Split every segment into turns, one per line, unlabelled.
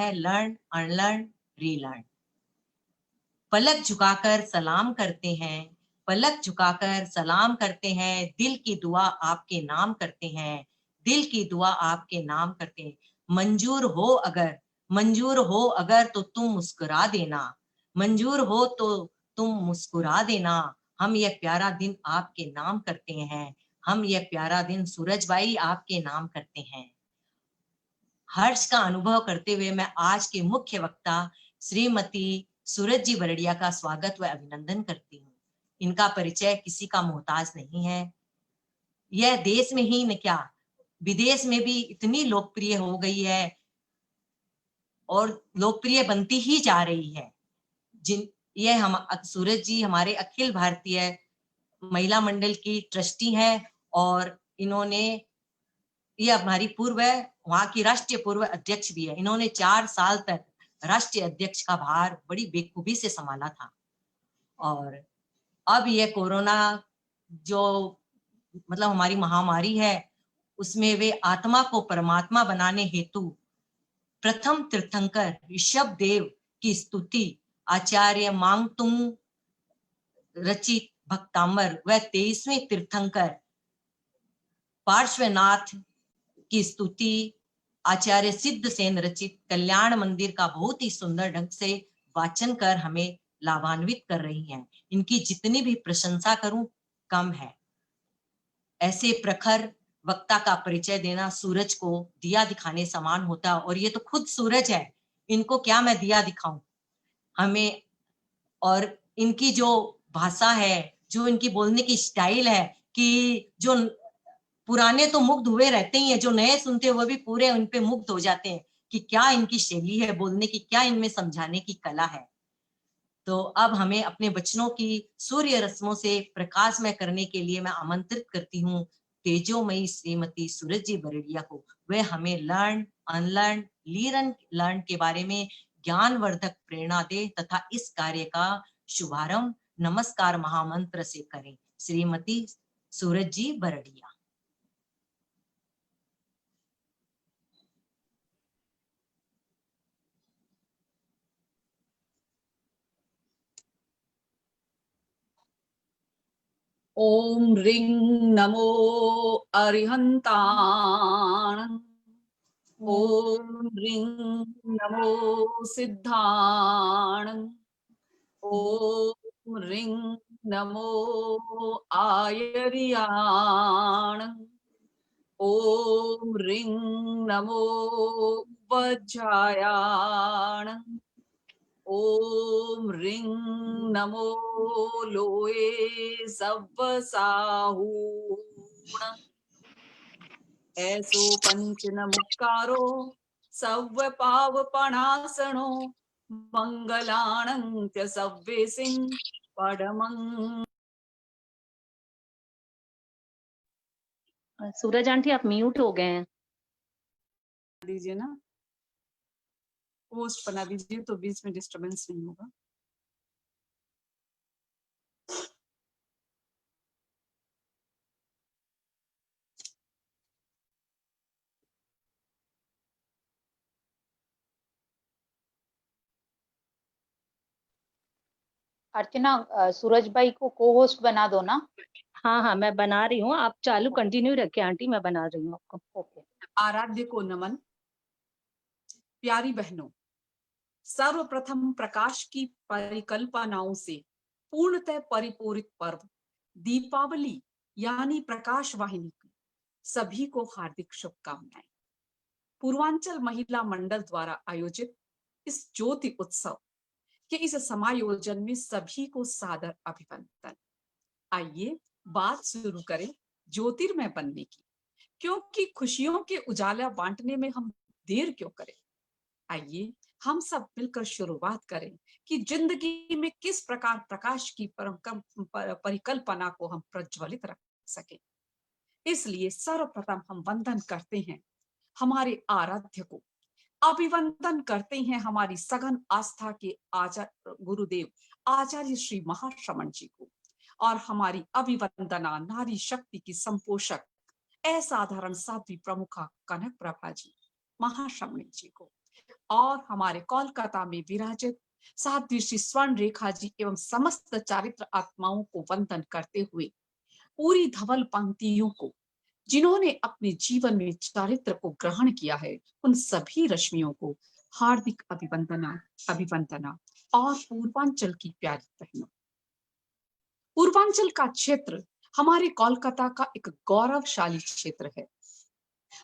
है learn, unlearn, relearn. पलक झुकाकर सलाम करते हैं, पलक झुकाकर सलाम करते हैं, दिल की दुआ आपके नाम करते हैं, दिल की दुआ आपके नाम करते हैं। मंजूर हो अगर तो तुम मुस्कुरा देना, मंजूर हो तो तुम मुस्कुरा देना। हम यह प्यारा दिन आपके नाम करते हैं, हम यह प्यारा दिन सूरज भाई आपके नाम करते हैं। हर्ष का अनुभव करते हुए मैं आज के मुख्य वक्ता श्रीमती सूरज जी बरड़िया का स्वागत व अभिनंदन करती हूँ। इनका परिचय किसी का मोहताज नहीं है। यह देश में ही न क्या, विदेश में भी इतनी लोकप्रिय हो गई है और लोकप्रिय बनती ही जा रही है। हम सूरज जी हमारे अखिल भारतीय महिला मंडल की ट्रस्टी हैं और इन्होंने, ये हमारी पूर्व, वहां की राष्ट्रीय पूर्व अध्यक्ष भी है। इन्होंने 4 साल तक राष्ट्रीय अध्यक्ष का भार बड़ी बेखूबी से संभाला था। और अब ये कोरोना जो मतलब हमारी महामारी है, उसमें वे आत्मा को परमात्मा बनाने हेतु प्रथम तीर्थंकर ऋषभ देव की स्तुति आचार्य मांगतुंग रचित भक्तामर व 23वें तीर्थंकर पार्श्वनाथ की स्तुति आचार्य सिद्धसेन रचित कल्याण मंदिर का बहुत ही सुंदर ढंग से वाचन कर हमें लाभान्वित कर रही हैं। इनकी जितनी भी प्रशंसा करूं कम है। ऐसे प्रखर वक्ता का परिचय देना सूरज को दिया दिखाने समान होता, और ये तो खुद सूरज है, इनको क्या मैं दिया दिखाऊं हमें। और इनकी जो भाषा है, जो इनकी बोलने की स्टाइल है, कि जो पुराने तो मुग्ध हुए रहते ही हैं, जो नए सुनते हैं वो भी पूरे उन पे मुग्ध हो जाते हैं कि क्या इनकी शैली है बोलने की, क्या इनमें समझाने की कला है। तो अब हमें अपने बचनों की सूर्य रश्मों से प्रकाशमय करने के लिए मैं आमंत्रित करती हूँ तेजोमयी श्रीमती सूरज जी बरड़िया को। वे हमें लर्न, अनलर्न, लर्न के बारे में ज्ञानवर्धक प्रेरणा दे तथा इस कार्य का शुभारंभ नमस्कार महामंत्र से करें। श्रीमती सूरज जी बरड़िया।
ओम रिंग नमो अरिहंताण, ओम रिंग नमो सिद्धाण, ओम रिंग नमो आयरियाण, ओम रिंग नमो वज्रायाण, ओम रिंग नमो लोए सव्वसाहूण, ऐसो पंचन मुक्कारो सव्व पावपणासनो, मंगलाणंत्य सव्वे सिंह पडमं।
सूरज आंटी आप म्यूट हो गए हैं।
दीजिए ना, पोस्ट बना दीजिए तो बीच में डिस्टरबेंस नहीं होगा।
अर्चना, सूरज भाई को को होस्ट बना दो ना।
हाँ हाँ मैं बना रही हूँ, आप चालू कंटिन्यू रखिए आंटी, मैं बना रही हूँ आपको।
ओके।
आराध्य को नमन। प्यारी बहनों, सर्वप्रथम प्रकाश की परिकल्पनाओं से पूर्णतः परिपूरित पर्व दीपावली यानी प्रकाश वाहिनी की सभी को हार्दिक शुभकामनाएं। पूर्वांचल महिला मंडल द्वारा आयोजित इस ज्योति उत्सव के इस समायोजन में सभी को सादर अभिनंदन। आइए बात शुरू करें ज्योतिर्मय बनने की, क्योंकि खुशियों के उजाला बांटने में हम देर क्यों करें। आइए हम सब मिलकर शुरुआत करें कि जिंदगी में किस प्रकार प्रकाश की परिकल्पना को हम प्रज्वलित रख सके। इसलिए सर्वप्रथम हम वंदन करते हैं हमारे आराध्य को, अभिवंदन करते हैं हमारी सघन आस्था के आचार्य गुरुदेव आचार्य श्री महाश्रमण जी को, और हमारी अभिवंदना नारी शक्ति की संपोषक असाधारण साध्वी प्रमुखा कनक प्रभा जी महाश्रमणी जी को, और हमारे कोलकाता में विराजित साध्वी श्री स्वर्ण रेखा जी एवं समस्त चारित्र आत्माओं को वंदन करते हुए पूरी धवल पंक्तियों को जिन्होंने अपने जीवन में चारित्र को ग्रहण किया है, उन सभी रश्मियों को हार्दिक अभिवंदना और पूर्वांचल की प्यारी बहनों। पूर्वांचल का क्षेत्र हमारे कोलकाता का एक गौरवशाली क्षेत्र है।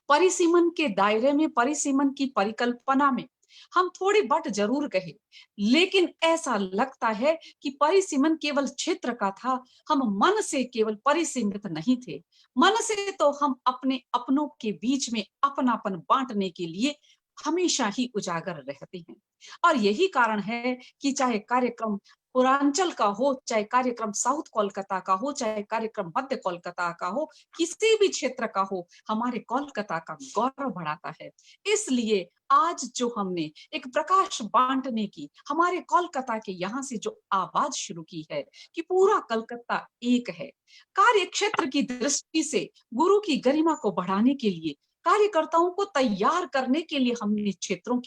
परिसीमन के दायरे में, परिसीमन की परिकल्पना में हम थोड़ी बट जरूर गए, लेकिन ऐसा लगता है कि परिसीमन केवल क्षेत्र का था। हम मन से केवल परिसीमित नहीं थे। मन से तो हम अपने अपनों के बीच में अपनापन बांटने के लिए हमेशा ही उजागर रहते हैं। और यही कारण है कि चाहे कार्यक्रम पूर्वांचल का हो, चाहे कार्यक्रम साउथ कोलकाता का हो, चाहे कार्यक्रम मध्य कोलकाता का हो, किसी भी क्षेत्र का हो, हमारे कोलकाता का गौरव बढ़ाता है। इसलिए आज जो हमने एक प्रकाश बांटने की हमारे कोलकाता के यहाँ से जो आवाज शुरू की है कि पूरा कलकत्ता एक है, कार्य क्षेत्र की दृष्टि से गुरु की गरिमा को बढ़ाने के लिए, कार्यकर्ताओं को तैयार करने के लिए हमने क्षेत्रों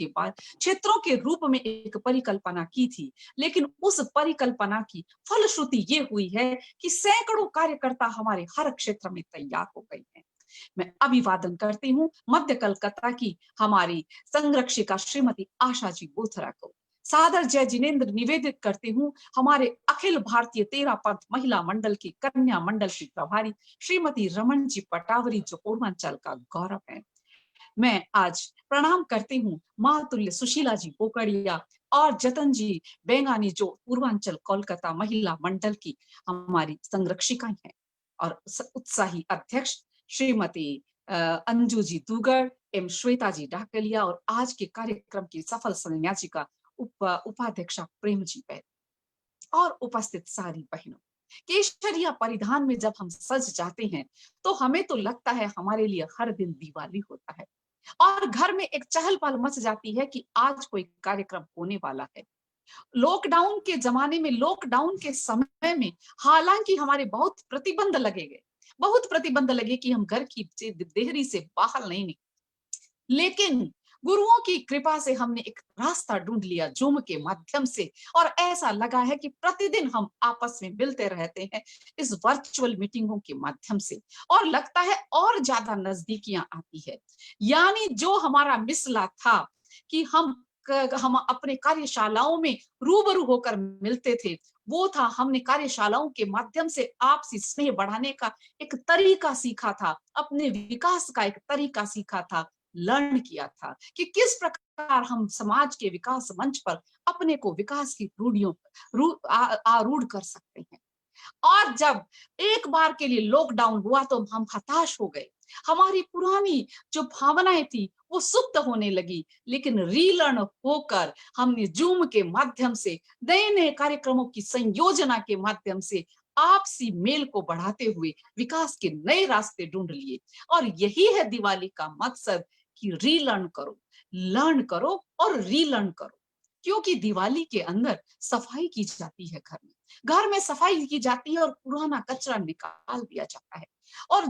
के रूप में एक परिकल्पना की थी। लेकिन उस परिकल्पना की फलश्रुति ये हुई है कि सैकड़ों कार्यकर्ता हमारे हर क्षेत्र में तैयार हो गए हैं। मैं अभिवादन करती हूँ मध्य कलकत्ता की हमारी संरक्षिका श्रीमती आशा जी बोथरा को। सादर जय जिनेन्द्र निवेदित करती हूँ हमारे अखिल भारतीय तेरा पंथ महिला मंडल की कन्या मंडल की प्रभारी श्रीमती रमन जी पटावरी, जो पूर्वांचल का गौरव है। मैं आज प्रणाम करती हूँ माँ तुल्य सुशीला जी पोकड़िया और जतन जी बेंगानी, जो पूर्वांचल कोलकाता महिला मंडल की हमारी संरक्षिकाएं हैं, और उत्साही अध्यक्ष श्रीमती अंजू जी दुगड़ एवं श्वेता जी डाकलिया, और आज के कार्यक्रम की सफल संन्यासिका उपाध्यक्षा प्रेम जी बैद, और उपस्थित सारी बहनों। केशरिया परिधान में जब हम सज जाते हैं तो हमें तो लगता है हमारे लिए हर दिन दिवाली होता है, और घर में एक चहल पहल मच जाती है कि आज कोई कार्यक्रम होने वाला है। लॉकडाउन के जमाने में, लॉकडाउन के समय में हालांकि हमारे बहुत प्रतिबंध लगे कि हम घर की देहरी से बाहर नहीं निकले, लेकिन गुरुओं की कृपा से हमने एक रास्ता ढूंढ लिया जूम के माध्यम से, और ऐसा लगा है कि प्रतिदिन हम आपस में मिलते रहते हैं इस वर्चुअल मीटिंगों के माध्यम से, और लगता है और ज्यादा नजदीकियां आती है। यानी जो हमारा मिसला था कि हम अपने कार्यशालाओं में रूबरू होकर मिलते थे, वो था हमने कार्यशालाओं के माध्यम से आपसी स्नेह बढ़ाने का एक तरीका सीखा था, अपने विकास का एक तरीका सीखा था, लर्न किया था कि किस प्रकार हम समाज के विकास मंच पर अपने को विकास की रूढ़ियों आरूढ़ कर सकते हैं। और जब एक बार के लिए लॉकडाउन हुआ तो हम हताश हो गए, हमारी पुरानी जो भावनाएं थी वो सुप्त होने लगी, लेकिन रीलर्न होकर हमने जूम के माध्यम से, नए नए कार्यक्रमों की संयोजना के माध्यम से आपसी मेल को बढ़ाते हुए विकास के नए रास्ते ढूंढ लिए। और यही है दिवाली का मकसद कि रीलर्न करो, लर्न करो और रीलर्न करो। क्योंकि दिवाली के अंदर सफाई की जाती है, घर में सफाई की जाती है और पुराना कचरा निकाल दिया जाता है, और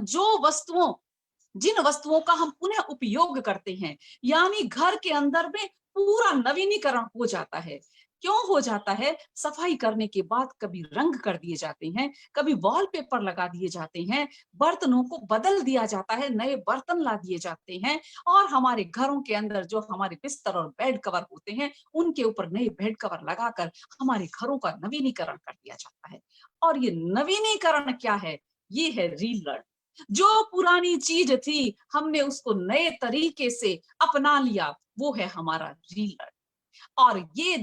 जिन वस्तुओं का हम पुनः उपयोग करते हैं, यानी घर के अंदर में पूरा नवीनीकरण हो जाता है। क्यों हो जाता है? सफाई करने के बाद कभी रंग कर दिए जाते हैं, कभी वॉलपेपर लगा दिए जाते हैं, बर्तनों को बदल दिया जाता है, नए बर्तन ला दिए जाते हैं, और हमारे घरों के अंदर जो हमारे बिस्तर और बेड कवर होते हैं उनके ऊपर नए बेड कवर लगाकर हमारे घरों का नवीनीकरण कर दिया जाता है। और ये नवीनीकरण क्या है? ये है रीलर्न। जो पुरानी चीज थी हमने उसको नए तरीके से अपना लिया, वो है हमारा रीलर्न। और ये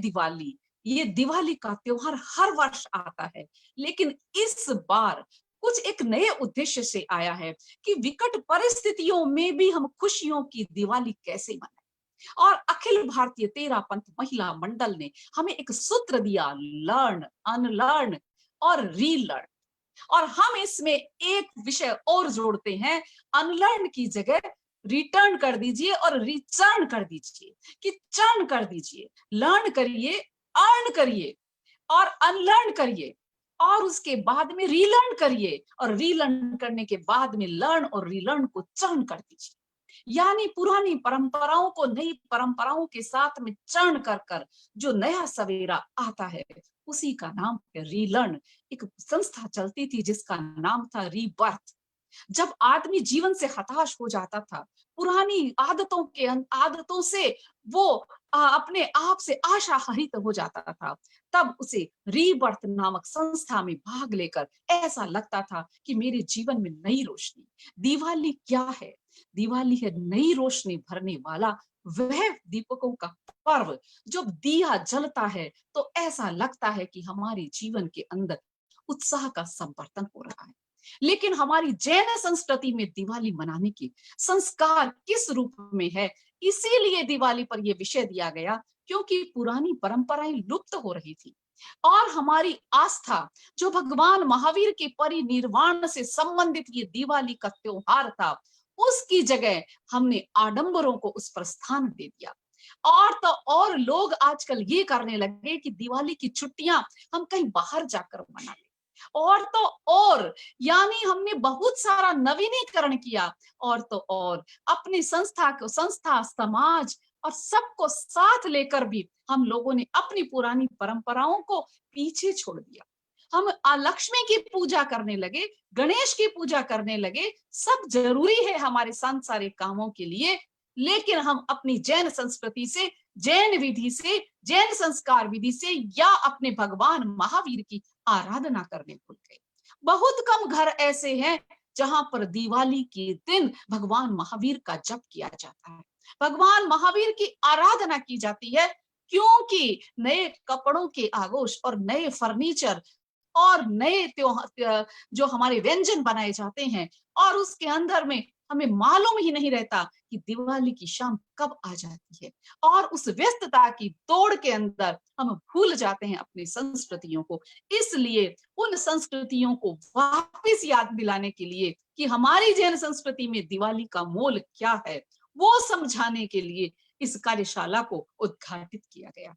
दिवाली का त्योहार हर वर्ष आता है, लेकिन इस बार कुछ एक नए उद्देश्य से आया है कि विकट परिस्थितियों में भी हम खुशियों की दिवाली कैसे मनाएं। और अखिल भारतीय तेरा पंथ महिला मंडल ने हमें एक सूत्र दिया, लर्न, अनलर्न और रीलर्न। और हम इसमें एक विषय और जोड़ते हैं, अनलर्न की जगह रिटर्न कर दीजिए और रिचर्न कर दीजिए, कि चर्न कर दीजिए, लर्न करिए, अर्न करिए और अनलर्न करिए, और उसके बाद में रीलर्न करिए, और रीलर्न करने के बाद में लर्न और रीलर्न को चर्न कर दीजिए। यानी पुरानी परंपराओं को नई परंपराओं के साथ में चरण कर कर जो नया सवेरा आता है, उसी का नाम है रीलर्न। एक संस्था चलती थी जिसका नाम था रीबर्थ। जब आदमी जीवन से हताश हो जाता था, पुरानी आदतों से वो अपने आप से आशारहित हो जाता था, तब उसे रीबर्थ नामक संस्था में भाग लेकर ऐसा लगता था कि मेरे जीवन में नई रोशनी। दिवाली क्या है? दिवाली है नई रोशनी भरने वाला वह दीपकों का पर्व। जब दिया जलता है तो ऐसा लगता है कि हमारे जीवन के अंदर उत्साह का संवर्धन हो रहा है। लेकिन हमारी जैन संस्कृति में दिवाली मनाने की संस्कार किस रूप में है? इसीलिए दिवाली पर यह विषय दिया गया, क्योंकि पुरानी परंपराएं लुप्त हो रही थी और हमारी आस्था जो भगवान महावीर के परिनिर्वाण से संबंधित ये दिवाली का त्योहार था, उसकी जगह हमने आडंबरों को उस पर स्थान दे दिया। और तो और लोग आजकल ये करने लगे कि दिवाली की छुट्टियां हम कहीं बाहर जाकर मना लें। और तो और यानी हमने बहुत सारा नवीनीकरण किया, और तो और अपनी संस्था समाज और सबको साथ लेकर भी हम लोगों ने अपनी पुरानी परंपराओं को पीछे छोड़ दिया। हम लक्ष्मी की पूजा करने लगे, गणेश की पूजा करने लगे, सब जरूरी है हमारे सांसारिक कामों के लिए, लेकिन हम अपनी जैन संस्कृति से, जैन विधि से, जैन संस्कार विधि से या अपने भगवान महावीर की आराधना करने भूल गए। बहुत कम घर ऐसे हैं जहां पर दिवाली के दिन भगवान महावीर का जप किया जाता है, भगवान महावीर की आराधना की जाती है, क्योंकि नए कपड़ों के आगोश और नए फर्नीचर और नए जो हमारे व्यंजन बनाए जाते हैं, और उसके अंदर में हमें मालूम ही नहीं रहता कि दिवाली की शाम कब आ जाती है, और उस व्यस्तता की दौड़ के अंदर हम भूल जाते हैं अपनी संस्कृतियों को। इसलिए उन संस्कृतियों को वापस याद दिलाने के लिए कि हमारी जैन संस्कृति में दिवाली का मोल क्या है, वो समझाने के लिए इस कार्यशाला को उद्घाटित किया गया।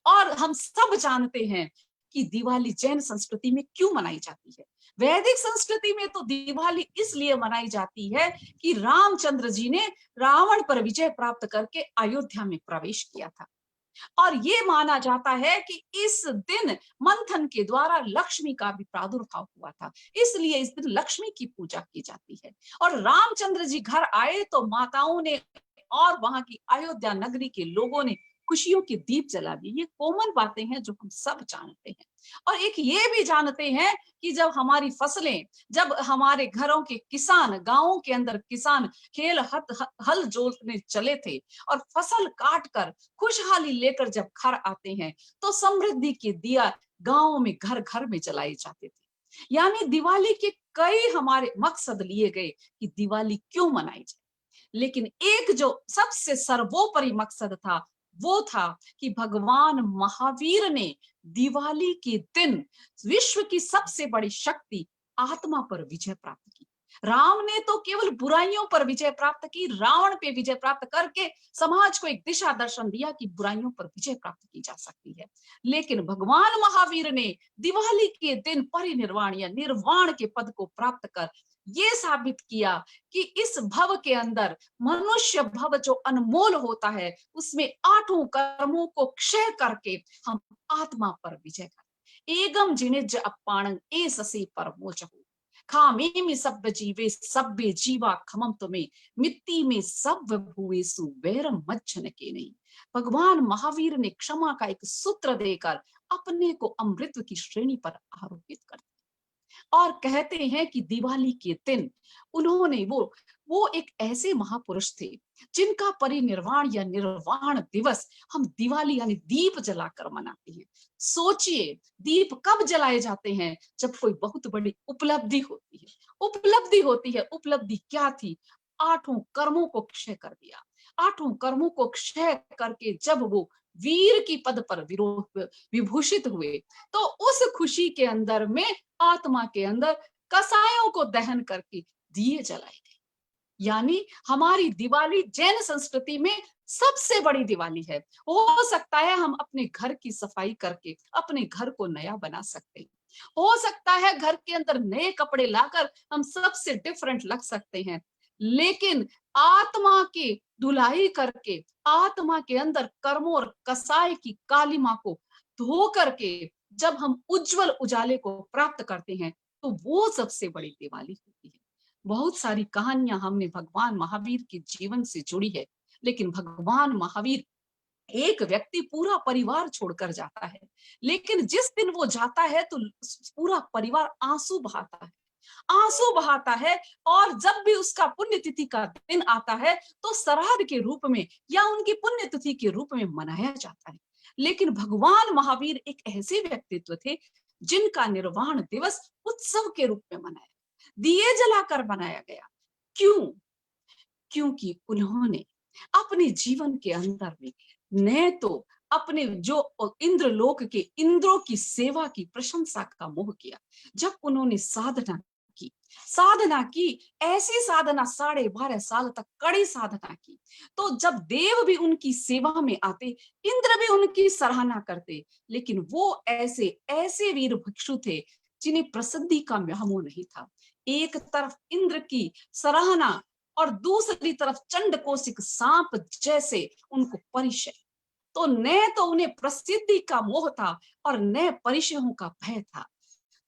और हम सब जानते हैं कि दिवाली जैन संस्कृति में क्यों मनाई जाती है। वैदिक संस्कृति में तो दिवाली इसलिए मनाई जाती है कि रामचंद्र जी ने रावण पर विजय प्राप्त करके अयोध्या में प्रवेश किया था, और ये माना जाता है कि इस दिन मंथन के द्वारा लक्ष्मी का भी प्रादुर्भाव हुआ था, इसलिए इस दिन लक्ष्मी की पूजा की जाती है। और रामचंद्र जी घर आए तो माताओं ने और वहां की अयोध्या नगरी के लोगों ने खुशियों के दीप जला दिए। ये कॉमन बातें हैं जो हम सब जानते हैं। और एक ये भी जानते हैं कि जब हमारी फसलें, जब हमारे घरों के किसान, गांवों के अंदर किसान हल जोतने चले थे और फसल काट कर खुशहाली लेकर जब घर आते हैं, तो समृद्धि के दिया गांवों में घर घर में जलाए जाते थे। यानी दिवाली के कई हमारे मकसद लिए गए कि दिवाली क्यों मनाई जाए, लेकिन एक जो सबसे सर्वोपरि मकसद था वो था कि भगवान महावीर ने दिवाली के दिन विश्व की सबसे बड़ी शक्ति आत्मा पर विजय प्राप्त की। राम ने तो केवल बुराइयों पर विजय प्राप्त की, रावण पे विजय प्राप्त करके समाज को एक दिशा दर्शन दिया कि बुराइयों पर विजय प्राप्त की जा सकती है। लेकिन भगवान महावीर ने दिवाली के दिन परिनिर्वाण या निर्वाण के पद को प्राप्त कर ये साबित किया कि इस भव के अंदर मनुष्य भव जो अनमोल होता है, उसमें 8 कर्मों को क्षय करके हम आत्मा पर विजय करें। एगम जिनिज अपाणं ए ससे परमो जहु खामे में सब जीवे सभ्य जीवा खमम तुम्हें मिट्टी में सब भुवेसु वैरम मज्जन के नहीं। भगवान महावीर ने क्षमा का एक सूत्र देकर अपने को अमृत की श्रेणी पर आरोपित कर दिया और कहते हैं कि दिवाली के दिन उन्होंने वो एक ऐसे महापुरुष थे जिनका परिनिर्वाण या निर्वाण दिवस हम दिवाली यानी दीप जलाकर मनाते हैं। सोचिए, दीप कब जलाए जाते हैं? जब कोई बहुत बड़ी उपलब्धि होती है। उपलब्धि क्या थी? 8 कर्मों को क्षय कर दिया। 8 कर्मों को क्षय करके जब वो वीर की पद पर विभूषित हुए, तो उस खुशी के अंदर में आत्मा के अंदर कसायों को दहन करके दिए जलाए गए। यानी हमारी दिवाली जैन संस्कृति में सबसे बड़ी दिवाली है। हो सकता है हम अपने घर की सफाई करके अपने घर को नया बना सकते हैं, हो सकता है घर के अंदर नए कपड़े लाकर हम सबसे डिफरेंट लग सकते हैं, लेकिन आत्मा के धुलाई करके, आत्मा के अंदर कर्मों और कसाय की कालिमा को धो करके जब हम उज्जवल उजाले को प्राप्त करते हैं, तो वो सबसे बड़ी दिवाली होती है। बहुत सारी कहानियां हमने भगवान महावीर के जीवन से जुड़ी है, लेकिन भगवान महावीर, एक व्यक्ति पूरा परिवार छोड़कर जाता है, लेकिन जिस दिन वो जाता है तो पूरा परिवार आंसू बहाता है, आंसू बहाता है। और जब भी उसका पुण्यतिथि का दिन आता है तो श्राद्ध के रूप में या उनकी पुण्यतिथि के रूप में मनाया जाता है। लेकिन भगवान महावीर एक ऐसे व्यक्तित्व थे जिनका निर्वाण दिवस उत्सव के रूप में मनाया, दिए जलाकर मनाया गया। क्यों? क्योंकि उन्होंने अपने जीवन के अंदर में न तो अपने जो इंद्रलोक के इंद्रों की सेवा की प्रशंसा का मोह किया, जब उन्होंने साधना की, ऐसी साधना 12.5 साल तक कड़ी साधना की, तो जब देव भी उनकी सेवा में आते, इंद्र भी उनकी सराहना करते, लेकिन वो ऐसे वीर भिक्षु थे जिन्हें प्रसिद्धि का मोह नहीं था। एक तरफ इंद्र की सराहना और दूसरी तरफ चंड कौशिक सांप जैसे उनको परिचय। तो न तो उन्हें प्रसिद्धि का मोह था और न परिचयों का भय था।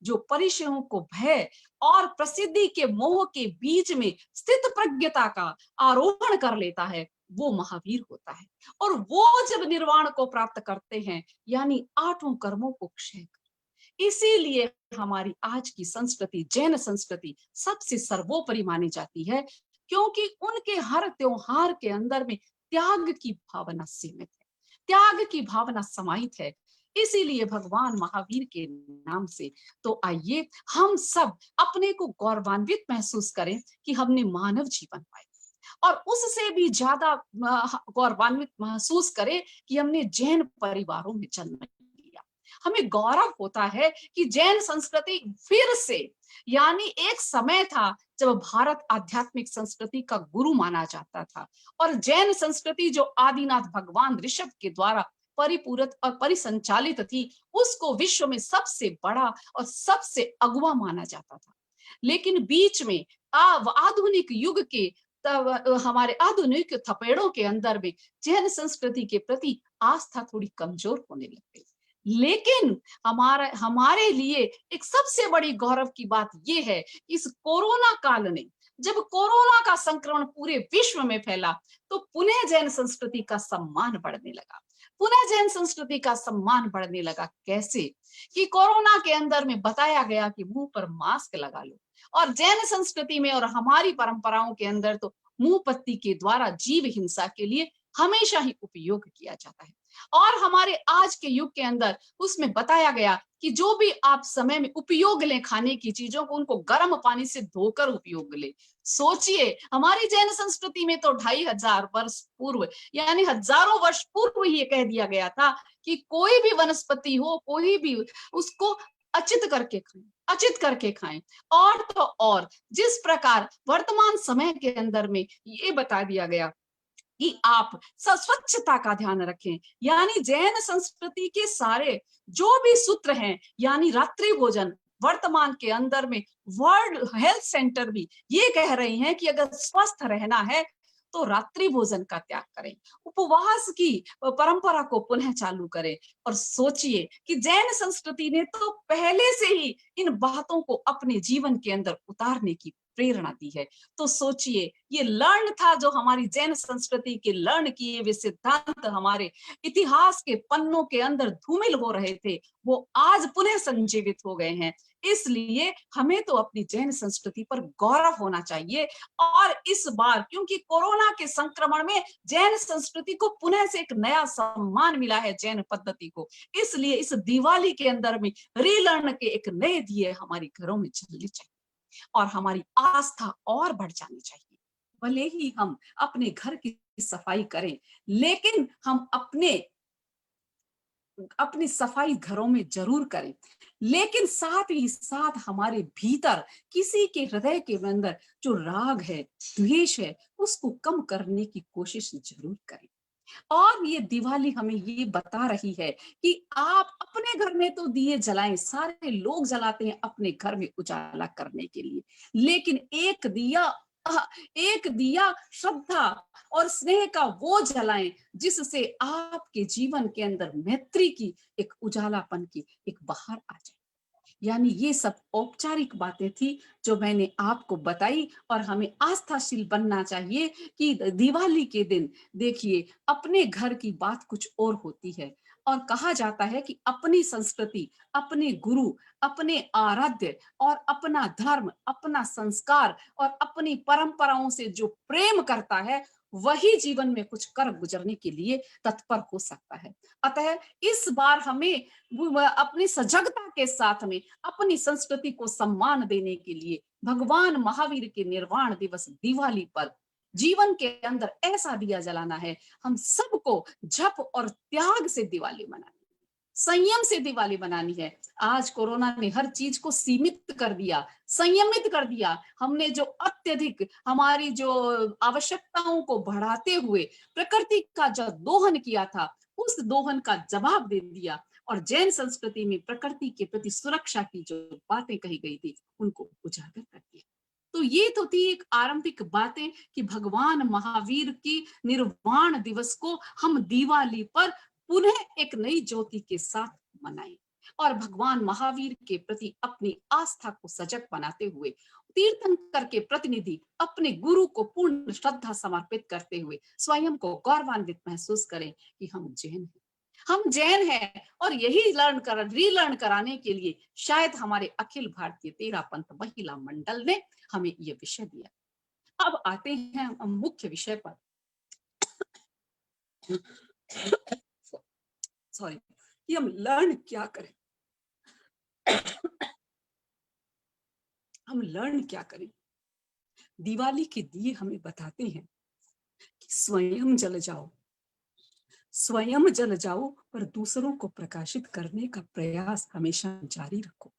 जो परिचयों को भय और प्रसिद्धि के मोह के बीच में स्थित प्रज्ञता का आरोहण कर लेता है, वो महावीर होता है। और वो जब निर्वाण को प्राप्त करते हैं, यानी 8 कर्मों को क्षय कर, इसीलिए हमारी आज की संस्कृति, जैन संस्कृति, सबसे सर्वोपरि मानी जाती है, क्योंकि उनके हर त्योहार के अंदर में त्याग की भावना सीमित है, त्याग की भावना समाहित है। इसीलिए भगवान महावीर के नाम से तो आइए हम सब अपने को गौरवान्वित महसूस करें कि हमने मानव जीवन पाया, और उससे भी ज्यादा गौरवान्वित महसूस करें कि हमने जैन परिवारों में जन्म लिया। हमें गौरव होता है कि जैन संस्कृति फिर से, यानी एक समय था जब भारत आध्यात्मिक संस्कृति का गुरु माना जाता था, और जैन संस्कृति जो आदिनाथ भगवान ऋषभ के द्वारा परिपूरित और परिसंचालित थी, उसको विश्व में सबसे बड़ा और सबसे अगुवा माना जाता था। लेकिन बीच में आधुनिक युग के हमारे आधुनिक थपेड़ों के अंदर में जैन संस्कृति के प्रति आस्था थोड़ी कमजोर होने लग गई। लेकिन हमारे लिए एक सबसे बड़ी गौरव की बात यह है, इस कोरोना काल ने, जब कोरोना का संक्रमण पूरे विश्व में फैला, तो पुनः जैन संस्कृति का सम्मान बढ़ने लगा। पुनः जैन संस्कृति का सम्मान बढ़ने लगा। कैसे? कि कोरोना के अंदर में बताया गया कि मुंह पर मास्क लगा लो, और जैन संस्कृति में और हमारी परंपराओं के अंदर तो मुंह पत्ती के द्वारा जीव हिंसा के लिए हमेशा ही उपयोग किया जाता है। और हमारे आज के युग के अंदर उसमें बताया गया कि जो भी आप समय में उपयोग लें खाने की चीजों को, उनको गर्म पानी से धोकर उपयोग ले। सोचिए, हमारी जैन संस्कृति में तो 2500 वर्ष पूर्व, यानी हजारों वर्ष पूर्व ही ये कह दिया गया था कि कोई भी वनस्पति हो, कोई भी, उसको अचित करके खाएं, अचित करके खाएं। और तो और जिस प्रकार वर्तमान समय के अंदर में ये बता दिया गया कि आप स्वच्छता का ध्यान रखें, यानी जैन संस्कृति के सारे जो भी सूत्र हैं, यानी रात्रि भोजन, वर्तमान के अंदर में वर्ल्ड हेल्थ सेंटर भी ये कह रही हैं कि अगर स्वस्थ रहना है तो रात्रि भोजन का त्याग करें, उपवास की परंपरा को पुनः चालू करें। और सोचिए कि जैन संस्कृति ने तो पहले से ही इन बातों को अपने जीवन के अंदर उतारने की प्रेरणा दी है। तो सोचिए, ये लर्न था, जो हमारी जैन संस्कृति के लर्न किए वे सिद्धांत हमारे इतिहास के पन्नों के अंदर धूमिल हो रहे थे, वो आज पुनः संजीवित हो गए हैं। इसलिए हमें तो अपनी जैन संस्कृति पर गौरव होना चाहिए। और इस बार क्योंकि कोरोना के संक्रमण में जैन संस्कृति को पुनः से एक नया सम्मान मिला है, जैन पद्धति को, इसलिए इस दिवाली के अंदर में रीलर्न के एक नए दिए हमारे घरों में जलने चाहिए और हमारी आस्था और बढ़ जानी चाहिए। भले ही हम अपने घर की सफाई करें, लेकिन हम अपनी सफाई घरों में जरूर करें, लेकिन साथ ही साथ हमारे भीतर किसी के हृदय के अंदर जो राग है, द्वेष है, उसको कम करने की कोशिश जरूर करें। और ये दिवाली हमें ये बता रही है कि आप अपने घर में तो दिए जलाएं, सारे लोग जलाते हैं अपने घर में उजाला करने के लिए, लेकिन एक दिया एक दिया श्रद्धा और स्नेह का वो जलाएं जिससे आपके जीवन के अंदर मैत्री की एक उजालापन की एक बहार आ जाए। यानी ये सब औपचारिक बातें थी जो मैंने आपको बताई, और हमें आस्थाशील बनना चाहिए कि दिवाली के दिन देखिए अपने घर की बात कुछ और होती है, और कहा जाता है कि अपनी संस्कृति, अपने गुरु, अपने आराध्य और अपना धर्म, अपना संस्कार और अपनी परंपराओं से जो प्रेम करता है वही जीवन में कुछ कर गुजरने के लिए तत्पर हो सकता है। अतः इस बार हमें अपनी सजगता के साथ में अपनी संस्कृति को सम्मान देने के लिए भगवान महावीर के निर्वाण दिवस दिवाली पर जीवन के अंदर ऐसा दिया जलाना है। हम सबको जप और त्याग से दिवाली मनानी, संयम से दिवाली मनानी है। आज कोरोना ने हर चीज को सीमित कर दिया, संयमित कर दिया। हमने जो अत्यधिक हमारी जो आवश्यकताओं को बढ़ाते हुए प्रकृति का जो दोहन किया था, उस दोहन का जवाब दे दिया, और जैन संस्कृति में प्रकृति के प्रति सुरक्षा की जो बातें कही गई थी उनको उजागर कर दिया। तो ये तो थी एक आरंभिक बातें कि भगवान महावीर की निर्वाण दिवस को हम दिवाली पर पुनः एक नई ज्योति के साथ मनाएं, और भगवान महावीर के प्रति अपनी आस्था को सजग बनाते हुए तीर्थंकर के प्रतिनिधि अपने गुरु को पूर्ण श्रद्धा समर्पित करते हुए स्वयं को गौरवान्वित महसूस करें कि हम जैन हैं, हम जैन हैं। और यही रीलर्न कराने के लिए शायद हमारे अखिल भारतीय तेरा पंथ महिला मंडल ने हमें ये विषय दिया। अब आते हैं हम मुख्य विषय पर। सॉरी, कि हम लर्न क्या करें, हम लर्न क्या करें। दिवाली के दिए हमें बताते हैं कि स्वयं जल जाओ, स्वयं जल जाओ, पर दूसरों को प्रकाशित करने का प्रयास हमेशा जारी रखो।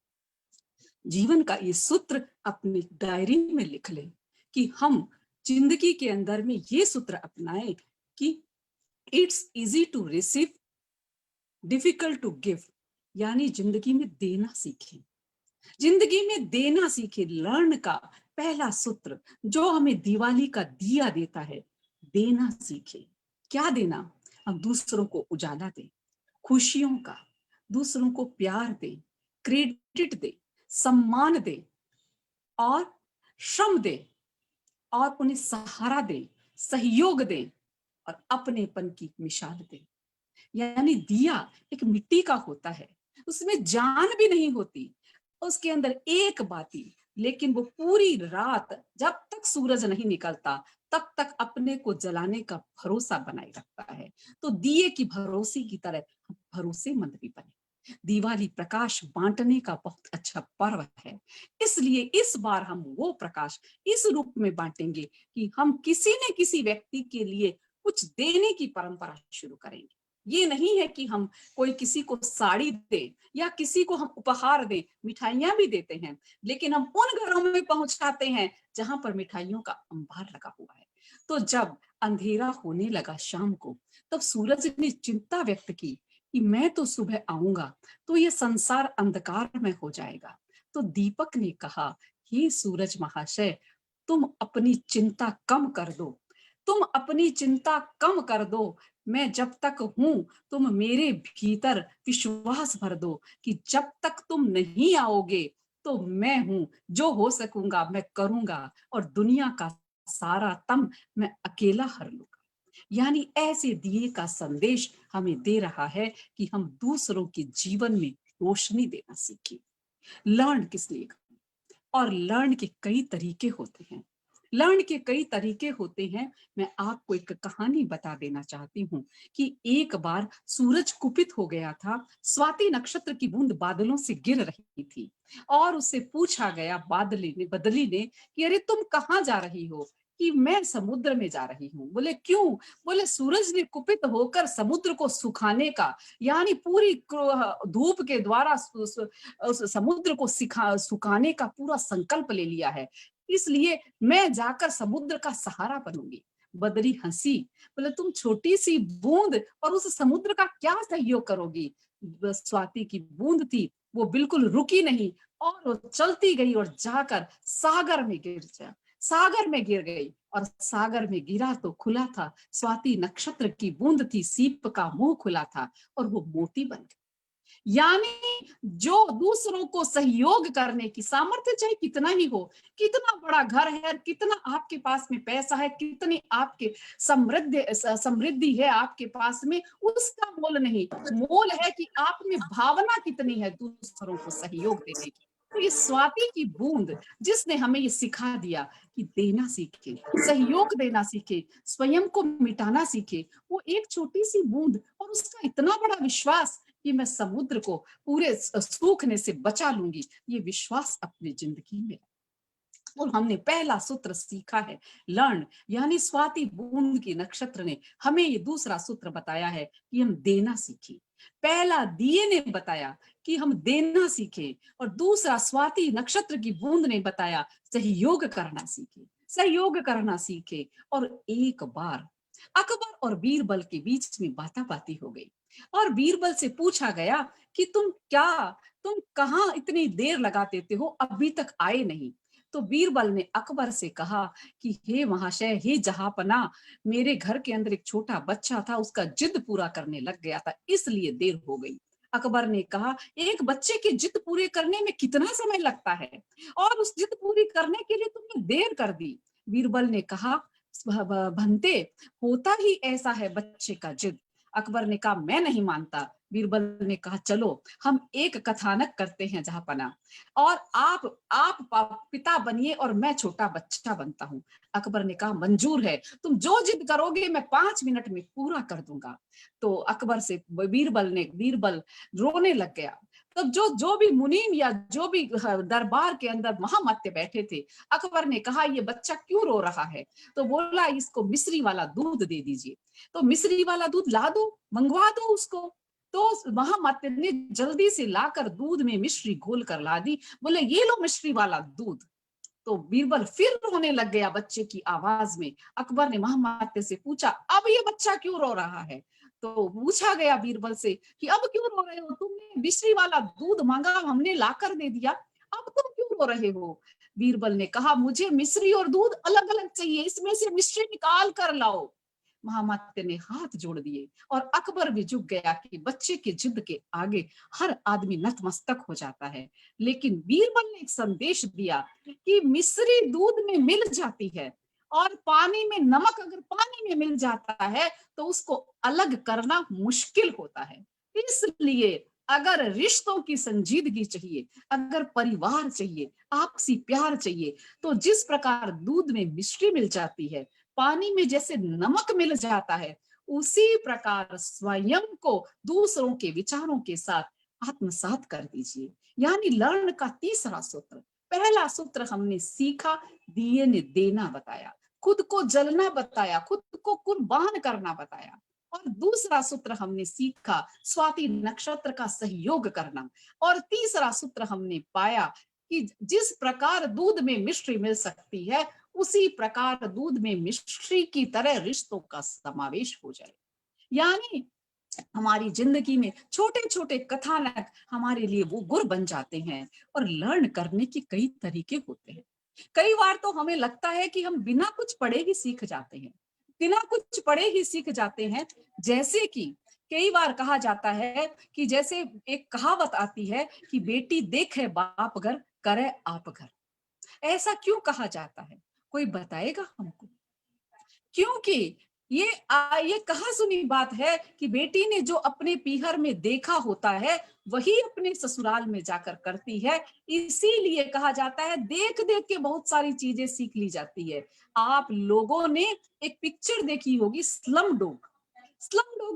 जीवन का ये सूत्र अपनी डायरी में लिख लें कि हम जिंदगी के अंदर में ये सूत्र अपनाएं कि it's easy to receive, difficult to give. यानी जिंदगी में देना सीखें, जिंदगी में देना सीखें। लर्न का पहला सूत्र जो हमें दिवाली का दिया देता है, देना सीखें। क्या देना? हम दूसरों को उजाला दें, खुशियों का, दूसरों को प्यार दें, क्रेडिट दें, सम्मान दें और श्रम दें, और उन्हें सहारा दें, सहयोग दें और अपनेपन की मिसाल दें। यानी दिया एक मिट्टी का होता है, उसमें जान भी नहीं होती, उसके अंदर एक बाती, लेकिन वो पूरी रात जब तक सूरज नहीं निकलता तब तक अपने को जलाने का भरोसा बनाए रखता है। तो दिए की भरोसे की तरह भरोसेमंद भी बने। दिवाली प्रकाश बांटने का बहुत अच्छा पर्व है, इसलिए इस बार हम वो प्रकाश इस रूप में बांटेंगे कि हम किसी न किसी व्यक्ति के लिए कुछ देने की परंपरा शुरू करेंगे। ये नहीं है कि हम कोई किसी को साड़ी दे या किसी को हम उपहार दें, मिठाइयां भी देते हैं, लेकिन हम उन घरों में पहुंचाते हैं जहां पर मिठाइयों का अंबार लगा हुआ है। तो जब अंधेरा होने लगा शाम को, तब सूरज ने चिंता व्यक्त की कि मैं तो सुबह आऊंगा तो ये संसार अंधकार में हो जाएगा। तो दीपक ने कहा, हे सूरज महाशय, तुम अपनी चिंता कम कर दो, तुम अपनी चिंता कम कर दो। मैं जब तक हूं तुम मेरे भीतर विश्वास भर दो कि जब तक तुम नहीं आओगे तो मैं हूं, जो हो सकूंगा मैं करूंगा, और दुनिया का सारा तम मैं अकेला हर लूंगा। यानी ऐसे दिए का संदेश हमें दे रहा है कि हम दूसरों के जीवन में रोशनी देना सीखें। लर्न किस लिए? और लर्न के कई तरीके होते हैं, लर्न के कई तरीके होते हैं। मैं आपको एक कहानी बता देना चाहती हूँ कि एक बार सूरज कुपित हो गया था, स्वाति नक्षत्र की बूंद बादलों से गिर रही थी, और उससे पूछा गया बदली ने कि अरे तुम कहाँ जा रही हो? कि मैं समुद्र में जा रही हूँ। बोले क्यों? बोले सूरज ने कुपित होकर समुद्र को सुखाने का, यानी पूरी धूप के द्वारा उस समुद्र को सुखाने का पूरा संकल्प ले लिया है, इसलिए मैं जाकर समुद्र का सहारा बनूंगी। बदरी हंसी, बोले तुम छोटी सी बूंद और उस समुद्र का क्या सहयोग करोगी? स्वाति की बूंद थी, वो बिल्कुल रुकी नहीं और वो चलती गई और जाकर सागर में गिर सागर में गिर गई और सागर में गिरा तो खुला था, स्वाति नक्षत्र की बूंद थी, सीप का मुंह खुला था और वो मोती बन गई। यानी जो दूसरों को सहयोग करने की सामर्थ्य चाहे कितना ही हो, कितना बड़ा घर है, कितना आपके पास में पैसा है, कितनी आपके समृद्धि है आपके पास में, उसका मोल नहीं, मोल है कि आप में भावना कितनी है दूसरों को सहयोग देने की। तो ये स्वाति की बूंद जिसने हमें ये सिखा दिया कि देना सीखे, सहयोग देना सीखे, स्वयं को मिटाना सीखे, वो एक छोटी सी बूंद और उसका इतना बड़ा विश्वास कि मैं समुद्र को पूरे सूखने से बचा लूंगी, ये विश्वास अपनी जिंदगी में। और हमने पहला सूत्र सीखा है लर्न, यानी स्वाति बूंद की नक्षत्र ने हमें ये दूसरा सूत्र बताया है कि हम देना सीखें। पहला दिए ने बताया कि हम देना सीखें, और दूसरा स्वाति नक्षत्र की बूंद ने बताया सहयोग करना सीखे, सहयोग करना सीखे। और एक बार अकबर और बीरबल के बीच में बाताबाती हो गई और बीरबल से पूछा गया कि तुम कहाँ इतनी देर लगा देते हो, अभी तक आए नहीं। तो बीरबल ने अकबर से कहा कि हे महाशय, हे जहांपना, मेरे घर के अंदर एक छोटा बच्चा था, उसका जिद पूरा करने लग गया था, इसलिए देर हो गई। अकबर ने कहा, एक बच्चे की जिद पूरे करने में कितना समय लगता है, और उस जिद पूरी करने के लिए तुमने देर कर दी। बीरबल ने कहा, भंते, होता ही ऐसा है बच्चे का जिद। अकबर ने कहा, मैं नहीं मानता। बीरबल ने कहा, चलो हम एक कथानक करते हैं जहांपना, और आप पिता बनिए और मैं छोटा बच्चा बनता हूँ। अकबर ने कहा, मंजूर है, तुम जो जिद करोगे मैं 5 मिनट में पूरा कर दूंगा। तो अकबर से बीरबल रोने लग गया। तब जो भी मुनीम या जो भी दरबार के अंदर महामत्य बैठे थे, अकबर ने कहा, ये बच्चा क्यों रो रहा है? तो बोला, इसको मिश्री वाला दूध दे दीजिए। तो मिश्री वाला दूध ला दो, मंगवा दो उसको। तो महामत्य ने जल्दी से लाकर दूध में मिश्री घोल कर ला दी। बोले, ये लो मिश्री वाला दूध। तो बीरबल फिर रोने लग गया बच्चे की आवाज में। अकबर ने महामत्य से पूछा, अब ये बच्चा क्यों रो रहा है? तो पूछा गया बीरबल से कि अब क्यों रो रहे हो? तुमने मिश्री वाला दूध मांगा, हमने लाकर दे दिया, अब तुम क्यों रो रहे हो? बीरबल ने कहा, मुझे मिश्री और दूध अलग अलग चाहिए, इसमें से मिश्री निकाल कर लाओ। महामत्य ने हाथ जोड़ दिए और अकबर भी झुक गया कि बच्चे की जिद के आगे हर आदमी नतमस्तक हो जाता है। लेकिन बीरबल ने एक संदेश दिया कि मिश्री दूध में मिल जाती है, और पानी में नमक अगर पानी में मिल जाता है तो उसको अलग करना मुश्किल होता है। इसलिए अगर रिश्तों की संजीदगी चाहिए, अगर परिवार चाहिए, आपसी प्यार चाहिए, तो जिस प्रकार दूध में मिश्री मिल जाती है, पानी में जैसे नमक मिल जाता है, उसी प्रकार स्वयं को दूसरों के विचारों के साथ आत्मसात कर दीजिए। यानी लर्न का तीसरा सूत्र, पहला सूत्र हमने सीखा, दिए ने देना बताया, खुद को जलना बताया, खुद को कुर्बान करना बताया। और दूसरा सूत्र हमने सीखा, स्वाति नक्षत्र का सहयोग करना। और तीसरा सूत्र हमने पाया कि जिस प्रकार दूध में मिश्री मिल सकती है, उसी प्रकार दूध में मिश्री की तरह रिश्तों का समावेश हो जाए। यानी हमारी जिंदगी में छोटे छोटे कथानक हमारे लिए वो गुर बन जाते हैं। और लर्न करने के कई तरीके होते हैं। कई बार तो हमें लगता है कि हम बिना कुछ पढ़े ही सीख जाते हैं, बिना कुछ पढ़े ही सीख जाते हैं। जैसे कि कई बार कहा जाता है कि जैसे एक कहावत आती है कि बेटी देखे बाप घर, करे आप घर। ऐसा क्यों कहा जाता है? कोई बताएगा हमको? क्योंकि ये कहा सुनी बात है कि बेटी ने जो अपने पीहर में देखा होता है वही अपने ससुराल में जाकर करती है। इसीलिए कहा जाता है देख देख के बहुत सारी चीजें सीख ली जाती है। आप लोगों ने एक पिक्चर देखी होगी, स्लम डॉग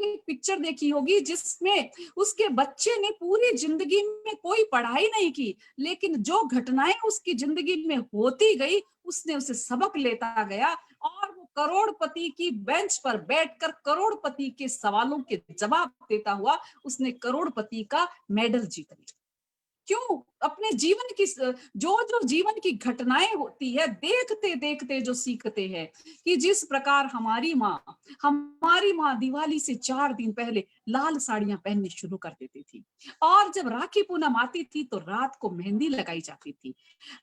एक पिक्चर देखी होगी, जिसमें उसके बच्चे ने पूरी जिंदगी में कोई पढ़ाई नहीं की, लेकिन जो घटनाएं उसकी जिंदगी में होती गई उसने उसे सबक लेता गया, और वो करोड़पति की बेंच पर बैठकर करोड़पति के सवालों के जवाब देता हुआ उसने करोड़पति का मेडल जीत लिया। क्यों अपने जीवन की जो जो जीवन की घटनाएं होती है, देखते देखते जो सीखते हैं कि जिस प्रकार हमारी माँ दिवाली से 4 दिन पहले लाल साड़ियां पहननी शुरू कर देती थी, और जब राखी पूनम आती थी तो रात को मेहंदी लगाई जाती थी,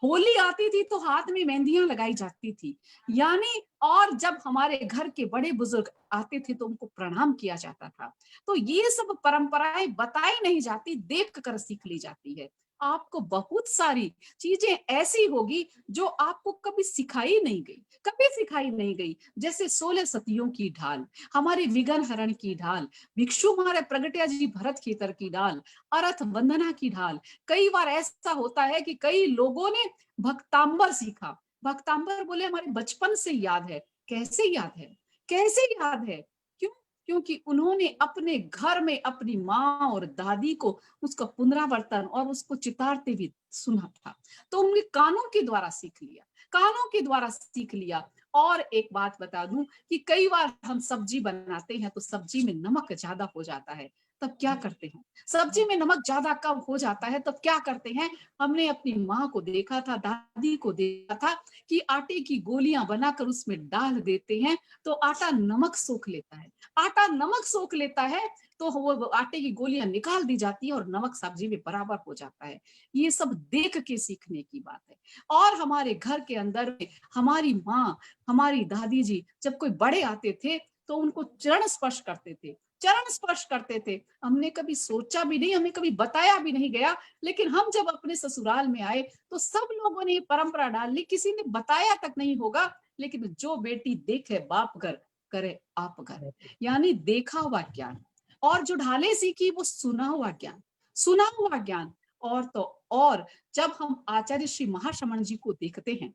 होली आती थी तो हाथ में मेहंदियां लगाई जाती थी, यानी और जब हमारे घर के बड़े बुजुर्ग आते थे तो उनको प्रणाम किया जाता था। तो ये सब परंपराएं बताई नहीं जाती, देख कर सीख ली जाती है। आपको बहुत सारी चीजें ऐसी होगी जो आपको कभी सिखाई नहीं गई, कभी सिखाई नहीं गई, जैसे 16 सतियों की ढाल, हमारे विघन हरण की ढाल, भिक्षु हमारे प्रगटिया जी भरत खेतर की ढाल, अरथ वंदना की ढाल। कई बार ऐसा होता है कि कई लोगों ने भक्तांबर सीखा, भक्तांबर बोले हमारे बचपन से याद है। कैसे याद है, कैसे याद है? क्यों? क्योंकि उन्होंने अपने घर में अपनी माँ और दादी को उसका पुनरावर्तन और उसको चितारते हुए सुना था, तो उन्हें कानों के द्वारा सीख लिया, कानों के द्वारा सीख लिया। और एक बात बता दूं कि कई बार हम सब्जी बनाते हैं तो सब्जी में नमक ज्यादा हो जाता है, तब क्या करते हैं? सब्जी में नमक ज्यादा कम हो जाता है तब क्या करते हैं? हमने अपनी माँ को देखा था, दादी को देखा था कि आटे की गोलियां बनाकर उसमें डाल देते हैं तो आटा नमक सोख लेता है, आटा नमक सोख लेता है, तो वो आटे की गोलियां निकाल दी जाती है और नमक सब्जी में बराबर हो जाता है। ये सब देख के सीखने की बात है। और हमारे घर के अंदर में हमारी माँ, हमारी दादी जी जब कोई बड़े आते थे तो उनको चरण स्पर्श करते थे, चरण स्पर्श करते थे। हमने कभी सोचा भी नहीं, हमें कभी बताया भी नहीं गया, लेकिन हम जब अपने ससुराल में आए तो सब लोगों ने ये परंपरा डाल ली, किसी ने बताया तक नहीं होगा, लेकिन जो बेटी देखे बाप घर करे आप घर, यानी देखा हुआ ज्ञान। और जो ढाले सीखी वो सुना हुआ ज्ञान, सुना हुआ ज्ञान। और तो और जब हम आचार्य श्री महाश्रमण जी को देखते हैं,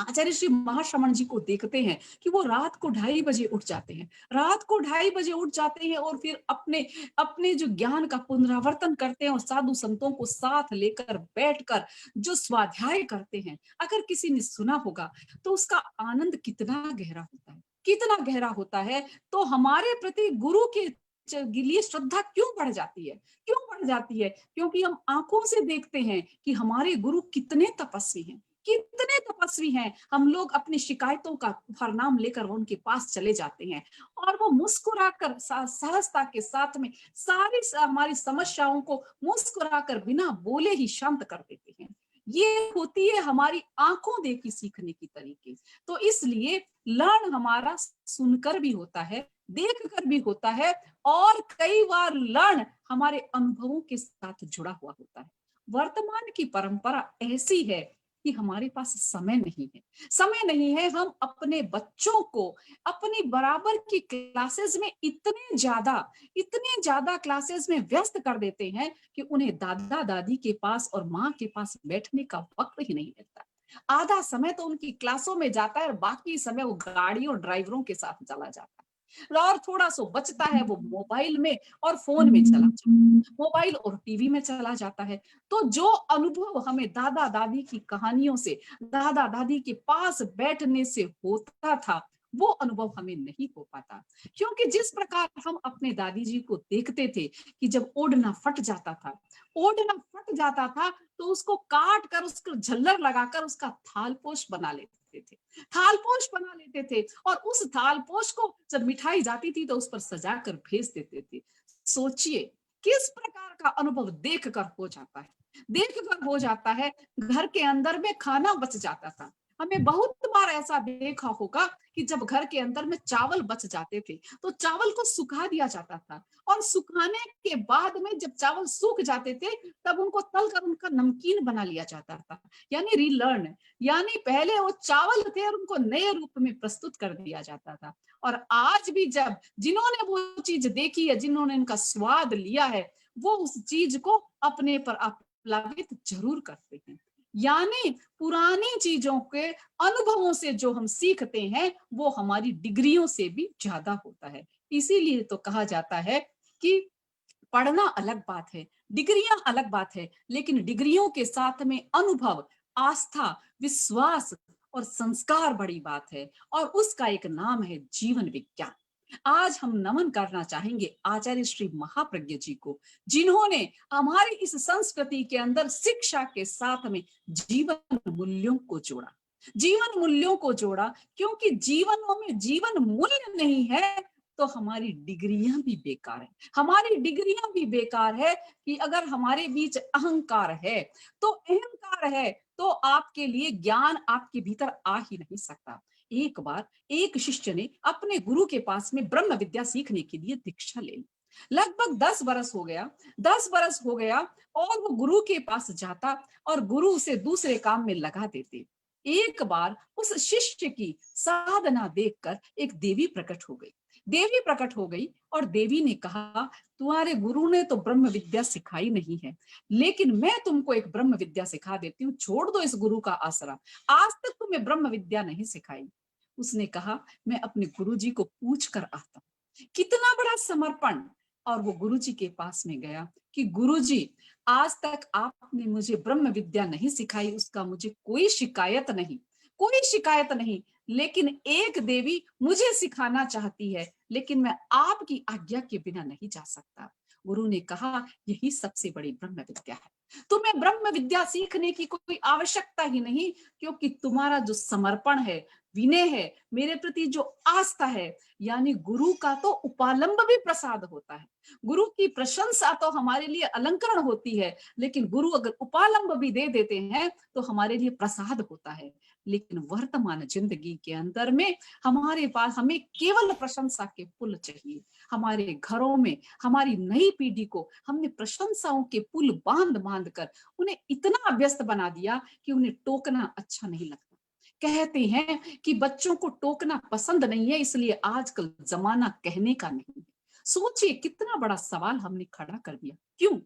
आचार्य श्री महाश्रमण जी को देखते हैं कि वो रात को 2:30 बजे उठ जाते हैं, रात को 2:30 बजे उठ जाते हैं और फिर अपने अपने जो ज्ञान का पुनरावर्तन करते हैं और साधु संतों को साथ लेकर बैठकर जो स्वाध्याय करते हैं, अगर किसी ने सुना होगा तो उसका आनंद कितना गहरा होता है, कितना गहरा होता है। तो हमारे प्रति गुरु के लिए श्रद्धा क्यों बढ़ जाती है, क्यों बढ़ जाती है? क्योंकि हम आंखों से देखते हैं कि हमारे गुरु कितने तपस्वी हैं, कितने तपस्वी हैं। हम लोग अपनी शिकायतों का फरनाम लेकर उनके पास चले जाते हैं और वो मुस्कुराकर सहजता के साथ में सारी हमारी समस्याओं को मुस्कुराकर बिना बोले ही शांत कर देते हैं। ये होती है हमारी आंखों देखी सीखने की तरीके। तो इसलिए लर्न हमारा सुनकर भी होता है, देख कर भी होता है, और कई बार लर्न हमारे अनुभवों के साथ जुड़ा हुआ होता है। वर्तमान की परंपरा ऐसी है कि हमारे पास समय नहीं है, समय नहीं है। हम अपने बच्चों को अपनी बराबर की क्लासेस में इतने ज्यादा क्लासेस में व्यस्त कर देते हैं कि उन्हें दादा दादी के पास और माँ के पास बैठने का वक्त ही नहीं मिलता। आधा समय तो उनकी क्लासों में जाता है और बाकी समय वो गाड़ी और ड्राइवरों के साथ चला जाता है, और थोड़ा सा बचता है वो मोबाइल में और फोन में चला जाता है, मोबाइल और टीवी में चला जाता है। तो जो अनुभव हमें दादा दादी की कहानियों से, दादा दादी के पास बैठने से होता था, वो अनुभव हमें नहीं हो पाता। क्योंकि जिस प्रकार हम अपने दादी जी को देखते थे कि जब ओढ़ना फट जाता था, ओढ़ना फट जाता था तो उसको काट कर उसको झल्लर लगाकर उसका थालपोश बना लेते थे, थालपोश बना लेते थे, और उस थालपोश को जब मिठाई जाती थी तो उस पर सजा कर भेज देते थे। सोचिए किस प्रकार का अनुभव देख कर हो जाता है, देख कर हो जाता है। घर के अंदर में खाना बच जाता था। हमें बहुत बार ऐसा देखा होगा कि जब घर के अंदर में चावल बच जाते थे तो चावल को सुखा दिया जाता था, और सुखाने के बाद में जब चावल सूख जाते थे तब उनको तलकर उनका नमकीन बना लिया जाता था, यानी रीलर्न, यानी पहले वो चावल थे और उनको नए रूप में प्रस्तुत कर दिया जाता था। और आज भी जब जिन्होंने वो चीज देखी है, जिन्होंने इनका स्वाद लिया है, वो उस चीज को अपने पर प्लावित जरूर करते हैं। यानी पुरानी चीजों के अनुभवों से जो हम सीखते हैं वो हमारी डिग्रियों से भी ज्यादा होता है। इसीलिए तो कहा जाता है कि पढ़ना अलग बात है, डिग्रियां अलग बात है, लेकिन डिग्रियों के साथ में अनुभव, आस्था, विश्वास और संस्कार बड़ी बात है, और उसका एक नाम है जीवन विज्ञान। आज हम नमन करना चाहेंगे आचार्य श्री महाप्रज्ञ जी को, जिन्होंने हमारी इस संस्कृति के अंदर शिक्षा के साथ में जीवन मूल्यों को जोड़ा, जीवन मूल्यों को जोड़ा। क्योंकि जीवन में जीवन मूल्य नहीं है तो हमारी डिग्रियां भी बेकार है, हमारी डिग्रियां भी बेकार है। कि अगर हमारे बीच अहंकार है तो अहंकार है तो आपके लिए ज्ञान आपके भीतर आ ही नहीं सकता। एक बार एक शिष्य ने अपने गुरु के पास में ब्रह्म विद्या सीखने के लिए दीक्षा ले ली। लगभग 10 बरस हो गया, 10 बरस हो गया और वो गुरु के पास जाता और गुरु उसे दूसरे काम में लगा देते। एक बार उस शिष्य की साधना देखकर एक देवी प्रकट हो गई। देवी प्रकट हो गई और देवी ने कहा, तुम्हारे गुरु ने तो ब्रह्म विद्या सिखाई नहीं है, लेकिन मैं तुमको एक ब्रह्म विद्या सिखा देती हूँ, छोड़ दो इस गुरु का आसरा। आज तक तुम्हें ब्रह्म विद्या नहीं सिखाई। उसने कहा, मैं अपने गुरुजी को पूछ कर आता हूं। कितना बड़ा समर्पण। और वो गुरुजी के पास में गया कि गुरुजी, आज तक आपने मुझे ब्रह्म विद्या नहीं सिखाई, उसका मुझे कोई शिकायत नहीं, कोई शिकायत नहीं, लेकिन एक देवी मुझे सिखाना चाहती है, लेकिन मैं आपकी आज्ञा के बिना नहीं जा सकता। गुरु ने कहा, यही सबसे बड़ी ब्रह्म विद्या है। तुम्हें ब्रह्म विद्या सीखने की कोई आवश्यकता ही नहीं, क्योंकि तुम्हारा जो समर्पण है, विनय है, मेरे प्रति जो आस्था है, यानी गुरु का तो उपालंब भी प्रसाद होता है। गुरु की प्रशंसा तो हमारे लिए अलंकरण होती है, लेकिन गुरु अगर उपालंब भी दे देते हैं तो हमारे लिए प्रसाद होता है। लेकिन वर्तमान जिंदगी के अंदर में हमारे पास हमें केवल प्रशंसा के पुल चाहिए। हमारे घरों में हमारी नई पीढ़ी को हमने प्रशंसाओं के पुल बांध बांध कर उन्हें इतना व्यस्त बना दिया कि उन्हें टोकना अच्छा नहीं लगता। कहते हैं कि बच्चों को टोकना पसंद नहीं है, इसलिए आजकल जमाना कहने का नहीं है। सोचिए कितना बड़ा सवाल हमने खड़ा कर दिया। क्यों?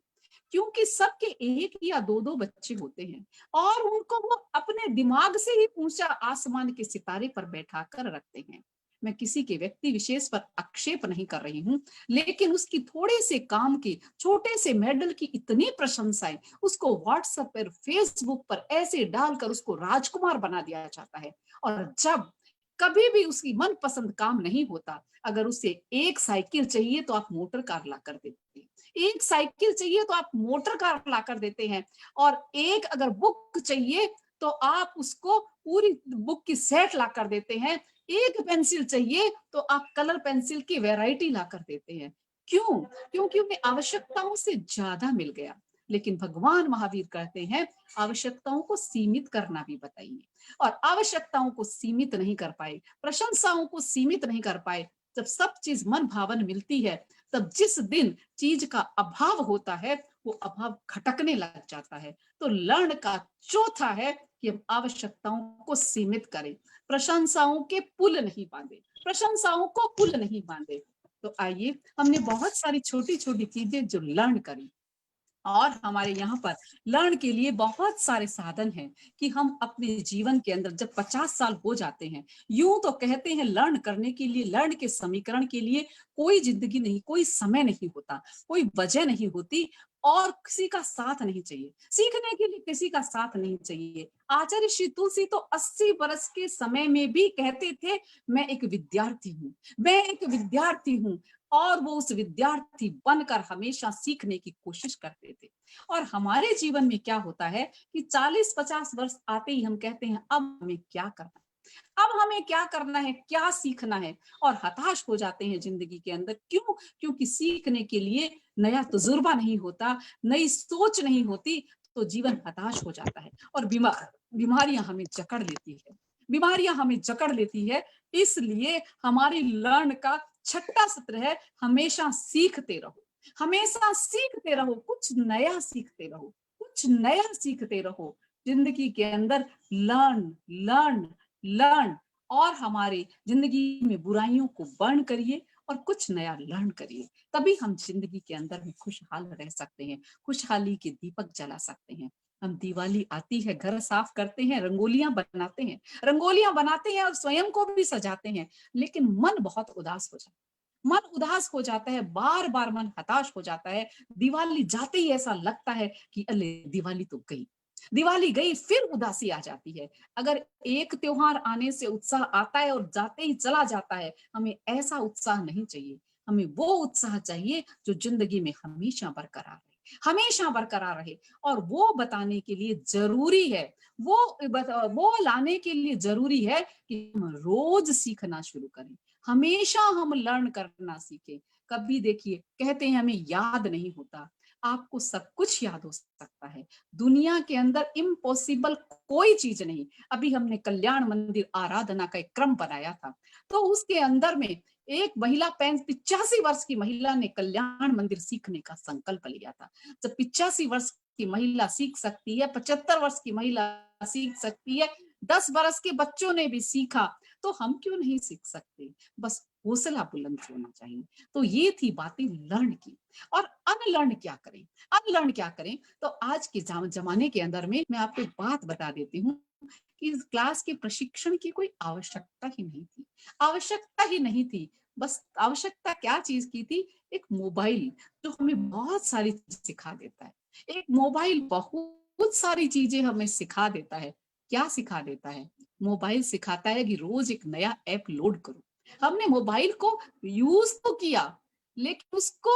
क्योंकि सबके एक या दो दो बच्चे होते हैं और उनको वो अपने दिमाग से ही ऊंचा आसमान के सितारे पर बैठा कर रखते हैं। मैं किसी के व्यक्ति विशेष पर आक्षेप नहीं कर रही हूँ, लेकिन उसकी थोड़े से काम की, छोटे से मेडल की इतनी प्रशंसाएं उसको व्हाट्सएप पर, फेसबुक पर ऐसे डालकर उसको राजकुमार बना दिया जाता है। और जब कभी भी उसकी मनपसंद काम नहीं होता, अगर उसे एक साइकिल चाहिए तो आप मोटर कार ला कर देते हैं, एक साइकिल चाहिए तो आप मोटर कार ला कर देते हैं, और एक अगर बुक चाहिए तो आप उसको पूरी बुक की सेट ला कर देते हैं, एक पेंसिल चाहिए तो आप कलर पेंसिल की वैरायटी ला कर देते हैं। क्यों? क्योंकि उन्हें आवश्यकताओं से ज्यादा मिल गया। लेकिन भगवान महावीर कहते हैं, आवश्यकताओं को सीमित करना भी बताइए। और आवश्यकताओं को सीमित नहीं कर पाए, प्रशंसाओं को सीमित नहीं कर पाए, जब सब चीज मन भावन मिलती है, तब जिस दिन चीज का अभाव होता है वो अभाव खटकने लग जाता है। तो लर्ण का चौथा है कि हम आवश्यकताओं को सीमित करें, प्रशंसाओं के पुल नहीं बांधे, प्रशंसाओं को पुल नहीं बांधे। तो आइए, हमने बहुत सारी छोटी छोटी चीजें जो लर्न करी, और हमारे यहाँ पर लर्न के लिए बहुत सारे साधन हैं कि हम अपने जीवन के अंदर जब 50 साल हो जाते हैं, यूं तो कहते हैं लर्न करने के लिए, लर्न के समीकरण के लिए कोई जिंदगी नहीं, कोई समय नहीं होता, कोई वजह नहीं होती, और किसी का साथ नहीं चाहिए, सीखने के लिए किसी का साथ नहीं चाहिए। आचार्य श्री तुलसी तो 80 वर्ष के समय में भी कहते थे, मैं एक विद्यार्थी हूँ, मैं एक विद्यार्थी हूँ, और वो उस विद्यार्थी बनकर हमेशा सीखने की कोशिश करते थे। और हमारे जीवन में क्या होता है कि 40-50 वर्ष आते ही हम कहते हैं, अब हमें क्या करना है, अब हमें क्या करना है, क्या सीखना है, और हताश हो जाते हैं जिंदगी के अंदर। क्यों? क्योंकि सीखने के लिए नया तजुर्बा नहीं होता, नई सोच नहीं होती, तो जीवन हताश हो जाता है और बीमारियां हमें जकड़ लेती है, बीमारियां हमें जकड़ लेती है। इसलिए हमारी लर्न का छठा सत्र है, हमेशा सीखते रहो, हमेशा सीखते रहो, कुछ नया सीखते रहो, कुछ नया सीखते रहो। जिंदगी के अंदर लर्न लर्न लर्न, और हमारे जिंदगी में बुराइयों को बर्न करिए और कुछ नया लर्न करिए, तभी हम जिंदगी के अंदर में खुशहाल रह सकते हैं, खुशहाली के दीपक जला सकते हैं। हम दिवाली आती है, घर साफ करते हैं, रंगोलियां बनाते हैं, रंगोलियां बनाते हैं और स्वयं को भी सजाते हैं, लेकिन मन बहुत उदास हो जाता है, मन उदास हो जाता है, बार बार मन हताश हो जाता है। दिवाली जाते ही ऐसा लगता है कि अरे दिवाली तो गई, दिवाली गई फिर उदासी आ जाती है। अगर एक त्योहार आने से उत्साह आता है और जाते ही चला जाता है, हमें ऐसा उत्साह नहीं चाहिए। हमें वो उत्साह चाहिए जो जिंदगी में हमेशा बरकरार रहे, हमेशा बरकरार रहे। और वो बताने के लिए जरूरी है, वो लाने के लिए जरूरी है कि हम रोज सीखना शुरू करें, हमेशा हम लर्न करना सीखें। कभी देखिए कहते हैं हमें याद नहीं होता, आपको सब कुछ याद हो सकता है। दुनिया के अंदर इम्पॉसिबल कोई चीज नहीं। अभी हमने कल्याण मंदिर आराधना का एक क्रम बनाया था, तो उसके अंदर में एक महिला 85 वर्ष की महिला ने कल्याण मंदिर सीखने का संकल्प लिया था। जब 85 वर्ष की महिला सीख सकती है, 75 वर्ष की महिला सीख सकती है, 10 वर्ष के बच्चों ने भी सीखा, तो हम क्यों नहीं सीख सकते? बस हौसला बुलंद होना चाहिए। तो ये थी बातें लर्न की। और अनलर्न क्या करें? अनलर्न क्या करें? तो आज के जमाने के अंदर में मैं आपको एक बात बता देती हूँ कि इस क्लास के प्रशिक्षण की कोई आवश्यकता ही नहीं थी। आवश्यकता ही नहीं थी। बस आवश्यकता क्या चीज की थी? एक मोबाइल जो हमें बहुत सारी चीज सिखा देता है। एक मोबाइल बहुत सारी चीजें हमें सिखा देता है। क्या सिखा देता है? मोबाइल सिखाता है कि रोज एक नया ऐप लोड करो। हमने मोबाइल को यूज तो किया, लेकिन उसको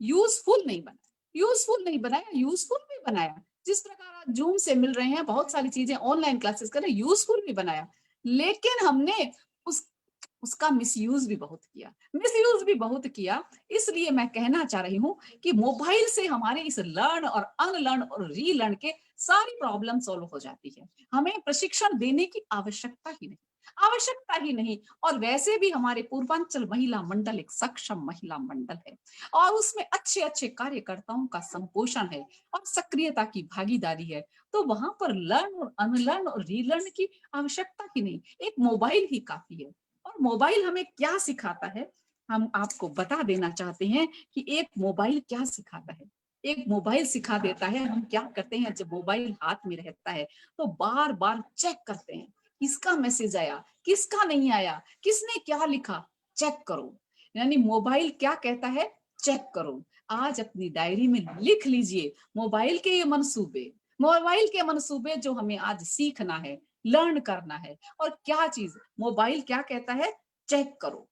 यूजफुल नहीं बनाया, यूजफुल नहीं बनाया, यूजफुल भी बनाया। जिस प्रकार आज जूम से मिल रहे हैं, बहुत सारी चीजें ऑनलाइन क्लासेस कर रहे हैं, यूजफुल भी बनाया। लेकिन हमने उसका मिसयूज भी बहुत किया, मिसयूज भी बहुत किया। इसलिए मैं कहना चाह रही हूँ कि मोबाइल से हमारे इस लर्न और अनलर्न और रीलर्न के सारी प्रॉब्लम सॉल्व हो जाती है। हमें प्रशिक्षण देने की आवश्यकता ही नहीं, आवश्यकता ही नहीं। और वैसे भी हमारे पूर्वांचल महिला मंडल एक सक्षम महिला मंडल है, और उसमें अच्छे अच्छे कार्यकर्ताओं का संपोषण है और सक्रियता की भागीदारी है। तो वहां पर लर्न और अनलर्न और रीलर्न की आवश्यकता ही नहीं, एक मोबाइल ही काफी है। और मोबाइल हमें क्या सिखाता है, हम आपको बता देना चाहते हैं कि एक मोबाइल क्या सिखाता है। एक मोबाइल सिखा देता है, हम क्या करते हैं जब मोबाइल हाथ में रहता है तो बार बार चेक करते हैं, किसका मैसेज आया, किसका नहीं आया, किसने क्या लिखा, चेक करो। यानी मोबाइल क्या कहता है? चेक करो। आज अपनी डायरी में लिख लीजिए मोबाइल के ये मंसूबे, मोबाइल के मंसूबे जो हमें आज सीखना है, लर्न करना है। और क्या चीज मोबाइल क्या कहता है? चेक करो।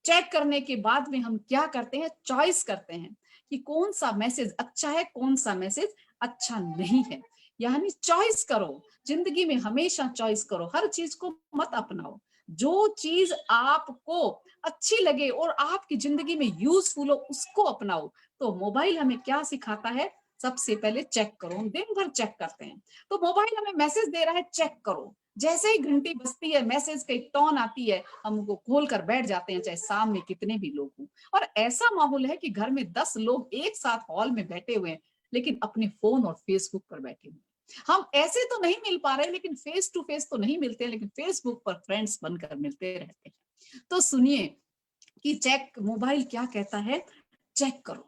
चेक करने के बाद में हम क्या करते हैं? चॉइस करते हैं कि कौन सा मैसेज अच्छा है, कौन सा मैसेज अच्छा नहीं है। यानी चॉइस करो, जिंदगी में हमेशा चॉइस करो, हर चीज को मत अपनाओ। जो चीज आपको अच्छी लगे और आपकी जिंदगी में यूजफुल हो उसको अपनाओ। तो मोबाइल हमें क्या सिखाता है? सबसे पहले चेक करो। हम दिन भर चेक करते हैं, तो मोबाइल हमें मैसेज दे रहा है चेक करो। जैसे ही घंटी बजती है, मैसेज की टोन आती है, हम उनको खोल कर बैठ जाते हैं, चाहे सामने कितने भी लोग हों। और ऐसा माहौल है कि घर में 10 लोग एक साथ हॉल में बैठे हुए हैं, लेकिन अपने फोन और फेसबुक पर बैठे हुए। हम ऐसे तो नहीं मिल पा रहे, लेकिन फेस टू फेस तो नहीं मिलते, लेकिन फेसबुक पर फ्रेंड्स बनकर मिलते रहते हैं। तो सुनिए कि चेक मोबाइल क्या कहता है? चेक करो,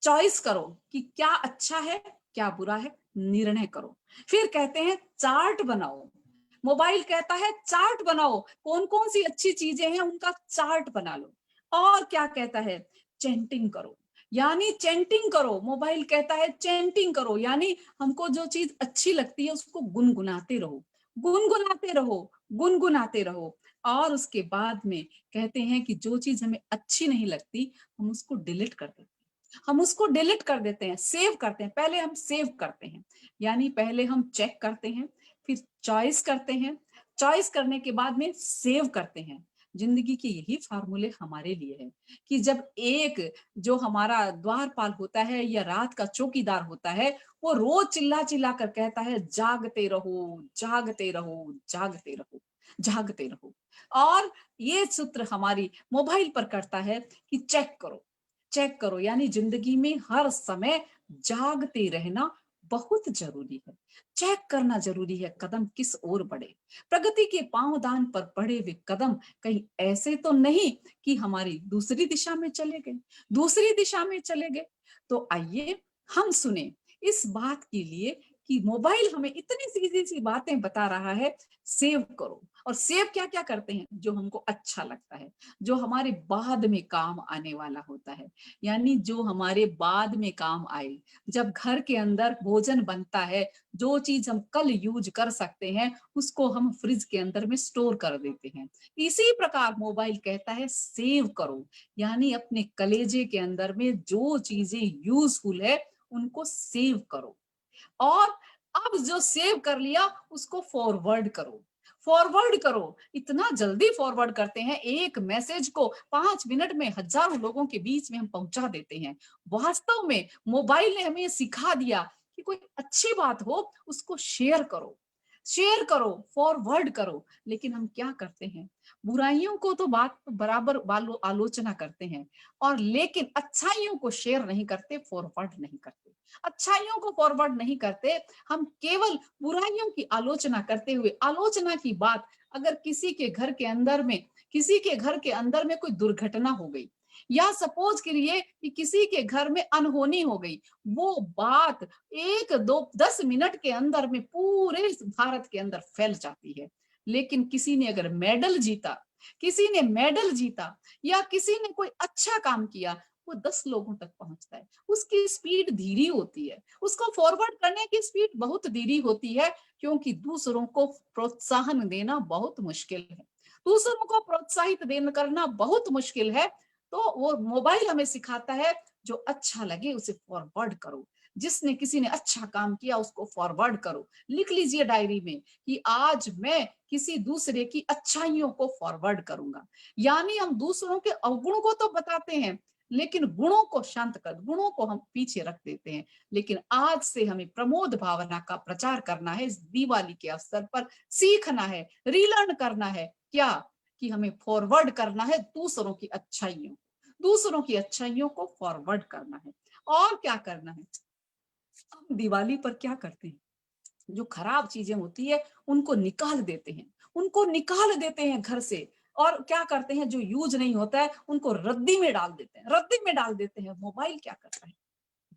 चॉइस करो कि क्या अच्छा है, क्या बुरा है, निर्णय करो। फिर कहते हैं चार्ट बनाओ। मोबाइल कहता है चार्ट बनाओ, कौन कौन सी अच्छी चीजें हैं उनका चार्ट बना लो। और क्या कहता है? चैंटिंग करो, यानी चैंटिंग करो। मोबाइल कहता है चैंटिंग करो, यानी हमको जो चीज अच्छी लगती है उसको गुनगुनाते रहो, गुनगुनाते रहो, गुनगुनाते रहो। और उसके बाद में कहते हैं कि जो चीज हमें अच्छी नहीं लगती हम उसको डिलीट कर देते हैं, हम उसको डिलीट कर देते हैं, सेव करते हैं। पहले हम सेव करते हैं, यानी पहले हम चेक करते हैं, फिर चॉइस करते हैं, चॉइस करने के बाद में सेव करते हैं। जिंदगी के यही फार्मूले हमारे लिए है कि जब एक जो हमारा द्वारपाल होता है या रात का चौकीदार होता है, वो रोज चिल्ला चिल्ला कर कहता है जागते रहो, जागते रहो, जागते रहो, जागते रहो। और ये सूत्र हमारी मोबाइल पर करता है कि चेक करो, चेक करो। यानी जिंदगी में हर समय जागते रहना बहुत जरूरी है, चेक करना जरूरी है कदम किस ओर बढ़े। प्रगति के पांवदान पर बढ़े हुए कदम कहीं ऐसे तो नहीं कि हमारी दूसरी दिशा में चले गए, दूसरी दिशा में चले गए। तो आइए हम सुने इस बात के लिए कि मोबाइल हमें इतनी सीधी सी बातें बता रहा है, सेव करो। और सेव क्या क्या करते हैं, जो हमको अच्छा लगता है, जो हमारे बाद में काम आने वाला होता है, यानी जो हमारे बाद में काम आए। जब घर के अंदर भोजन बनता है, जो चीज हम कल यूज कर सकते हैं उसको हम फ्रिज के अंदर में स्टोर कर देते हैं। इसी प्रकार मोबाइल कहता है सेव करो, यानी अपने कलेजे के अंदर में जो चीजें यूजफुल है उनको सेव करो। और अब जो सेव कर लिया उसको फॉरवर्ड करो। फॉरवर्ड करो, इतना जल्दी फॉरवर्ड करते हैं, एक मैसेज को 5 मिनट में हजारों लोगों के बीच में हम पहुंचा देते हैं। वास्तव में मोबाइल ने हमें सिखा दिया कि कोई अच्छी बात हो उसको शेयर करो, शेयर करो, फॉरवर्ड करो। लेकिन हम क्या करते हैं, बुराइयों को तो बात बराबर आलोचना करते हैं, और लेकिन अच्छाइयों को शेयर नहीं करते, फॉरवर्ड नहीं करते। अच्छाइयों को फॉरवर्ड नहीं करते, हम केवल बुराइयों की आलोचना करते हुए, आलोचना की बात, अगर किसी के घर के अंदर में, किसी के घर के अंदर में कोई दुर्घटना हो गई, या सपोज करिए कि किसी के घर में अनहोनी हो गई, वो बात 1 2 10 मिनट के अंदर में पूरे भारत के अंदर फैल जाती है। लेकिन किसी ने अगर मेडल जीता, किसी ने मेडल जीता, या किसी ने कोई अच्छा काम किया, वो 10 लोगों तक पहुंचता है। उसकी स्पीड धीरी होती है, उसको फॉरवर्ड करने की स्पीड बहुत धीरी होती है, क्योंकि दूसरों को प्रोत्साहन देना बहुत मुश्किल है, दूसरों को प्रोत्साहित देना करना बहुत मुश्किल है। तो वो मोबाइल हमें सिखाता है जो अच्छा लगे उसे फॉरवर्ड करो। जिसने किसी ने अच्छा काम किया उसको फॉरवर्ड करो। लिख लीजिए डायरी में कि आज मैं किसी दूसरे की अच्छाइयों को फॉरवर्ड करूंगा। यानी हम दूसरों के अवगुण को तो बताते हैं, लेकिन गुणों को शांत कर, गुणों को हम पीछे रख देते हैं। लेकिन आज से हमें प्रमोद भावना का प्रचार करना है। इस दिवाली के अवसर पर सीखना है, रीलर्न करना है, क्या कि हमें फॉरवर्ड करना है दूसरों की अच्छाइयों, दूसरों की अच्छाइयों को फॉरवर्ड करना है। और क्या करना है, हम दिवाली पर क्या करते हैं, जो खराब चीजें होती है उनको निकाल देते हैं, उनको निकाल देते हैं घर से। और क्या करते हैं, जो यूज नहीं होता है उनको रद्दी में डाल देते हैं, रद्दी में डाल देते हैं। मोबाइल क्या करता है,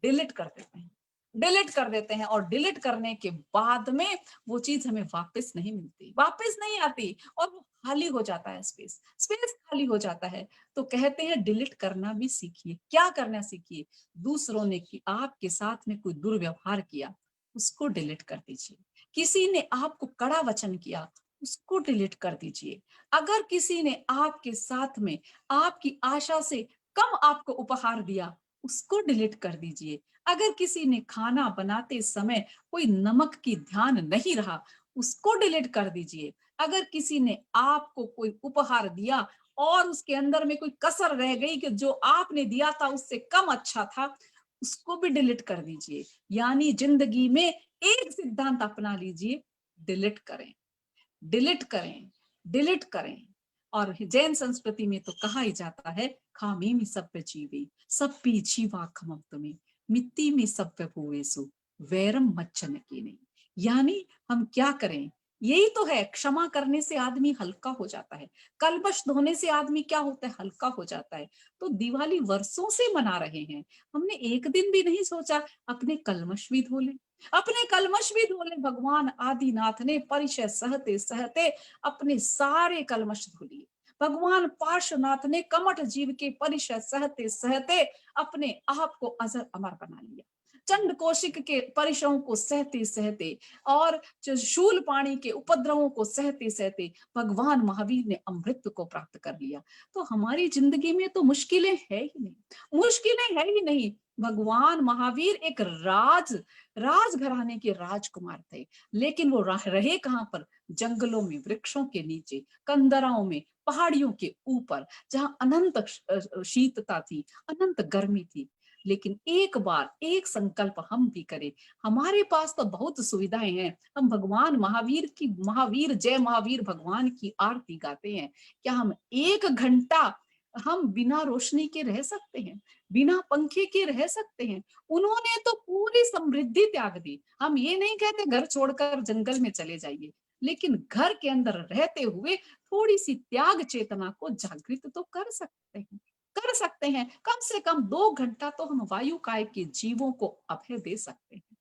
डिलीट कर देते हैं, डिलीट कर देते हैं। और डिलीट करने के बाद में वो चीज हमें वापस नहीं मिलती, वापस नहीं आती, और वो खाली हो जाता है, स्पेस, स्पेस खाली हो जाता है। तो कहते हैं डिलीट करना भी सीखिए। क्या करना सीखिए, दूसरों ने कि आपके साथ में कोई दुर्व्यवहार किया उसको डिलीट कर दीजिए। किसी ने आपको कड़ा वचन किया उसको डिलीट कर दीजिए। अगर किसी ने आपके साथ में आपकी आशा से कम आपको उपहार दिया उसको डिलीट कर दीजिए। अगर किसी ने खाना बनाते समय कोई नमक की ध्यान नहीं रहा उसको डिलीट कर दीजिए। अगर किसी ने आपको कोई उपहार दिया और उसके अंदर में कोई कसर रह गई कि जो आपने दिया था उससे कम अच्छा था, उसको भी डिलीट कर दीजिए। यानी जिंदगी में एक सिद्धांत अपना लीजिए, डिलीट करें, डिलीट करें, डिलीट करें। और जैन संस्कृति में तो कहा ही जाता है, खामी में सभ्य जीवे सप्पी जीवा खमम तुम्हें मिट्टी में सभ्य भूवेसु वैरम मच्चन के नहीं। यानी हम क्या करें, यही तो है, क्षमा करने से आदमी हल्का हो जाता है, कलमश धोने से आदमी क्या होता है, हल्का हो जाता है। तो दिवाली वर्षों से मना रहे हैं, हमने एक दिन भी नहीं सोचा अपने कलमश भी धो लें, अपने कलमश भी धो लें। भगवान आदिनाथ ने परिचय सहते सहते अपने सारे कलमश धो लिए। भगवान पार्श्वनाथ ने कमठ जीव के परिचय सहते सहते अपने आप को अजर अमर बना लिया। चंड कौशिक के परिचयों को सहते सहते और शूल पाणी के उपद्रवों को सहते सहते भगवान महावीर ने अमृत को प्राप्त कर लिया। तो हमारी जिंदगी में तो मुश्किलें है ही नहीं, मुश्किलें है ही नहीं। भगवान महावीर एक राजघराने के राजकुमार थे, लेकिन वो रहे कहां पर, जंगलों में, वृक्षों के नीचे, कंदराओं में, पहाड़ियों के ऊपर, जहां अनंत शीतता थी, अनंत गर्मी थी। लेकिन एक बार एक संकल्प हम भी करें, हमारे पास तो बहुत सुविधाएं हैं, हम भगवान महावीर की, महावीर जय महावीर भगवान की आरती गाते हैं। क्या हम 1 घंटा हम बिना रोशनी के रह सकते हैं, बिना पंखे के रह सकते हैं? उन्होंने तो पूरी समृद्धि त्याग दी। हम ये नहीं कहते घर छोड़कर जंगल में चले जाइए, लेकिन घर के अंदर रहते हुए थोड़ी सी त्याग चेतना को जागृत तो कर सकते हैं, कर सकते हैं। कम से कम 2 घंटा तो हम वायु काय के जीवों को अभय दे सकते हैं।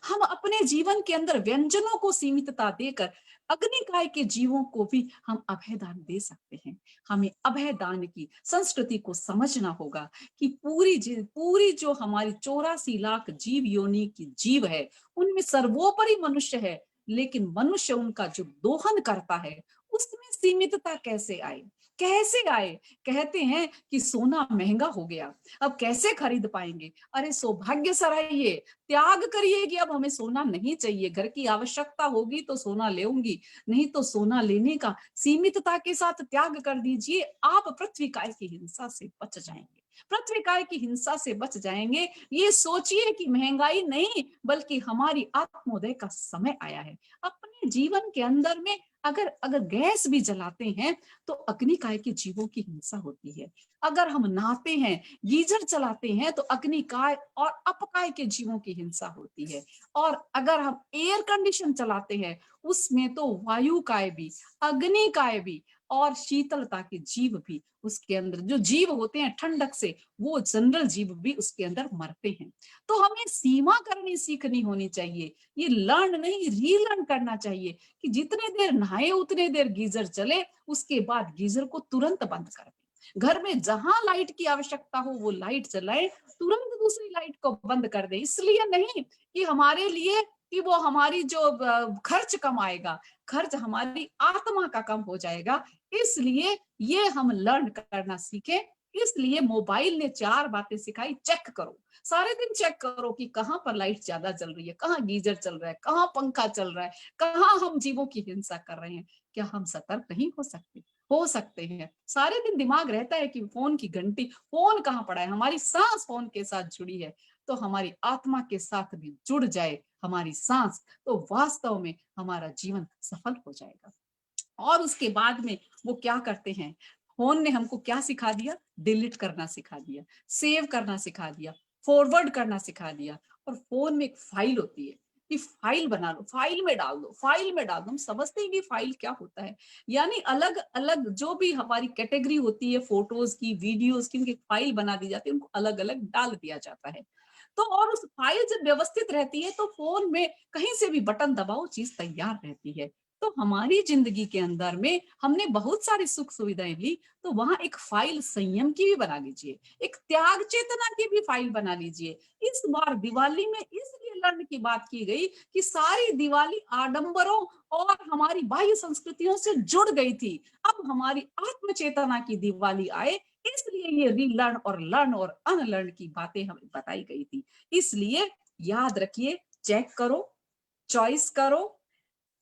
हम अपने जीवन के अंदर व्यंजनों को सीमितता देकर अग्निकाय के जीवों को भी हम अभयदान दे सकते हैं। हमें अभयदान की संस्कृति को समझना होगा कि पूरी जो हमारी 84 लाख जीव योनि की जीव है, उनमें सर्वोपरि मनुष्य है, लेकिन मनुष्य उनका जो दोहन करता है उसमें सीमितता कैसे आए, कैसे आए। कहते हैं कि सोना महंगा हो गया, अब कैसे खरीद पाएंगे। अरे सौभाग्य सराहिए, त्याग करिए कि अब हमें सोना नहीं चाहिए, घर की आवश्यकता होगी तो सोना लेऊंगी, नहीं तो सोना लेने का सीमितता के साथ त्याग कर दीजिए। आप पृथ्वी काय की हिंसा से बच जाएंगे, पृथ्वी काय की हिंसा से बच जाएंगे। ये सोचिए कि महंगाई नहीं बल्कि हमारी आत्मोदय का समय आया है। अपने जीवन के अंदर में अगर गैस भी जलाते हैं तो अग्निकाय के जीवों की हिंसा होती है। अगर हम नहाते हैं, गीजर चलाते हैं तो अग्निकाय और अपकाय के जीवों की हिंसा होती है। और अगर हम एयर कंडीशन चलाते हैं उसमें तो वायुकाय भी, अग्निकाय भी और शीतलता के जीव भी, उसके अंदर जो जीव होते हैं ठंडक से, वो जनरल जीव भी उसके अंदर मरते हैं। तो हमें सीमा करनी सीखनी होनी चाहिए। ये लर्न नहीं, रीलर्न करना चाहिए कि जितने देर नहाए उतने देर गीजर चले, उसके बाद गीजर को तुरंत बंद कर दें। घर में जहां लाइट की आवश्यकता हो वो लाइट जलाए, तुरंत दूसरी लाइट को बंद कर दे। इसलिए नहीं कि हमारे लिए कि वो हमारी जो खर्च कम आएगा, खर्च हमारी आत्मा का कम हो जाएगा। इसलिए ये हम लर्न करना सीखें। इसलिए मोबाइल ने 4 बातें सिखाई। चेक करो, सारे दिन चेक करो कि कहाँ पर लाइट ज्यादा जल रही है, कहाँ गीजर चल रहा है, कहाँ पंखा चल रहा है, कहाँ हम जीवों की हिंसा कर रहे हैं। क्या हम सतर्क नहीं हो सकते हैं। सारे दिन दिमाग रहता है कि फोन की घंटी, फोन कहाँ पड़ा है, हमारी सांस फोन के साथ जुड़ी है, तो हमारी आत्मा के साथ भी जुड़ जाए हमारी सांस, तो वास्तव में हमारा जीवन सफल हो जाएगा। और उसके बाद में वो क्या करते हैं, फोन ने हमको क्या सिखा दिया, डिलीट करना सिखा दिया, सेव करना सिखा दिया, फॉरवर्ड करना सिखा दिया। और फोन में एक फाइल होती है कि फाइल बना लो, फाइल में डाल दो, फाइल में डाल दो। हम समझते हैं कि फाइल क्या होता है, यानी अलग अलग जो भी हमारी कैटेगरी होती है, फोटोज की, वीडियोज की, उनकी फाइल बना दी जाती है, उनको अलग अलग डाल दिया जाता है। तो और उस फाइल जब व्यवस्थित रहती है तो फोन में कहीं से भी बटन दबाओ, चीज तैयार रहती है। तो हमारी जिंदगी के अंदर में हमने बहुत सारी सुख सुविधाएं ली, तो वहां एक फाइल संयम की भी बना लीजिए, एक त्याग चेतना की भी फाइल बना लीजिए। इस बार दिवाली में इसलिए लर्न की बात की गई कि सारी दिवाली आडंबरों और हमारी बाह्य संस्कृतियों से जुड़ गई थी। अब हमारी आत्म चेतना की दिवाली आए, इसलिए ये रीलर्न और लर्न और अनलर्न की बातें हमें बताई गई थी। इसलिए याद रखिए, चेक करो, चॉइस करो,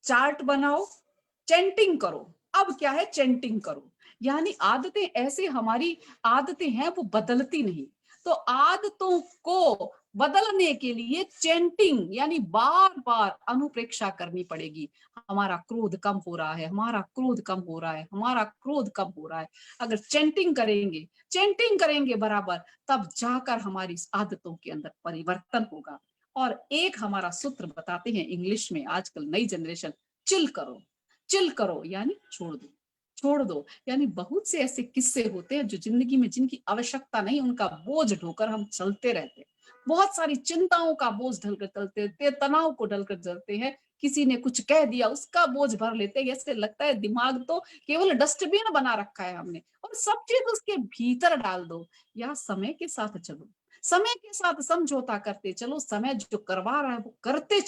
चार्ट बनाओ, चेंटिंग करो। अब क्या है, चेंटिंग करो, यानी आदतें, ऐसे हमारी आदतें हैं वो बदलती नहीं, तो आदतों को बदलने के लिए चेंटिंग यानी बार बार अनुप्रेक्षा करनी पड़ेगी। हमारा क्रोध कम हो रहा है, हमारा क्रोध कम हो रहा है, हमारा क्रोध कम हो रहा है। अगर चेंटिंग करेंगे बराबर, तब जाकर हमारी आदतों के अंदर परिवर्तन होगा। और एक हमारा सूत्र बताते हैं इंग्लिश में आजकल नई जनरेशन, चिल करो यानी छोड़ दो। यानी बहुत से ऐसे किस्से होते हैं जो जिंदगी में जिनकी आवश्यकता नहीं, उनका बोझ ढोकर हम चलते रहते हैं। बहुत सारी चिंताओं का बोझ ढलकर चलते हैं, तनाव को ढलकर चलते हैं। किसी ने कुछ कह दिया, उसका बोझ भर लेते हैं। ऐसे लगता है दिमाग तो केवल डस्टबिन बना रखा है हमने, और सब चीज उसके भीतर डाल दो। या समय के साथ चलो, समय के साथ समझौता करते चलो, समय जो करवा रहा है वो करते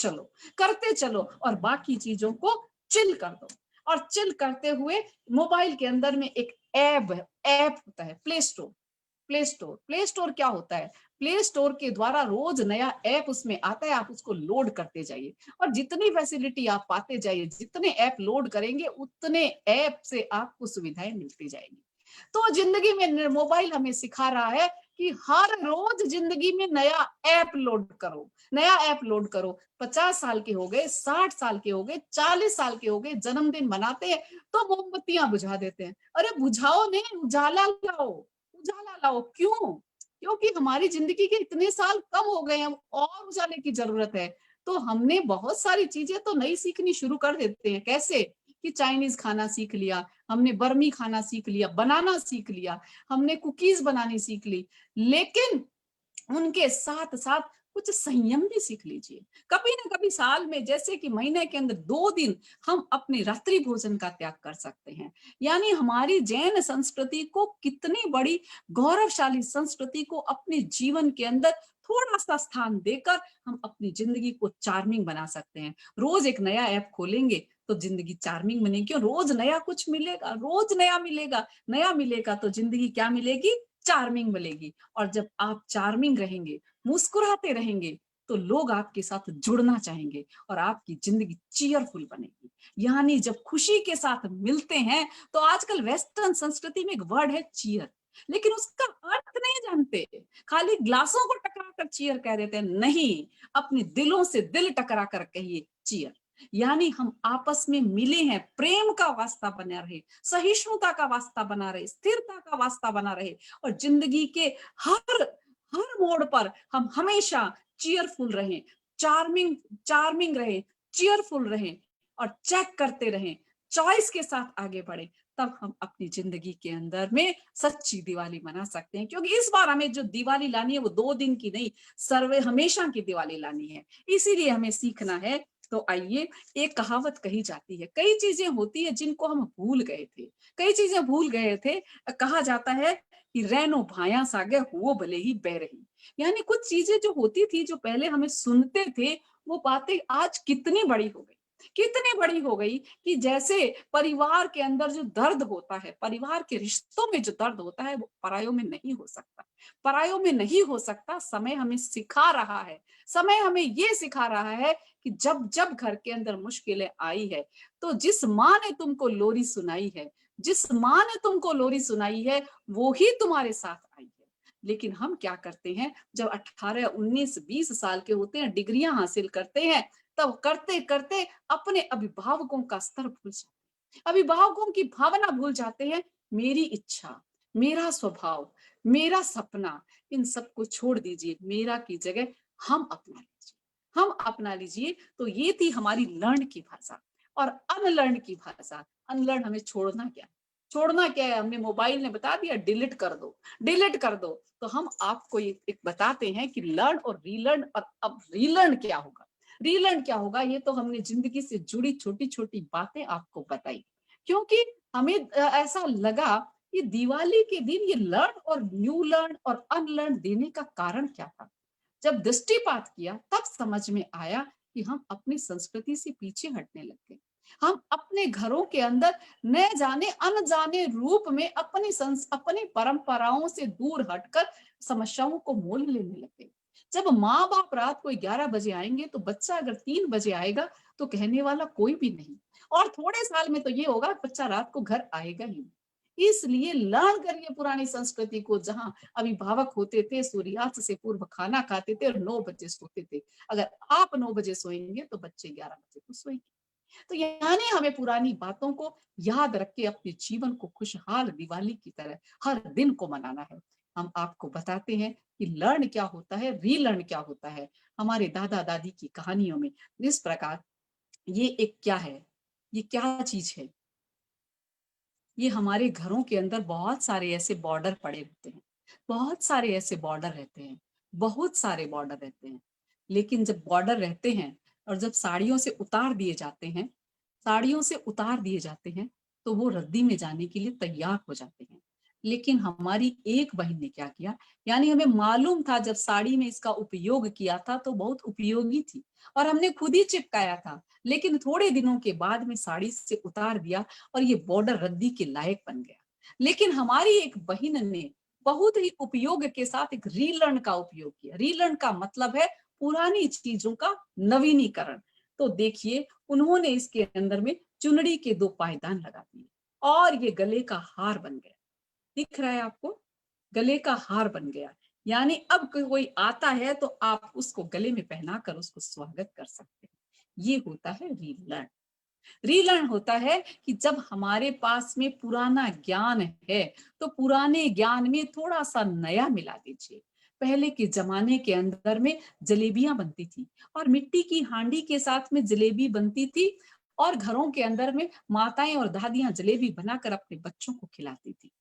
चलो, और बाकी चीजों को चिल कर दो। और चिल करते हुए मोबाइल के अंदर में एक ऐप होता है, प्ले स्टोर क्या होता है, प्ले स्टोर के द्वारा रोज नया ऐप उसमें आता है, आप उसको लोड करते जाइए, और जितनी फैसिलिटी आप पाते जाइए, जितने ऐप लोड करेंगे उतने ऐप से आपको सुविधाएं मिलती जाएंगी। तो जिंदगी में मोबाइल हमें सिखा रहा है कि हर रोज जिंदगी में नया ऐप लोड करो। 50 साल के हो गए, 60 साल के हो गए, 40 साल के हो गए, जन्मदिन मनाते हैं तो मोमबत्तियां बुझा देते हैं। अरे बुझाओ नहीं, उजाला लाओ। क्यों? क्योंकि हमारी जिंदगी के इतने साल कम हो गए हैं और उजाले की जरूरत है। तो हमने बहुत सारी चीजें तो नई सीखनी शुरू कर देते हैं। कैसे कि चाइनीज खाना सीख लिया, हमने बर्मी खाना सीख लिया, बनाना सीख लिया, हमने कुकीज बनानी सीख ली, लेकिन उनके साथ साथ कुछ संयम भी सीख लीजिए। कभी ना कभी साल में, जैसे कि महीने के अंदर 2 दिन हम अपने रात्रि भोजन का त्याग कर सकते हैं। यानी हमारी जैन संस्कृति को, कितनी बड़ी गौरवशाली संस्कृति को अपने जीवन के अंदर थोड़ा सा स्थान देकर हम अपनी जिंदगी को चार्मिंग बना सकते हैं। रोज एक नया ऐप खोलेंगे तो जिंदगी चार्मिंग बनेगी। क्यों? रोज नया कुछ मिलेगा, रोज नया मिलेगा, नया मिलेगा तो जिंदगी क्या मिलेगी? चार्मिंग मिलेगी। और जब आप चार्मिंग रहेंगे, मुस्कुराते रहेंगे, तो लोग आपके साथ जुड़ना चाहेंगे और आपकी जिंदगी चीयरफुल बनेगी। यानी जब खुशी के साथ मिलते हैं, तो आजकल वेस्टर्न संस्कृति में एक वर्ड है चीयर, लेकिन उसका अर्थ नहीं जानते, खाली ग्लासों को टकरा कर चीयर कह देते हैं। नहीं, अपने दिलों से दिल टकरा कर कहिए चीयर। यानी हम आपस में मिले हैं, प्रेम का वास्ता बना रहे, सहिष्णुता का वास्ता बना रहे, स्थिरता का वास्ता बना रहे, और जिंदगी के हर हर मोड़ पर हम हमेशा चीयरफुल रहें, चार्मिंग चार्मिंग रहें, चीयरफुल रहें और चेक करते रहें, चॉइस के साथ आगे बढ़े। तब हम अपनी जिंदगी के अंदर में सच्ची दिवाली मना सकते हैं। क्योंकि इस बार हमें जो दिवाली लानी है वो 2 दिन की नहीं, सर्वे हमेशा की दिवाली लानी है। इसीलिए हमें सीखना है। तो आइए, एक कहावत कही जाती है, कई चीजें होती है जिनको हम भूल गए थे, कई चीजें भूल गए थे। कहा जाता है कि रैनो भाया सागे हुओ भले ही बह रही। यानी कुछ चीजें जो होती थी, जो पहले हमें सुनते थे, वो बातें आज कितनी बड़ी हो गई, कितनी बड़ी हो गई कि जैसे परिवार के अंदर जो दर्द होता है, परिवार के रिश्तों में जो दर्द होता है, वो परायों में नहीं हो सकता, परायों में नहीं हो सकता। समय हमें सिखा रहा है, समय हमें ये सिखा रहा है कि जब जब घर के अंदर मुश्किलें आई है, तो जिस माँ ने तुमको लोरी सुनाई है, जिस माँ ने तुमको लोरी सुनाई है, वो ही तुम्हारे साथ आई है। लेकिन हम क्या करते हैं, जब 18, 19, 20 साल के होते हैं, डिग्रियां हासिल करते हैं, तब करते करते अपने अभिभावकों का स्तर भूल जाते हैं, अभिभावकों की भावना भूल जाते हैं। मेरी इच्छा, मेरा स्वभाव, मेरा सपना, इन सबको छोड़ दीजिए, मेरा की जगह हम अपना लीजिए, हम अपना लीजिए। तो ये थी हमारी लर्न की भाषा। और अनलर्न की भाषा, अनलर्न हमें छोड़ना क्या है, छोड़ना क्या है? हमने मोबाइल ने बता दिया डिलीट कर दो, डिलीट कर दो। तो हम आपको एक बताते हैं कि लर्न और रीलर्न। और अब रीलर्न क्या होगा, रीलर्न क्या होगा, ये तो हमने जिंदगी से जुड़ी छोटी छोटी बातें आपको बताई। क्योंकि हमें ऐसा लगा कि दिवाली के दिन ये लर्न और न्यू लर्न और अनलर्न देने का कारण क्या था। जब दृष्टिपात किया, तब समझ में आया कि हम अपनी संस्कृति से पीछे हटने लग गए। हम अपने घरों के अंदर न जाने अनजाने रूप में अपनी परंपराओं से दूर हटकर समस्याओं को मोल लेने लगे। जब माँ बाप रात को 11 बजे आएंगे, तो बच्चा अगर 3 बजे आएगा तो कहने वाला कोई भी नहीं। और थोड़े साल में तो ये होगा, बच्चा रात को घर आएगा ही। इसलिए लर्न करिए पुरानी संस्कृति को, जहां अभिभावक होते थे, सूर्यास्त से पूर्व खाना खाते थे और 9 बजे सोते थे। अगर आप 9 बजे सोएंगे तो बच्चे 11 बजे को सोएंगे। तो यानी हमें पुरानी बातों को याद रख के अपने जीवन को खुशहाल दिवाली की तरह हर दिन को मनाना है। हम आपको बताते हैं कि लर्न क्या होता है, रीलर्न क्या होता है। हमारे दादा दादी की कहानियों में इस प्रकार, ये एक क्या है, ये क्या चीज है, ये हमारे घरों के अंदर बहुत सारे ऐसे बॉर्डर पड़े रहते हैं, बहुत सारे ऐसे बॉर्डर रहते हैं, बहुत सारे बॉर्डर रहते हैं। लेकिन जब बॉर्डर रहते हैं और जब साड़ियों से उतार दिए जाते हैं, साड़ियों से उतार दिए जाते हैं, तो वो रद्दी में जाने के लिए तैयार हो जाते हैं। लेकिन हमारी एक बहन ने क्या किया, यानी हमें मालूम था जब साड़ी में इसका उपयोग किया था तो बहुत उपयोगी थी और हमने खुद ही चिपकाया था, लेकिन थोड़े दिनों के बाद में साड़ी से उतार दिया और ये बॉर्डर रद्दी के लायक बन गया। लेकिन हमारी एक बहन ने बहुत ही उपयोग के साथ एक रीलर्न का उपयोग किया। रीलर्न का मतलब है पुरानी चीजों का नवीनीकरण। तो देखिए, उन्होंने इसके अंदर में चुनरी के 2 पायदान लगा दिए और ये गले का हार बन गया। दिख रहा है आपको, गले का हार बन गया। यानी अब कोई आता है तो आप उसको गले में पहनाकर उसको स्वागत कर सकते हैं। ये होता है रीलर्न। रीलर्न होता है कि जब हमारे पास में पुराना ज्ञान है, तो पुराने ज्ञान में थोड़ा सा नया मिला दीजिए। पहले के जमाने के अंदर में जलेबियां बनती थी और मिट्टी की हांडी के साथ में जलेबी बनती थी और घरों के अंदर में माताएं और दादियां जलेबी बनाकर अपने बच्चों को खिलाती थी।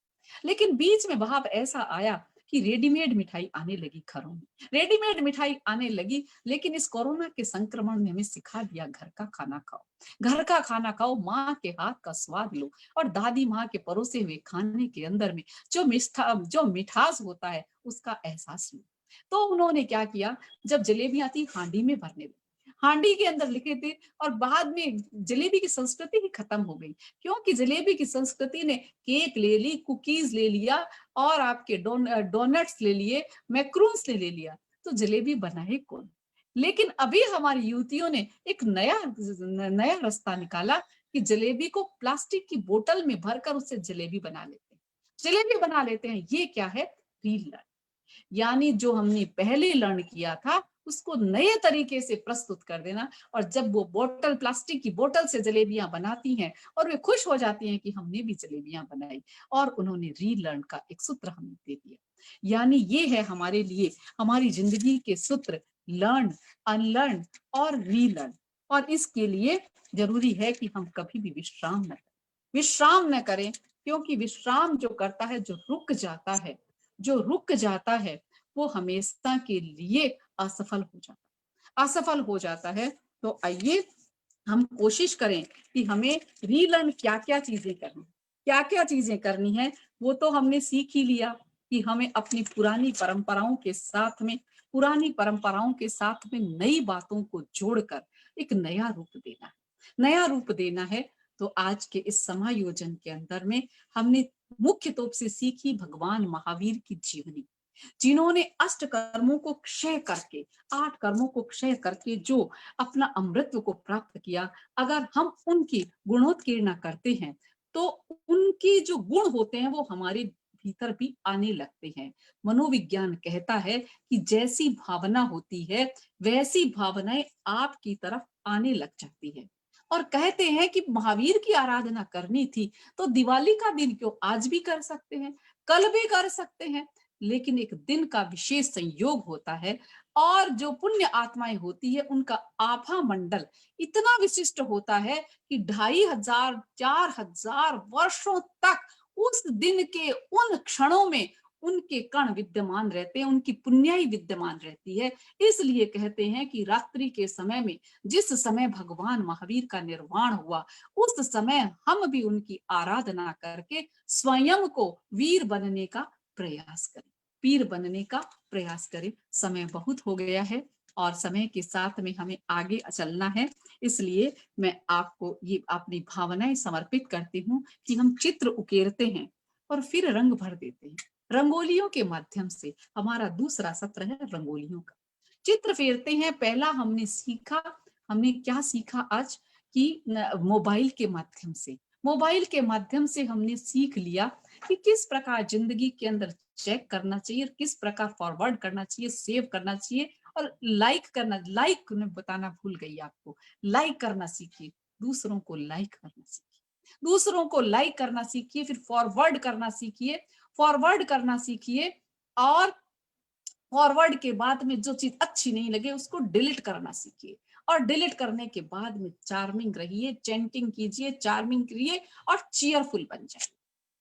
लेकिन बीच में भाव ऐसा आया कि रेडीमेड मिठाई आने लगी घरों में, रेडीमेड मिठाई आने लगी। लेकिन इस कोरोना के संक्रमण ने हमें सिखा दिया, घर का खाना खाओ, घर का खाना खाओ, माँ के हाथ का स्वाद लो और दादी माँ के परोसे हुए खाने के अंदर में जो मिठास होता है उसका एहसास लो। तो उन्होंने क्या किया, जब जलेबियां थी हांडी में भरने लगे, हांडी के अंदर लिखे थे, और बाद में जलेबी की संस्कृति ही खत्म हो गई, क्योंकि जलेबी की संस्कृति ने केक ले ली, कुकीज ले लिया, और आपके डोनट्स ले लिए, मैक्रून्स ले लिया, तो जलेबी बनाए कौन। लेकिन अभी हमारी युवतियों ने एक नया रास्ता निकाला कि जलेबी को प्लास्टिक की बोतल में भरकर उससे जलेबी बना लेते हैं, जलेबी बना लेते हैं। ये क्या है, रीलर्न, यानी जो हमने पहले लर्न किया था उसको नए तरीके से प्रस्तुत कर देना। और जब वो बोतल, प्लास्टिक की बोतल से जलेबियां बनाती हैं और वे खुश हो जाती हैं कि हमने भी जलेबियां बनाई, और उन्होंने रीलर्न का एक सूत्र हमें दे दिया। यानी ये है हमारे लिए, हमारी जिंदगी के सूत्र, लर्न, अनलर्न और रीलर्न। और इसके लिए जरूरी है कि हम कभी भी विश्राम न करें, क्योंकि विश्राम जो करता है, जो रुक जाता है, वो हमेशा के लिए असफल हो जाता है। तो आइए हम कोशिश करें कि हमें रीलर्न क्या क्या चीजें करनी है। वो तो हमने सीख ही लिया कि हमें अपनी पुरानी परंपराओं के साथ में नई बातों को जोड़कर एक नया रूप देना है। तो आज के इस समायोजन के अंदर में हमने मुख्य रूप से सीखी भगवान महावीर की जीवनी, जिन्होंने 8 कर्मों को क्षय करके जो अपना अमृतत्व को प्राप्त किया। अगर हम उनकी गुणोत्कीर्ण करते हैं तो उनके जो गुण होते हैं वो हमारे भीतर भी आने लगते हैं। मनोविज्ञान कहता है कि जैसी भावना होती है वैसी भावनाएं आपकी तरफ आने लग जाती है। और कहते हैं कि महावीर की आराधना करनी थी तो दिवाली का दिन क्यों, आज भी कर सकते हैं, कल भी कर सकते हैं, लेकिन एक दिन का विशेष संयोग होता है। और जो पुण्य आत्माएं होती है उनका आभा मंडल इतना विशिष्ट होता है कि 2500 4000 वर्षों तक उस दिन के उन क्षणों में उनके कण विद्यमान रहते हैं, उनकी पुण्याई विद्यमान रहती है। इसलिए कहते हैं कि रात्रि के समय में, जिस समय भगवान महावीर का निर्वाण हुआ, उस समय हम भी उनकी आराधना करके स्वयं को वीर बनने का प्रयास करें। समय बहुत हो गया है और समय के साथ में हमें आगे चलना है। इसलिए मैं आपको ये अपनी भावनाएं समर्पित करती हूँ कि हम चित्र उकेरते हैं और फिर रंग भर देते हैं। रंगोलियों के माध्यम से हमारा दूसरा सत्र है रंगोलियों का। चित्र फेरते हैं। पहला हमने क्या सीखा आज कि मोबाइल के माध्यम से हमने सीख लिया कि किस प्रकार जिंदगी के अंदर चेक करना चाहिए, किस प्रकार फॉरवर्ड करना चाहिए, सेव करना चाहिए और लाइक बताना भूल गई आपको। लाइक करना सीखिए, दूसरों को लाइक करना सीखिए, फिर फॉरवर्ड करना सीखिए और फॉरवर्ड के बाद में जो चीज अच्छी नहीं लगे उसको डिलीट करना सीखिए। और डिलीट करने के बाद में चार्मिंग रहिए, चैंटिंग कीजिए, चार्मिंग करिए और चीयरफुल बन जाइए।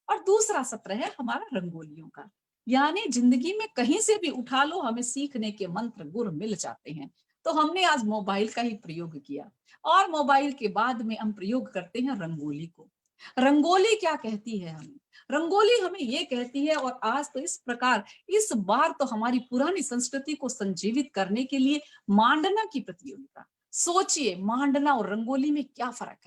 और दूसरा सत्र है हमारा रंगोलियों का, यानी जिंदगी में कहीं से भी उठा लो हमें सीखने के मंत्र गुर मिल जाते हैं। तो हमने आज मोबाइल का ही प्रयोग किया और मोबाइल के बाद में हम प्रयोग करते हैं रंगोली को। रंगोली क्या कहती है हमें? रंगोली हमें ये कहती है, और आज तो इस बार तो हमारी पुरानी संस्कृति को संजीवित करने के लिए मांडना की प्रतियोगिता। सोचिए, मांडना और रंगोली में क्या फर्क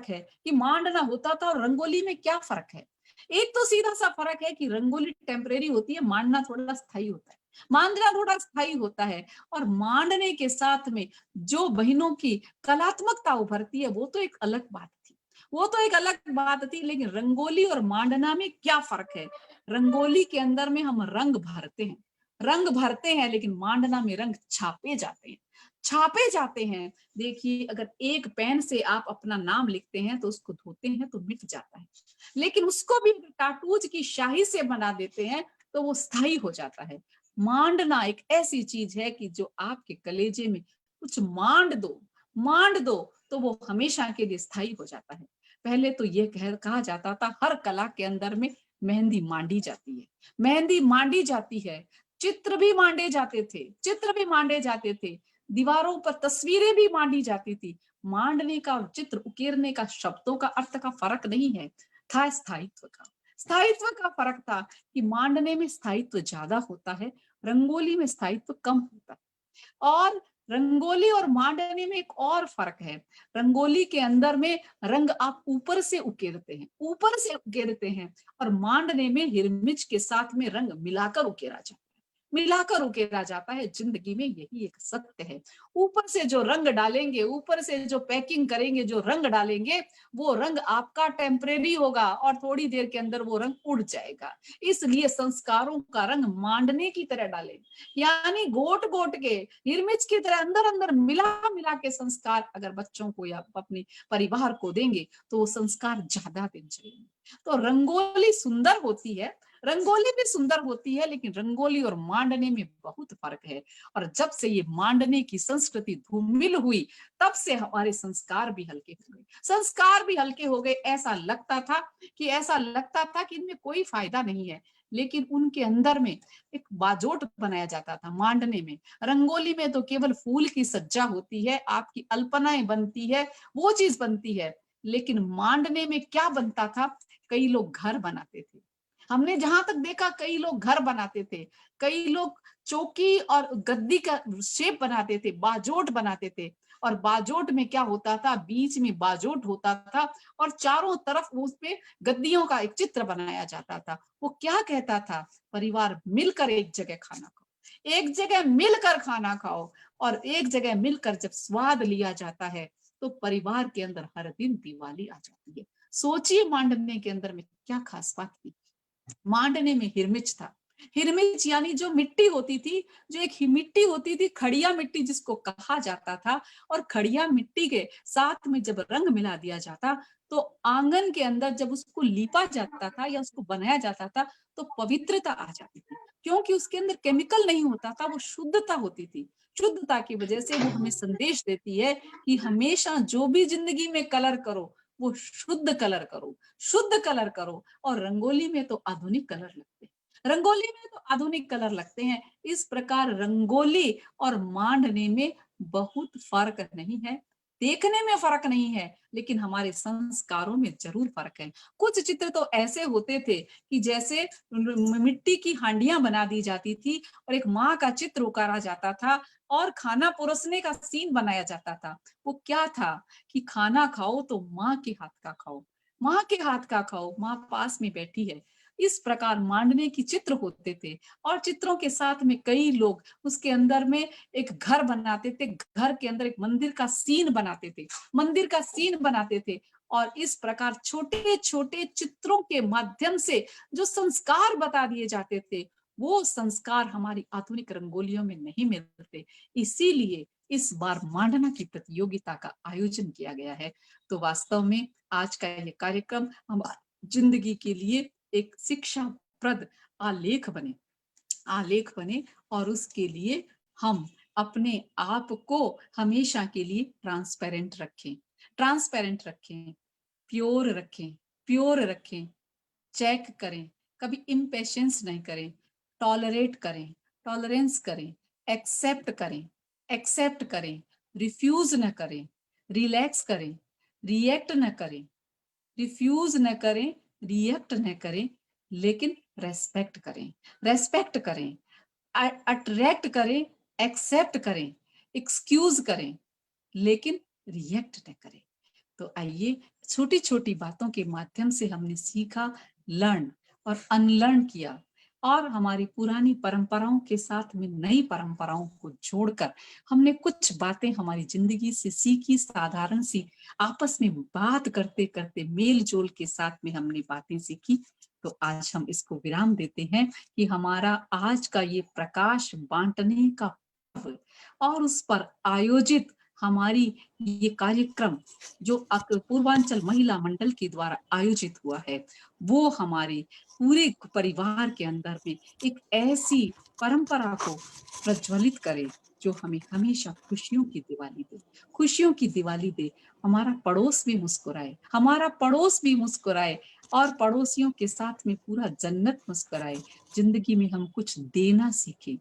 है कि मांडना होता था और रंगोली में क्या फर्क है? एक तो सीधा सा फर्क है कि रंगोली टेम्परेरी होती है, मांडना थोड़ा स्थायी होता है। और मांडने के साथ में जो बहनों की कलात्मकता उभरती है वो तो एक अलग बात थी। लेकिन रंगोली और मांडना में क्या फर्क है? रंगोली के अंदर में हम रंग भरते हैं लेकिन मांडना में रंग छापे जाते हैं। देखिए, अगर एक पेन से आप अपना नाम लिखते हैं तो उसको धोते हैं तो मिट जाता है, लेकिन उसको भी टाटूज की स्याही से बना देते हैं तो वो स्थायी हो जाता है। मांडना एक ऐसी चीज है कि जो आपके कलेजे में कुछ मांड दो तो वो हमेशा के लिए स्थायी हो जाता है। पहले तो ये कहा जाता था हर कला के अंदर में मेहंदी मांडी जाती है, मेहंदी मांडी जाती है, चित्र भी मांडे जाते थे, चित्र भी मांडे जाते थे, दीवारों पर तस्वीरें भी मांडी जाती थी। मांडने का और चित्र उकेरने का शब्दों का अर्थ का फर्क नहीं है, था स्थायित्व का, स्थायित्व का फर्क था कि मांडने में स्थायित्व ज्यादा होता है, रंगोली में स्थायित्व कम होता है। और रंगोली और मांडने में एक और फर्क है, रंगोली के अंदर में रंग आप ऊपर से उकेरते हैं, ऊपर से उकेरते हैं, और मांडने में हिरमिच के साथ में रंग मिलाकर उकेरा जाता है, मिलाकर उकेरा जाता है। जिंदगी में यही एक सत्य है, ऊपर से जो रंग डालेंगे, ऊपर से जो पैकिंग करेंगे, जो रंग डालेंगे, वो रंग आपका टेम्परेरी होगा और थोड़ी देर के अंदर वो रंग उड़ जाएगा। इसलिए संस्कारों का रंग मांडने की तरह डालें, यानी गोट गोट के हिरमिच की तरह अंदर अंदर मिला मिला के संस्कार अगर बच्चों को या अपने परिवार को देंगे तो वो संस्कार ज्यादा दिन चलेंगे। तो रंगोली सुंदर होती है, रंगोली भी सुंदर होती है, लेकिन रंगोली और मांडने में बहुत फर्क है। और जब से ये मांडने की संस्कृति धूमिल हुई, तब से हमारे संस्कार भी हल्के हो गए, संस्कार भी हल्के हो गए। ऐसा लगता था कि इनमें कोई फायदा नहीं है, लेकिन उनके अंदर में एक बाजोट बनाया जाता था। मांडने में, रंगोली में तो केवल फूल की सज्जा होती है, आपकी अल्पनाएं बनती है, वो चीज बनती है। लेकिन मांडने में क्या बनता था, कई लोग घर बनाते थे, हमने जहां तक देखा कई लोग घर बनाते थे, कई लोग चौकी और गद्दी का शेप बनाते थे, बाजोट बनाते थे। और बाजोट में क्या होता था, बीच में बाजोट होता था और चारों तरफ उस पे गद्दियों का एक चित्र बनाया जाता था। वो क्या कहता था, परिवार मिलकर एक जगह खाना खाओ, एक जगह मिलकर खाना खाओ। और एक जगह मिलकर जब स्वाद लिया जाता है तो परिवार के अंदर हर दिन दिवाली आ जाती है। सोचिए मांडने के अंदर में क्या खास बात थी। मांडने में हिरमिच था, हिरमिच यानी जो मिट्टी होती थी, जो एक मिट्टी होती थी खड़िया मिट्टी जिसको कहा जाता था, और खड़िया मिट्टी के साथ में जब रंग मिला दिया जाता तो आंगन के अंदर जब उसको लीपा जाता था या उसको बनाया जाता था तो पवित्रता आ जाती थी, क्योंकि उसके अंदर केमिकल नहीं होता था, वो शुद्धता होती थी। शुद्धता की वजह से वो हमें संदेश देती है कि हमेशा जो भी जिंदगी में कलर करो वो शुद्ध कलर करो, शुद्ध कलर करो। और रंगोली में तो आधुनिक कलर लगते हैं, रंगोली में तो आधुनिक कलर लगते हैं। इस प्रकार रंगोली और मांडने में बहुत फर्क नहीं है, देखने में फर्क नहीं है, लेकिन हमारे संस्कारों में जरूर फर्क है। कुछ चित्र तो ऐसे होते थे कि जैसे मिट्टी की हांडियां बना दी जाती थी और एक माँ का चित्र उतारा जाता था और खाना परोसने का सीन बनाया जाता था। वो क्या था कि खाना खाओ तो माँ के हाथ का खाओ, माँ के हाथ का खाओ, माँ पास में बैठी है। इस प्रकार मांडने की चित्र होते थे और चित्रों के साथ में कई लोग उसके अंदर में एक घर बनाते थे, घर के अंदर एक मंदिर का सीन बनाते थे, मंदिर का सीन बनाते थे। और इस प्रकार छोटे छोटे चित्रों के माध्यम से जो संस्कार बता दिए जाते थे, वो संस्कार हमारी आधुनिक रंगोलियों में नहीं मिलते। इसीलिए इस बार मांडना की प्रतियोगिता का आयोजन किया गया है। तो वास्तव में आज का ये कार्यक्रम हम जिंदगी के लिए एक शिक्षाप्रद आलेख बने और उसके लिए हम अपने आप को हमेशा के लिए ट्रांसपेरेंट रखें, ट्रांसपेरेंट रखें, प्योर रखें, प्योर रखें, चेक करें, कभी इम्पेशेंस नहीं करें, टॉलरेट करें, टॉलरेंस करें, एक्सेप्ट करें, एक्सेप्ट करें, रिफ्यूज न करें, रिलैक्स करें, रिएक्ट न करें, रिफ्यूज न करें, रिएक्ट न करें, लेकिन रेस्पेक्ट करें, रेस्पेक्ट करें, अट्रैक्ट करें, एक्सेप्ट करें, एक्सक्यूज करें, लेकिन रिएक्ट न करें। तो आइए छोटी छोटी बातों के माध्यम से हमने सीखा, लर्न और अनलर्न किया, और हमारी पुरानी परंपराओं के साथ में नई परंपराओं को जोड़कर हमने कुछ बातें हमारी जिंदगी से सीखी, साधारण सी आपस में बात करते करते मेल जोल के साथ में हमने बातें सीखी। तो आज हम इसको विराम देते हैं कि हमारा आज का ये प्रकाश बांटने का पर्व और उस पर आयोजित हमारी ये कार्यक्रम जो पूर्वांचल महिला मंडल के द्वारा आयोजित हुआ है, वो हमारे पूरे परिवार के अंदर में एक ऐसी परंपरा को प्रज्वलित करे जो हमें हमेशा खुशियों की दिवाली दे, खुशियों की दिवाली दे। हमारा पड़ोस भी मुस्कुराए, हमारा पड़ोस भी मुस्कुराए और पड़ोसियों के साथ में पूरा जन्नत मुस्कुराए। जिंदगी में हम कुछ देना सीखें,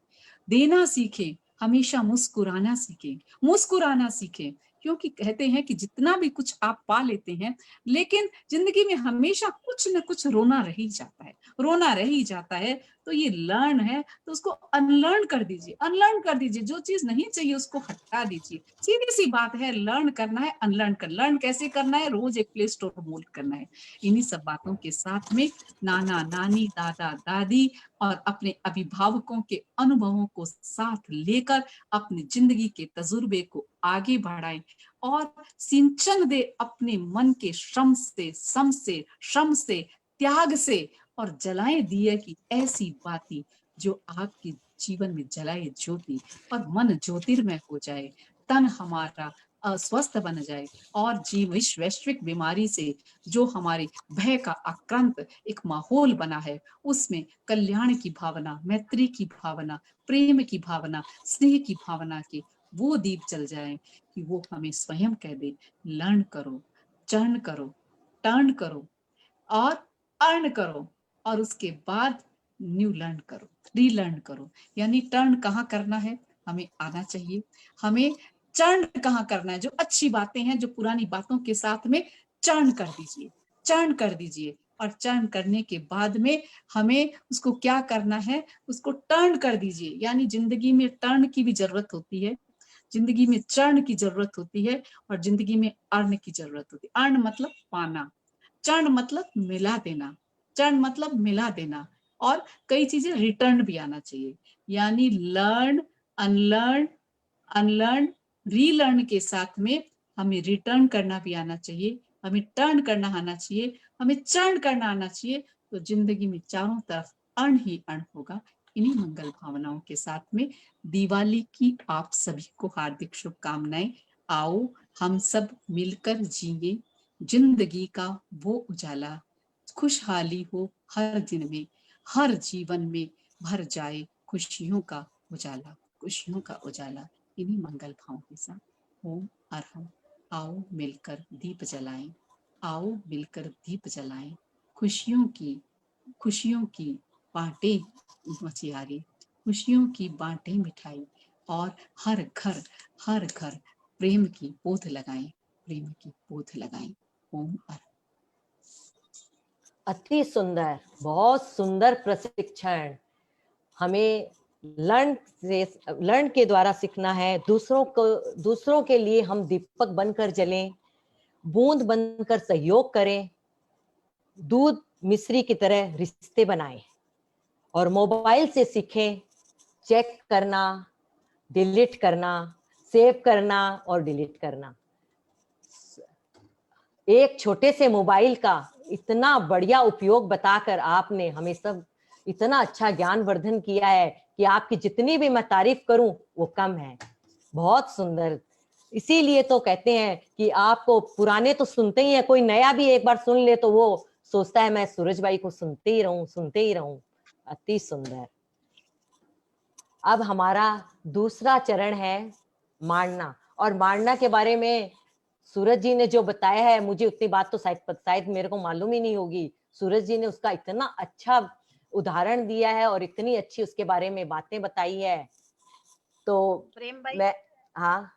देना सीखें, हमेशा मुस्कुराना सीखें, मुस्कुराना सीखें। क्योंकि कहते हैं कि जितना भी कुछ आप पा लेते हैं, लेकिन जिंदगी में हमेशा कुछ न कुछ रोना रह ही जाता है, रोना रह ही जाता है। तो ये लर्न है, तो उसको अनलर्न कर दीजिए, अनलर्न कर दीजिए। जो चीज नहीं चाहिए उसको हटा दीजिए। सीधी सी बात है, लर्न करना है, अनलर्न कर। लर्न कैसे करना है? रोज एक प्ले स्टोर मोल्ड करना है। इन्हीं सब बातों के साथ में नाना नानी, दादा दादी और अपने अभिभावकों के अनुभवों को साथ लेकर अपनी जिंदगी के तजुर्बे को आगे बढ़ाएं और सिंचन दे अपने मन के श्रम से, श्रम से, त्याग से, और जलाएं दिए की ऐसी बाती जो आपके जीवन में जलाए ज्योति और मन ज्योतिर्मय हो जाए, तन हमारा स्वस्थ बन जाए और वैश्विक बीमारी से जो हमारे भय का आक्रांत एक माहौल बना है, उसमें कल्याण की भावना, मैत्री की भावना, प्रेम की भावना, स्नेह की भावना के वो दीप जल जाए कि वो हमें स्वयं कह दे, लर्न करो, चर्न करो, टर्न करो और अर्न करो, और उसके बाद न्यू लर्न करो, रीलर्न करो। यानी टर्न कहाँ करना है? हमें आना चाहिए। हमें चर्न कहाँ करना है? जो अच्छी बातें हैं, जो पुरानी बातों के साथ में चर्न कर दीजिए, चर्न कर दीजिए। और चर्न करने के बाद में हमें उसको क्या करना है? उसको टर्न कर दीजिए। यानी जिंदगी में टर्न की भी जरूरत होती है, जिंदगी में चर्न की जरूरत होती है, और जिंदगी में अर्न की जरूरत होती है। अर्न मतलब पाना, चर्न मतलब मिला देना, चर्न मतलब मिला देना। और कई चीजें रिटर्न भी आना चाहिए। यानी लर्न, अनलर्न, अनलर्न, रीलर्न के साथ में हमें रिटर्न करना भी आना चाहिए, हमें टर्न करना आना चाहिए, हमें चर्न करना आना चाहिए। तो जिंदगी में चारों तरफ अर्न ही अर्न होगा। इन्हीं मंगल भावनाओं के साथ में दिवाली की आप सभी को हार्दिक शुभकामनाएं। आओ हम सब मिलकर जिए जिंदगी का वो उजाला, खुशहाली हो हर दिन में, हर जीवन में भर जाए खुशियों का उजाला, खुशियों का उजाला। इन्हीं मंगल भावों के साथ ओम अरहम। आओ मिलकर दीप जलाएं, आओ मिलकर दीप जलाएं, खुशियों की बांटे मचियारी, खुशियों की बांटे मिठाई, और हर घर प्रेम की पौध लगाएं, प्रेम की पौध लगाएं। ओम अरहम।
अति सुंदर, बहुत सुंदर प्रशिक्षण। हमें लर्न के द्वारा सीखना है। दूसरों के लिए हम दीपक बनकर जलें, बूंद बनकर सहयोग करें, दूध मिश्री की तरह रिश्ते बनाएं, और मोबाइल से सीखें चेक करना, डिलीट करना, सेव करना और डिलीट करना। एक छोटे से मोबाइल का इतना बढ़िया उपयोग बताकर आपने हमें सब इतना अच्छा ज्ञान वर्धन किया है कि आपकी जितनी भी मैं तारीफ करूं वो कम है। बहुत सुंदर। इसीलिए तो कहते हैं कि आपको पुराने तो सुनते ही है, कोई नया भी एक बार सुन ले तो वो सोचता है मैं सूरजबाई को सुनते ही रहूं, सुनते ही रहूं। अति सुंदर। अब हमारा दूसरा चरण है मांडना, और मांडना के बारे में सूरज जी ने जो बताया है, मुझे उतनी बात तो शायद मेरे को मालूम ही नहीं होगी। सूरज जी ने उसका इतना अच्छा उदाहरण दिया है और इतनी अच्छी उसके बारे में बातें बताई है। तो
प्रेम भाई,
मैं, हाँ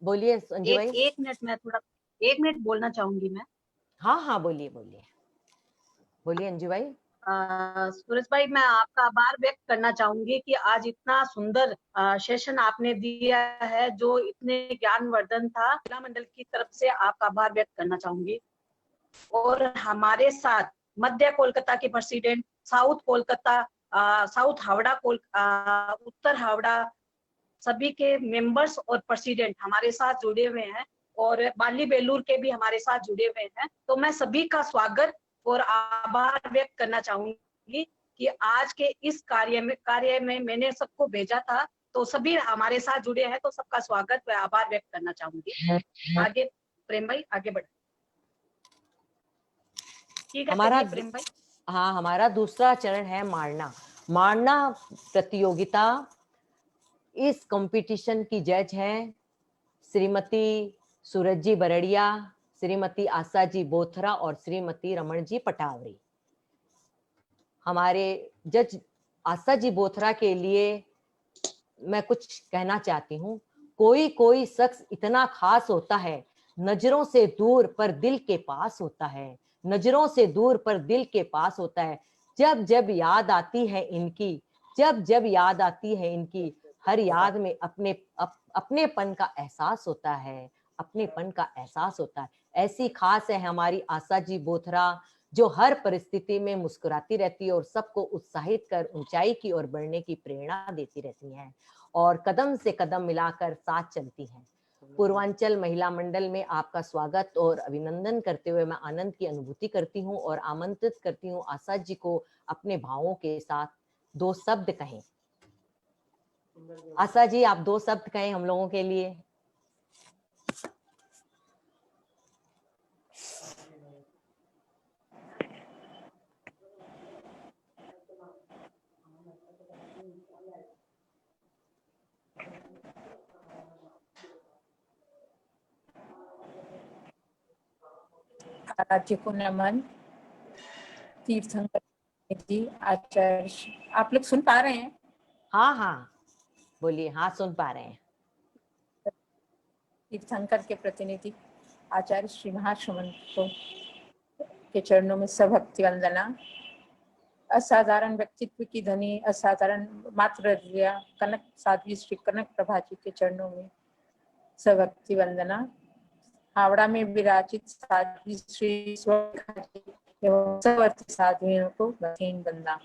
बोलिए संजू भाई।
एक मिनट, मैं थोड़ा 1 मिनट बोलना चाहूंगी मैं।
हाँ हाँ बोलिए बोलिए बोलिए अंजू भाई।
सूरज भाई, मैं आपका आभार व्यक्त करना चाहूंगी कि आज इतना सुंदर सेशन आपने दिया है, जो इतने ज्ञानवर्धन था। जिला मंडल की तरफ से आपका आभार व्यक्त करना चाहूंगी। और हमारे साथ मध्य कोलकाता के president, south Kolkata, south Howrah, उत्तर हावड़ा, सभी के मेंबर्स और प्रेसिडेंट हमारे साथ जुड़े हुए हैं, और बाली बेलूर के भी हमारे साथ जुड़े हुए हैं। तो मैं सभी का स्वागत और आभार व्यक्त करना चाहूंगी कि आज के इस कार्य में मैंने सबको भेजा था, तो सभी हमारे साथ जुड़े हैं, तो सबका स्वागत व आभार व्यक्त करना चाहूंगी। आगे प्रेम भाई, आगे बढ़े। ठीक है,
हमारा
प्रेम भाई।
हाँ, हमारा दूसरा चरण है मारना। मारना प्रतियोगिता इस कंपटीशन की जज हैं श्रीमती सूरज जी बरड़िया, श्रीमती आशा जी बोथरा और श्रीमती रमन जी पटावरी। हमारे जज आशा जी बोथरा के लिए मैं कुछ कहना चाहती हूँ। कोई कोई शख्स इतना खास होता है, नजरों से दूर पर दिल के पास होता है, नजरों से दूर पर दिल के पास होता है। जब जब याद आती है इनकी, जब जब याद आती है इनकी, हर याद में अपनेपन का एहसास होता है, अपनेपन का एहसास होता है। ऐसी खास है हमारी आशा जी बोथरा, जो हर परिस्थिति में मुस्कुराती रहती है और सबको उत्साहित कर ऊंचाई की ओर बढ़ने की प्रेरणा देती रहती हैं और कदम से कदम मिलाकर साथ चलती हैं। पूर्वांचल महिला मंडल में आपका स्वागत और अभिनंदन करते हुए मैं आनंद की अनुभूति करती हूँ और आमंत्रित करती हूँ आशा जी को अपने भावों के साथ 2 शब्द कहें। आशा जी, आप 2 शब्द कहें हम लोगों के लिए।
आराध्य को नमन। तीर्थंकर जी, आचार्य, आप लोग सुन पा रहे हैं?
हाँ हाँ बोलिए। हाँ सुन पा रहे हैं।
तीर्थंकर के प्रतिनिधि आचार्य श्री महाश्रमंतों के चरणों में सभक्ति वंदना। असाधारण व्यक्तित्व की धनी, असाधारण मातृ कनक साध्वी श्री कनक प्रभा जी के चरणों में सभक्ति वंदना। हावड़ा में विराजित साध्वी श्री स्वरेखा जी एवं सवर्ती साध्वियों को बहन वंदना।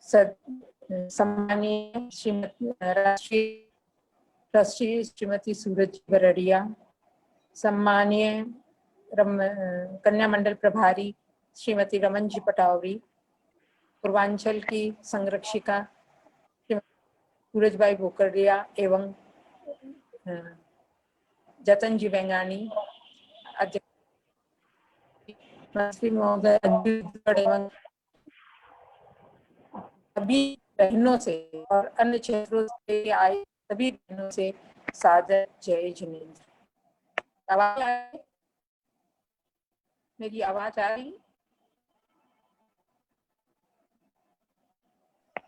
सम्मानीय श्रीमती राष्ट्रीय श्रीमती सूरज बरड़िया, सम्मानीय कन्या मंडल प्रभारी श्रीमती रमन जी पटावरी, पूर्वांचल की संरक्षिका सूरजबाई बोकरिया एवं जतन जी बेंगानी, मंत्री महोदय एवं सभी बहनों से और अन्य क्षेत्रों से आए सभी बहनों से सादर जय जिनेन्द्र। आवाज आ रही? मेरी आवाज आ रही?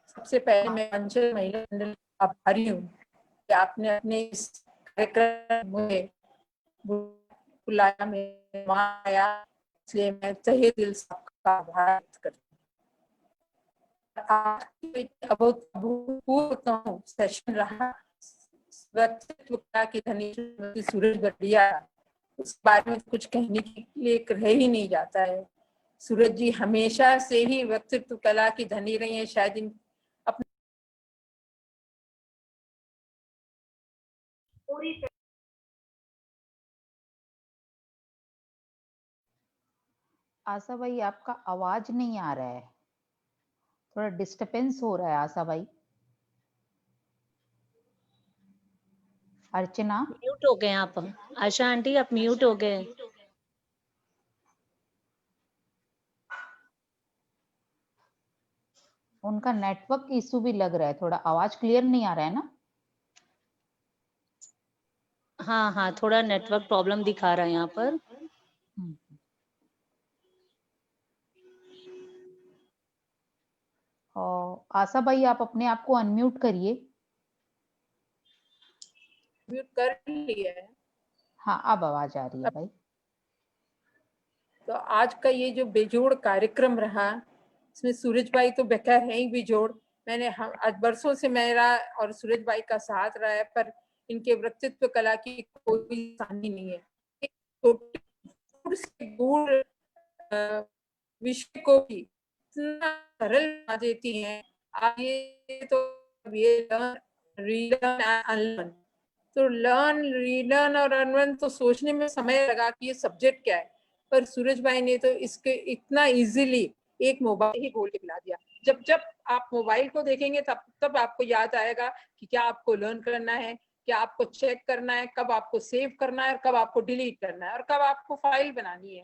सबसे पहले मैं अंचल महिला मंडल आभारी हूँ कि आपने अपने इस कार्यक्रम में बुलाया, में वहाँ आया, इसलिए मैं तहे दिल से आपका आभार व्यक्त करती हूँ। अभूतपूर्व सेशन रहा। व्यक्तित्व की धनी श्रीमती सूरज बरड़िया, उस बारे में कुछ कहने के लिए रह ही नहीं जाता है। सूरज जी हमेशा से ही व्यक्तित्व कला की धनी रही है। शायद इन अपने पूरी
आशा भाई, आपका आवाज नहीं आ रहा है, थोड़ा डिस्टरबेंस हो रहा है। आशा भाई, अर्चना,
म्यूट हो गए आप। आशा आंटी आप म्यूट हो गए।
उनका नेटवर्क इशू भी लग रहा है, थोड़ा आवाज क्लियर नहीं आ रहा है ना।
हाँ हाँ, थोड़ा नेटवर्क प्रॉब्लम दिखा रहा है यहाँ पर।
और आशा भाई, आप अपने आप को अनम्यूट करिए।
म्यूट कर लिया है।
हाँ, अब आवाज आ रही है भाई।
तो आज का ये जो बेजोड़ कार्यक्रम रहा, इसमें सूरजबाई तो बेकार है ही बेजोड़। मैंने आज बरसों से मेरा और सूरजबाई का साथ रहा है, पर इनके व्यक्तित्व कला की कोई कहानी नहीं है। एक छोटे से गूढ़ विषय को भी इतना सरल बना देती हैं। आप ये तो ये रीलर्न अनलर्न, तो लर्न रीलर्न और अनलर्न तो सोचने में समय लगा कि ये सब्जेक्ट क्या है, पर सूरजबाई ने तो इसके इतना इजीली एक मोबाइल ही बोल के पिला दिया। जब जब आप मोबाइल को देखेंगे तब तब आपको याद आएगा कि क्या आपको लर्न करना है, क्या आपको चेक करना है, कब आपको सेव करना है और कब आपको डिलीट करना है और कब आपको फाइल बनानी है।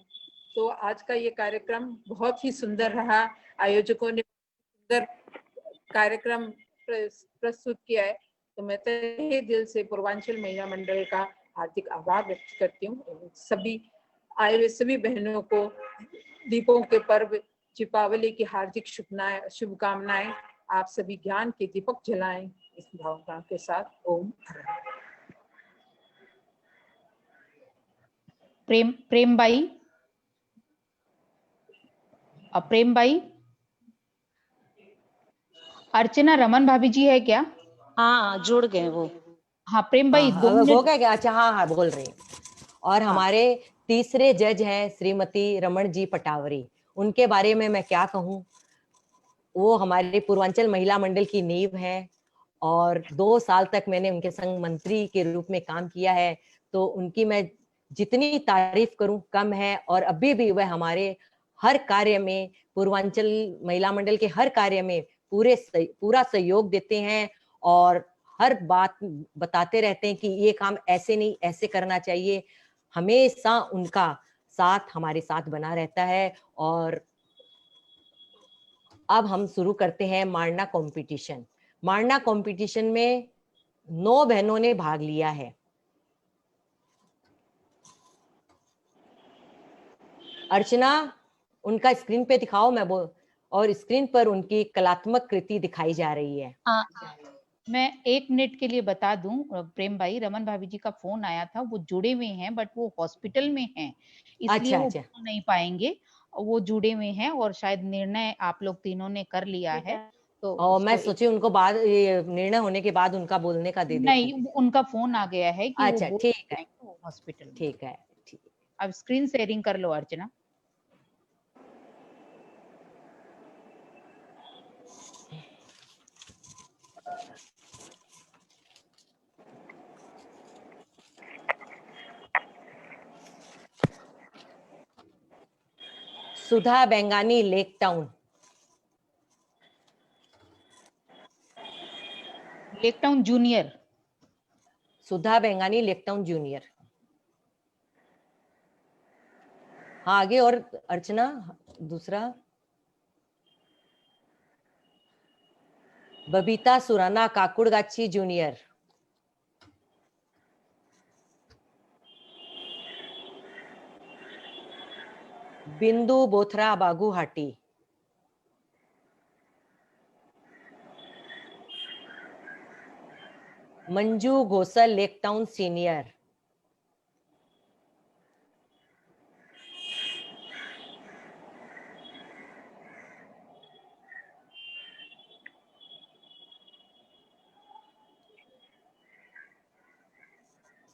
तो आज का ये कार्यक्रम बहुत ही सुंदर रहा। आयोजकों ने सुंदर कार्यक्रम प्रस्तुत किया है, तो मैं तहे दिल से पूर्वांचल महिला मंडल का हार्दिक आभार व्यक्त करती हूँ। सभी आए हुए सभी बहनों को दीपों के पर्व दीपावली की हार्दिक शुभकामनाएं। आप सभी ज्ञान के दीपक जलाएं इस भावना के साथ। ओम।
प्रेम बाई, प्रेम बाई, अर्चना रमन भाभी जी है क्या?
हाँ जुड़ गए वो।
हाँ प्रेम भाई,
हाँ,
2
हो
मिनट।
गया क्या? अच्छा, हाँ हाँ बोल रही हैं। और हमारे तीसरे जज हैं श्रीमती रमन जी पटावरी। उनके बारे में मैं क्या कहूँ, वो हमारे पूर्वांचल महिला मंडल की नींव है और 2 साल तक मैंने उनके संग मंत्री के रूप में काम किया है, तो उनकी मैं जितनी तारीफ करूं कम है। और अभी भी वह हमारे हर कार्य में, पूर्वांचल महिला मंडल के हर कार्य में पूरा सहयोग देते हैं और हर बात बताते रहते हैं कि ये काम ऐसे नहीं ऐसे करना चाहिए। हमेशा उनका साथ हमारे साथ बना रहता है। और अब हम शुरू करते हैं मारना कंपटीशन। मारना कंपटीशन में 9 बहनों ने भाग लिया है। अर्चना, उनका स्क्रीन पे दिखाओ। और स्क्रीन पर उनकी कलात्मक कृति दिखाई जा रही है।
मैं 1 मिनट के लिए बता दूं प्रेम भाई, रमन भाभी जी का फोन आया था, वो जुड़े हुए हैं बट वो हॉस्पिटल में हैं, इसलिए
अच्छा
वो
अच्छा,
बोल नहीं पाएंगे। वो जुड़े हुए हैं और शायद निर्णय आप लोग तीनों ने कर लिया है, तो
और मैं
उसको
सोची उनको बाद ये निर्णय होने के बाद उनका बोलने का दे देती।
नहीं, उनका फोन आ गया है कि वो
अच्छा
बोल
ठीक है,
पाएंगे, वो हॉस्पिटल में।
ठीक है, ठीक।
अब स्क्रीन शेयरिंग कर लो अर्चना।
सुधा बेंगानी, लेक टाउन।
लेक टाउन जूनियर।
सुधा बेंगानी, लेक टाउन जूनियर। हाँ आगे। और अर्चना दूसरा, Babita Surana, Kakurgachi junior. Bindu Bothra, Baguiati. Manju Ghosal, Lake Town senior.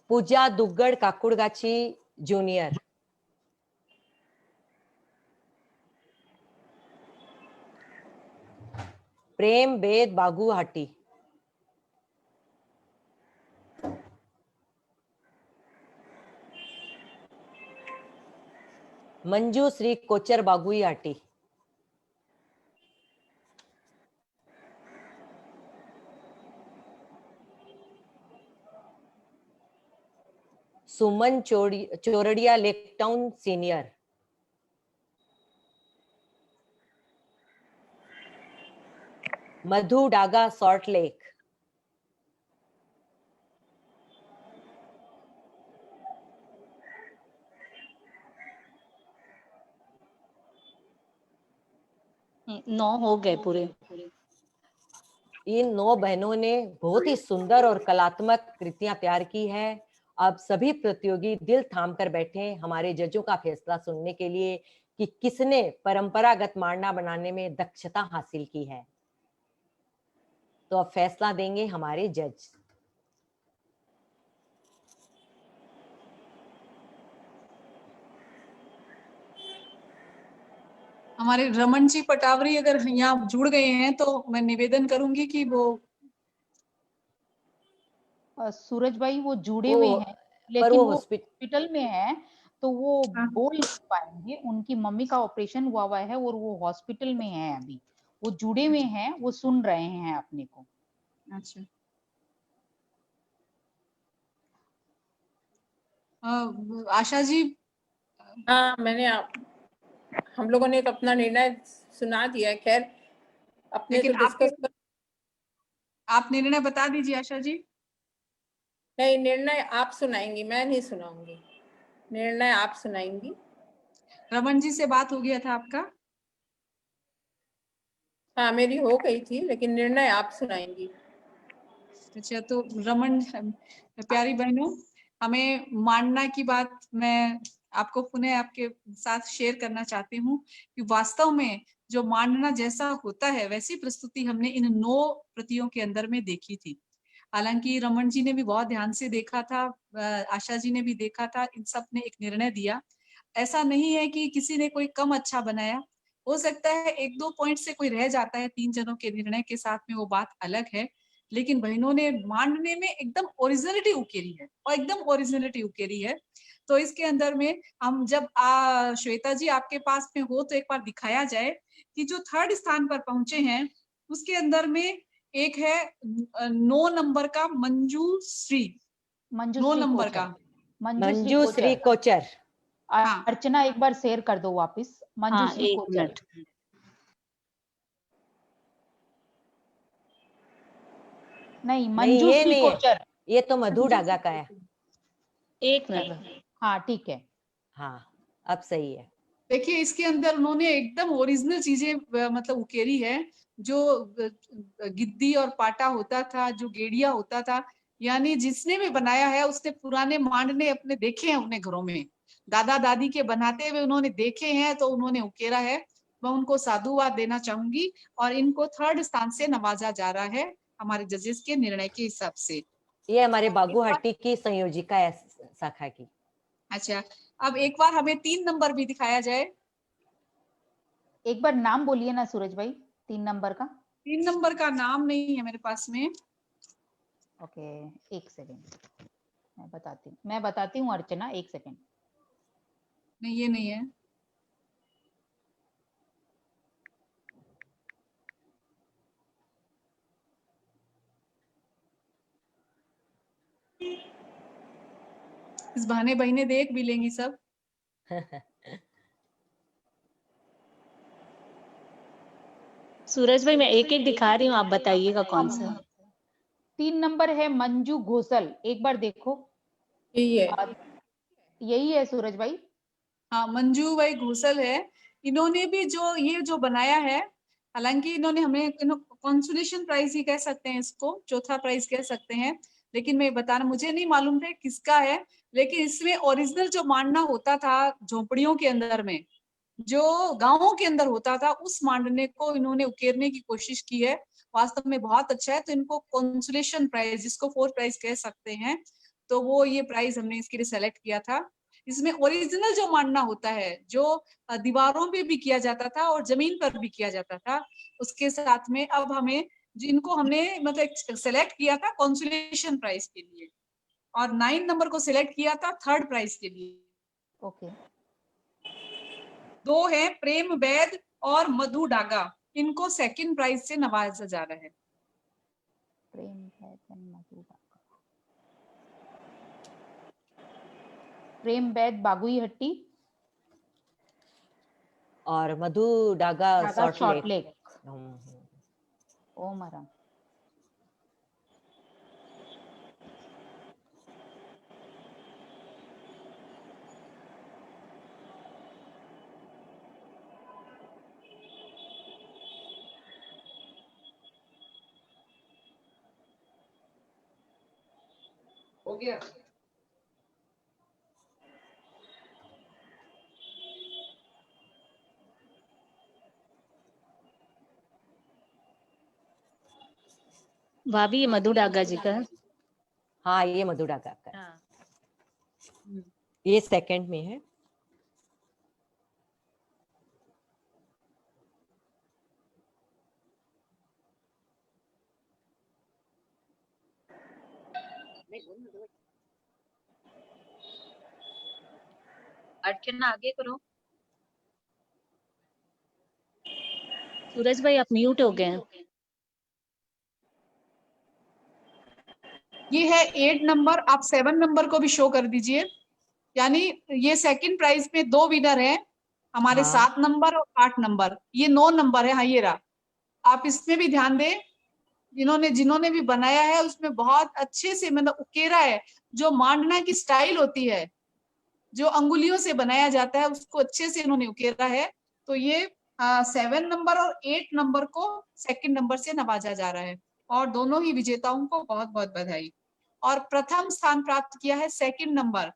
Pooja Duggar, Kakurgachi junior. Prem Bed, Baguiati. Manju Shri Kochar, Baguiati. Suman Choraria, Lake Town senior. Madhu Daga, Salt Lake.
नौ हो गए पूरे।
इन 9 बहनों ने बहुत ही सुंदर और कलात्मक कृतियां तैयार की है। अब सभी प्रतियोगी दिल थाम कर बैठे हमारे जजों का फैसला सुनने के लिए कि किसने परंपरागत मारना बनाने में दक्षता हासिल की है। तो अब फैसला देंगे हमारे जज।
हमारे रमन जी पटावरी अगर यहाँ जुड़ गए हैं तो मैं निवेदन करूंगी कि वो
सूरज भाई वो जुड़े
वो
हुए हैं,
पर
लेकिन
वो
वो
हॉस्पिटल
हॉस्पिटल में है, तो वो
हाँ।
बोल नहीं पाएंगे। उनकी मम्मी का ऑपरेशन हुआ है और वो हॉस्पिटल में है अभी। वो जुड़े हुए हैं, वो सुन रहे हैं अपने को।
अच्छा, आशा जी।
हाँ, हम लोगों ने तो अपना निर्णय सुना दिया है। खैर, अपने
लेकिन
तो
आपके
डिस्कस
आप निर्णय बता दीजिए आशा जी।
नहीं, निर्णय आप सुनाएंगी, मैं नहीं सुनाऊंगी। निर्णय आप सुनाएंगी।
रमन जी से बात हो गया था आपका?
हाँ, मेरी हो गई थी, लेकिन निर्णय आप सुनाएंगी।
अच्छा, तो रमन, प्यारी बहनों, हमें मांडना की बात मैं आपको पुनः आपके साथ शेयर करना चाहती हूँ कि वास्तव में जो मांडना जैसा होता है वैसी प्रस्तुति हमने इन 9 प्रतियों के अंदर में देखी थी। हालांकि रमन जी ने भी बहुत ध्यान से देखा था, आशा जी ने भी देखा था, इन सब ने एक निर्णय दिया। ऐसा नहीं है कि किसी ने कोई कम अच्छा बनाया, हो सकता है 1-2 पॉइंट से कोई रह जाता है 3 जनों के निर्णय के साथ में, वो बात अलग है। लेकिन बहनों ने मांडने में एकदम ओरिजिनलिटी उकेरी है और एकदम ओरिजिनलिटी उकेरी है। तो इसके अंदर में हम जब श्वेता जी आपके पास में हो तो एक बार दिखाया जाए कि जो 3rd स्थान पर पहुंचे हैं उसके अंदर में एक है 9 नंबर का मंजूश्री, 9 नंबर का
मंजूश्री कोचर।
हाँ।
अर्चना एक बार शेयर कर दो वापस,
हाँ,
मंजूश्री
1
कोचर।
मिनट।
नहीं,
नहीं, ये
मंजूश्री
नहीं है,
कोचर।
ये तो मधु डागा का है।
1 मिनट।
हाँ ठीक है।
हाँ, अब सही है।
देखिए इसके अंदर उन्होंने एकदम ओरिजिनल चीजें मतलब उकेरी है। जो गिद्दी और पाटा होता था, जो गेड़िया होता था, यानी जिसने भी बनाया है उसने पुराने मांडने अपने देखे हैं अपने घरों में, दादा दादी के बनाते हुए उन्होंने देखे हैं, तो उन्होंने उकेरा है। मैं उनको साधुवाद देना चाहूंगी और इनको 3rd स्थान से नवाजा जा रहा है हमारे जजेस के निर्णय के हिसाब से।
ये हमारे बागुहट्टी की संयोजिका है शाखा की।
अच्छा, अब एक बार हमें 3 नंबर भी दिखाया जाए।
एक बार नाम बोलिए ना सूरज भाई, 3 नंबर का।
3 नंबर का नाम नहीं है मेरे पास में।
ओके, 1 सेकेंड मैं बताती हूँ अर्चना, 1 सेकेंड।
नहीं, ये नहीं है। इस बहाने बहने देख भी लेंगी सब।
सूरज भाई मैं एक-एक दिखा रही हूँ, आप बताइएगा कौन सा।
3 नंबर है मंजू घोषल, एक बार देखो।
यही है।
यही है सूरज भाई।
हाँ, मंजू भाई घोषल है। इन्होंने भी जो बनाया है, हालांकि इन्होंने हमें कंसोलेशन प्राइज ही कह सकते हैं इसको, चौथा प्राइज कह सकते हैं, लेकिन मैं बताना, मुझे नहीं मालूम था किसका है। लेकिन इसमें ओरिजिनल जो मांडना होता था झोपड़ियों के अंदर में, जो गांवों के अंदर होता था, उस मांडने को इन्होंने उकेरने की कोशिश की है। वास्तव में बहुत अच्छा है। तो इनको कंसोलेशन प्राइज, जिसको 4th प्राइज कह सकते हैं, तो वो ये प्राइज हमने इसके लिए सेलेक्ट किया था। इसमें ओरिजिनल जो मांडना होता है, जो दीवारों पे भी किया जाता था और जमीन पर भी किया जाता था, उसके साथ में अब हमें जिनको हमने मतलब सेलेक्ट किया था कंसोलेशन प्राइज के लिए, और 9 नंबर को सिलेक्ट किया था 3rd प्राइज के लिए।
ओके।
2 है प्रेम वैद और मधु डागा, इनको 2nd प्राइज से नवाजा जा रहा है।
प्रेम वैद एंड मधु डागा। प्रेम वैद बागुईहट्टी
और मधु डागा सॉल्ट लेक।
ओम आराम।
हो गया।
भाभी ये मधु डागा जी का है।
हाँ, ये मधु डागा का है।
हाँ।
ये 2nd में है।
अर्चना आगे करो।
सूरज भाई आप म्यूट हो गए हैं।
ये है 8 नंबर, आप 7 नंबर को भी शो कर दीजिए। यानी ये 2nd प्राइज में 2 विनर हैं हमारे।
हाँ।
7 नंबर और 8 नंबर, ये 9 नंबर है। हाँ, ये रहा, आप इसमें भी ध्यान दें। जिन्होंने भी बनाया है उसमें बहुत अच्छे से मतलब उकेरा है। जो मांडना की स्टाइल होती है, जो अंगुलियों से बनाया जाता है, उसको अच्छे से इन्होंने उकेरा है। तो ये 7 नंबर और 8 नंबर को सेकंड नंबर से नवाजा जा रहा है और दोनों ही विजेताओं को बहुत बहुत बधाई। और प्रथम स्थान प्राप्त किया है सेकंड नंबर,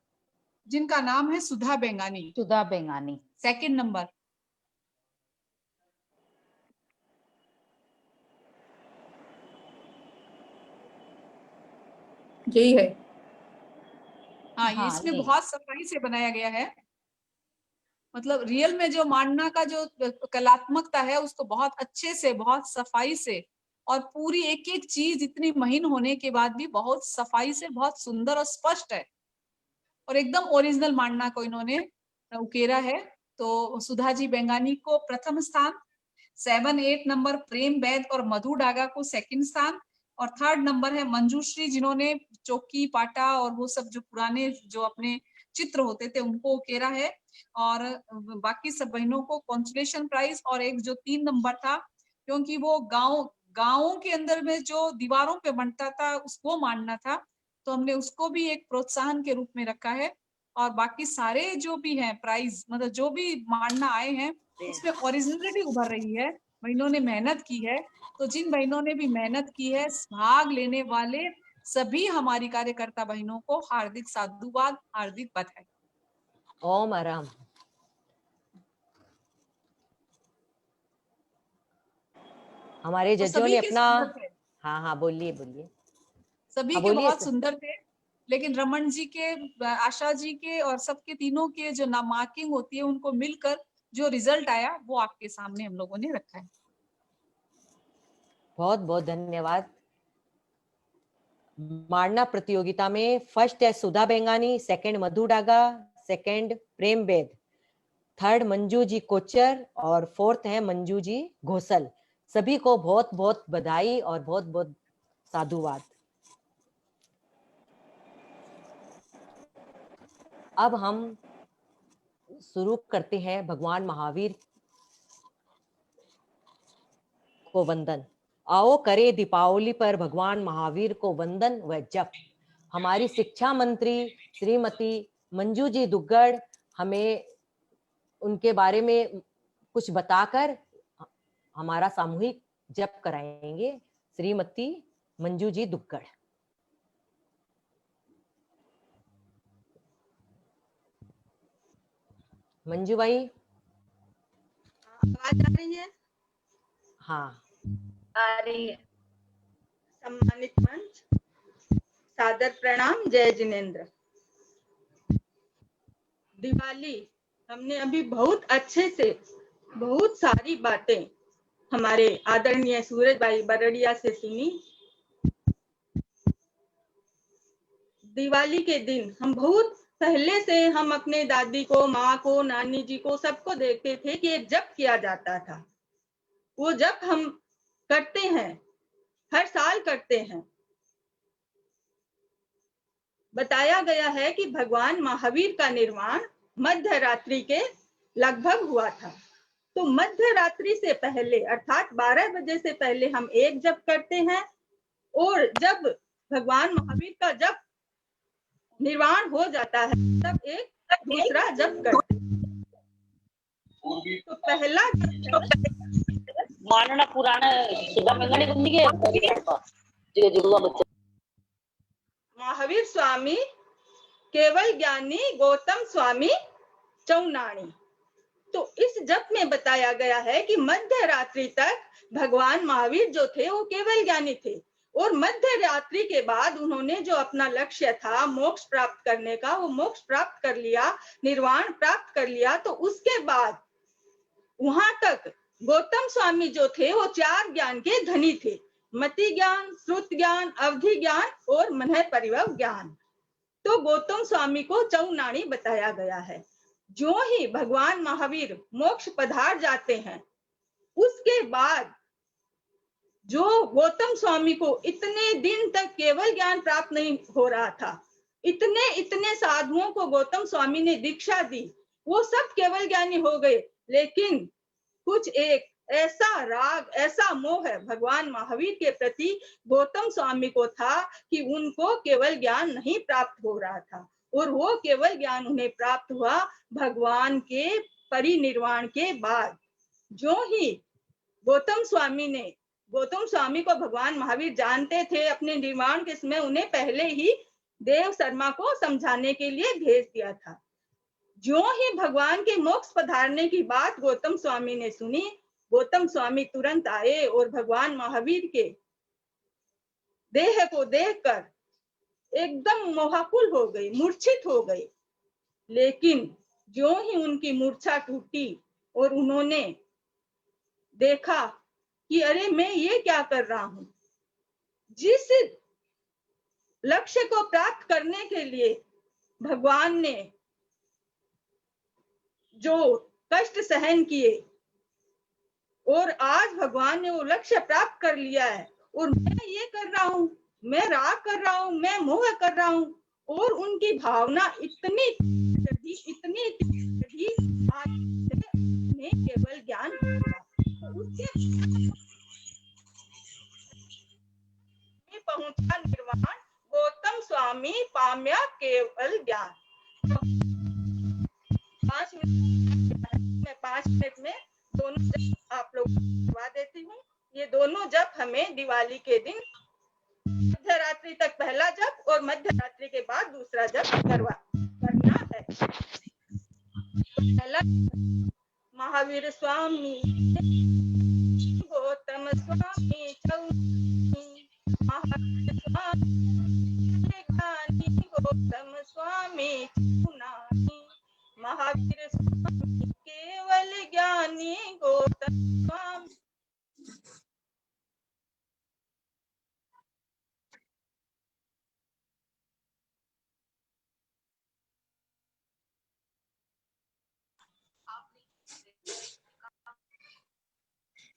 जिनका नाम है सुधा बेंगानी।
सुधा बेंगानी
सेकंड नंबर।
यही है।
हाँ,
हाँ,
इसमें
ये
बहुत सफाई से बनाया गया है। मतलब रियल में जो मांडना का जो कलात्मकता है उसको बहुत अच्छे से, बहुत सफाई से, और पूरी एक एक चीज इतनी महीन होने के बाद भी बहुत सफाई से, बहुत सुंदर और स्पष्ट है और एकदम ओरिजिनल मांडना को इन्होंने उकेरा है। तो सुधा जी बेंगानी को प्रथम स्थान, 7, 8 नंबर प्रेम बैद और मधु डागा को सेकंड स्थान, और थर्ड नंबर है मंजूश्री, जिन्होंने चौकी पाटा और वो सब जो पुराने जो अपने चित्र होते थे उनको उकेरा है। और बाकी सब बहनों को कॉन्सोलेशन प्राइज, और एक जो 3 नंबर था, क्योंकि वो गाँवों के अंदर में जो दीवारों पे बनता था उसको मानना था, तो हमने उसको भी एक प्रोत्साहन के रूप में रखा है। और बाकी सारे जो भी हैं प्राइज, मतलब जो भी मानना आए हैं, उसमें ओरिजिनलिटी उभर रही है, बहनों ने मेहनत की है। तो जिन बहनों ने भी मेहनत की है, भाग लेने वाले सभी हमारी कार्यकर्ता बहनों को हार्दिक साधुवाद, हार्दिक बधाई।
ओम आराम। हमारे
तो
जजों
सभी
ने
के
अपना,
सुंदर थे,
हाँ हाँ बोलिए बोलिए।
सभी
हाँ
के
बोलिए
बहुत सुंदर थे, लेकिन रमन जी के, आशा जी के और सबके तीनों के जो मार्किंग होती है उनको मिलकर जो रिजल्ट आया वो आपके सामने हम लोगों ने रखा है।
बहुत बहुत धन्यवाद। मांडना प्रतियोगिता में फर्स्ट है सुधा बेंगानी, सेकंड मधु डागा, सेकंड प्रेम बेद, थर्ड मंजू जी कोचर और फोर्थ है मंजू जी घोसल। सभी को बहुत बहुत बधाई और बहुत बहुत साधुवाद। अब हम शुरू करते हैं भगवान महावीर को वंदन। आओ करे दीपावली पर भगवान महावीर को वंदन व जप। हमारी शिक्षा मंत्री श्रीमती मंजू जी दुग्गड़ हमें उनके बारे में कुछ बताकर हमारा सामूहिक जप कराएंगे। श्रीमती मंजू जी दुग्गड़। मंजू भाई।
आवाज आ रही है?
हाँ
आ रही है। सम्मानित मंच, सादर प्रणाम, जय जिनेन्द्र। दिवाली हमने अभी बहुत अच्छे से बहुत सारी बातें हमारे आदरणीय सूरज भाई बरड़िया से सुनी। दिवाली के दिन हम बहुत पहले से हम अपने दादी को, माँ को, नानी जी को, सबको देखते थे कि एक जप किया जाता था। वो जप हम करते हैं, हर साल करते हैं। बताया गया है कि भगवान महावीर का निर्माण मध्य रात्रि के लगभग हुआ था। तो मध्य रात्रि से पहले अर्थात 12 बजे से पहले हम एक जप करते हैं, और जब भगवान महावीर का जप निर्माण हो जाता है तब एक दूसरा जप करते हैं। तो पहला
मानना पुराना सुधा बेंगानी बंदी के
महावीर स्वामी केवल ज्ञानी गौतम स्वामी चौनाणी। तो इस जप में बताया गया है कि मध्य रात्रि तक भगवान महावीर जो थे वो केवल ज्ञानी थे, और मध्य रात्रि के बाद उन्होंने जो अपना लक्ष्य था मोक्ष प्राप्त करने का, वो मोक्ष प्राप्त कर लिया, निर्वाण प्राप्त कर लिया। तो उसके बाद वहां तक गौतम स्वामी जो थे वो 4 ज्ञान के धनी थे, मति ज्ञान, श्रुत ज्ञान, अवधि ज्ञान और मन परिवव ज्ञान। तो गौतम स्वामी को चौनाणी बताया गया है। जो ही भगवान महावीर मोक्ष पधार जाते हैं, उसके बाद जो गौतम स्वामी को इतने दिन तक केवल ज्ञान प्राप्त नहीं हो रहा था, इतने साधुओं को गौतम स्वामी ने दीक्षा दी, वो सब केवल ज्ञानी हो गए, लेकिन कुछ एक ऐसा राग, ऐसा मोह भगवान महावीर के प्रति गौतम स्वामी को था कि उनको केवल ज्ञान नहीं प्राप्त हो रहा था, और वो केवल ज्ञान उन्हें प्राप्त हुआ भगवान के परिनिर्वाण के बाद। जो ही गौतम स्वामी को भगवान महावीर जानते थे, अपने निर्वाण के समय उन्हें पहले ही देव शर्मा को समझाने के लिए भेज दिया था। जो ही भगवान के मोक्ष पधारने की बात गौतम स्वामी ने सुनी, गौतम स्वामी तुरंत आए और भगवान महावीर के देह को देखकर एकदम मोहाकुल हो गए, मूर्छित हो गए। लेकिन जो ही उनकी मूर्छा टूटी और उन्होंने देखा कि अरे मैं ये क्या कर रहा हूं, जिस लक्ष्य को प्राप्त करने के लिए भगवान ने जो कष्ट सहन किए, और आज भगवान ने वो लक्ष्य प्राप्त कर लिया है, और मैं ये कर रहा हूं, मैं राग कर रहा हूं, मैं मोह कर रहा हूं, और उनकी भावना इतनी केवल ज्ञान उसके पहुंचा निर्वाण, गौतम स्वामी पाम्या केवल ज्ञान। 5 मिनट में दोनों जप आप लोग करवा देती हूँ। ये दोनों जप हमें दिवाली के दिन मध्य रात्रि तक पहला जप और मध्य रात्रि के बाद दूसरा जप करना है। पहला महावीर स्वामी गौतम स्वामी चौनी, महावीर स्वामी ज्ञानी गौतम स्वामी चौनानी, महावीर स्वामी केवल ज्ञानी गौतम स्वामी।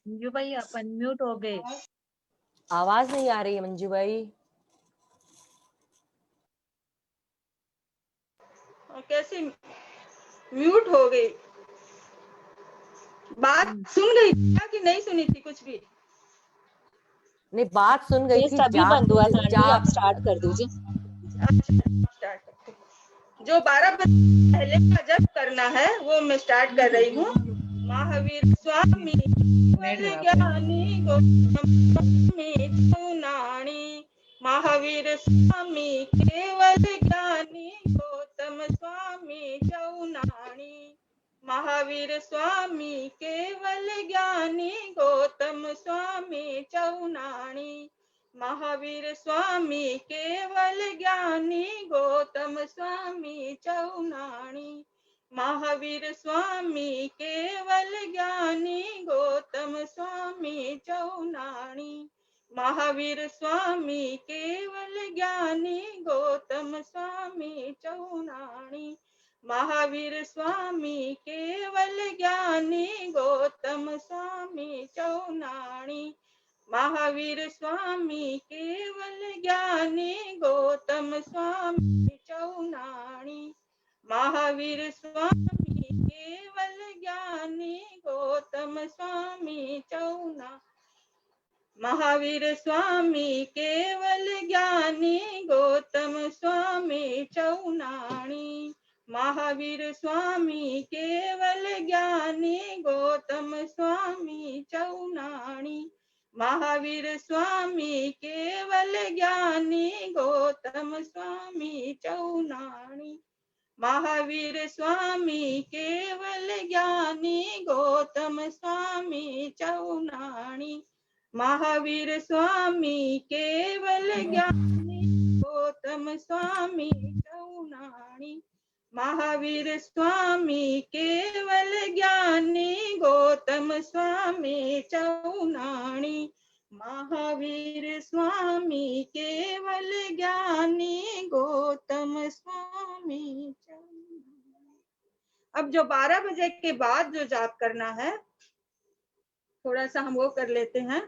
मंजू भाई आप अनम्यूट हो गए।
आवाज नहीं आ रही है मंजू भाई।
कैसे म्यूट हो गई? बात सुन गई क्या कि नहीं सुनी थी कुछ भी?
नहीं, बात सुन गई थी।
अभी बंद हुआ था आंटी, आप स्टार्ट कर दीजिए।
स्टार्ट करते हैं। जो 12 बजे पहले का जप करना है वो मैं स्टार्ट कर रही हूँ। महावीर स्वामी ज्ञानी गौतम स्वामी चौनानी, महावीर स्वामी केवल ज्ञानी गौतम स्वामी चौनानी, महावीर स्वामी केवल ज्ञानी गौतम स्वामी चौनानी, महावीर स्वामी केवल ज्ञानी गौतम स्वामी चौनानी, महावीर स्वामी केवल ज्ञानी गौतम स्वामी चौनानी, महावीर स्वामी केवल ज्ञानी गौतम स्वामी चौनानी, महावीर स्वामी केवल ज्ञानी गौतम स्वामी चौनानी, महावीर स्वामी केवल ज्ञानी गौतम स्वामी चौनानी, महावीर स्वामी केवल ज्ञानी गौतम स्वामी चौनानी, महावीर स्वामी केवल ज्ञानी गौतम स्वामी चौनानी, महावीर स्वामी केवल ज्ञानी गौतम स्वामी चौनानी, महावीर स्वामी केवल ज्ञानी गौतम स्वामी चौनानी, महावीर स्वामी केवल ज्ञानी गौतम स्वामी चौनानी, महावीर स्वामी केवल ज्ञानी गौतम स्वामी चौनानी, महावीर स्वामी केवल ज्ञानी गौतम स्वामी चौनानी, महावीर स्वामी केवल ज्ञानी गौतम स्वामी चौनानी। अब जो 12 बजे के बाद जो जाप करना है, थोड़ा सा हम वो कर लेते हैं।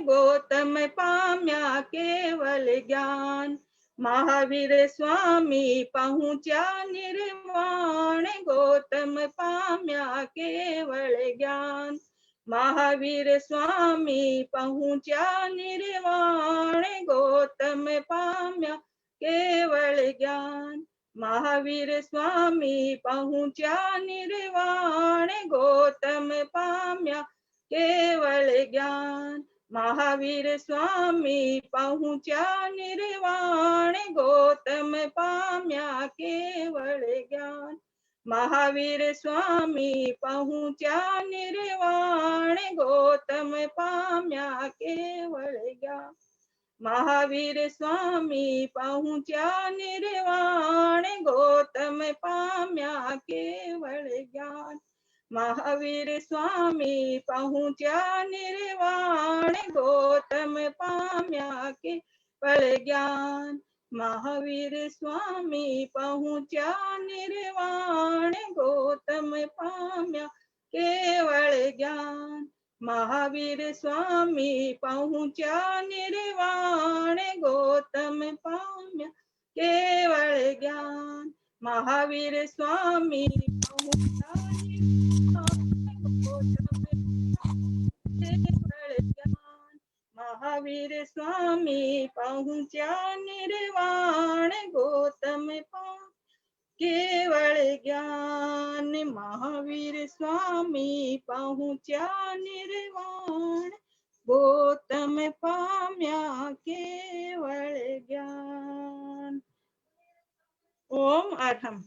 गौतम पाम्या केवल ज्ञान, महावीर स्वामी पहुंचा निर्वाण, गौतम पाम्या केवल ज्ञान। महावीर स्वामी पहुंचा निर्वाण, गौतम पाम्या केवल ज्ञान। महावीर स्वामी पहुंचा निर्वाण, गौतम पाम्या केवल ज्ञान। महावीर स्वामी पहुंचा निर्वाण, गौतम पाम्या केवल ज्ञान। महावीर स्वामी पहुंचा निर्वाण, गौतम पाम्या केवल ज्ञान। महावीर स्वामी पहुंचा निर्वाण, गौतम पाम्या केवल ज्ञान। महावीर स्वामी पहुंचा निर्वाण, गौतम पाम्या केवल ज्ञान। महावीर स्वामी पहुंचा निर्वाण, गौतम पाम्या केवल ज्ञान। महावीर स्वामी पहुंचा निर्वाण, गौतम पाम्या केवल ज्ञान। महावीर स्वामी पहुंचा केवल ज्ञान। महावीर स्वामी पहुंचा निर्वाण, गौतम पाम्या केवल ज्ञान। महावीर स्वामी पहुंचा निर्वाण, गौतम पाम्या केवल ज्ञान। ओम अर्हम।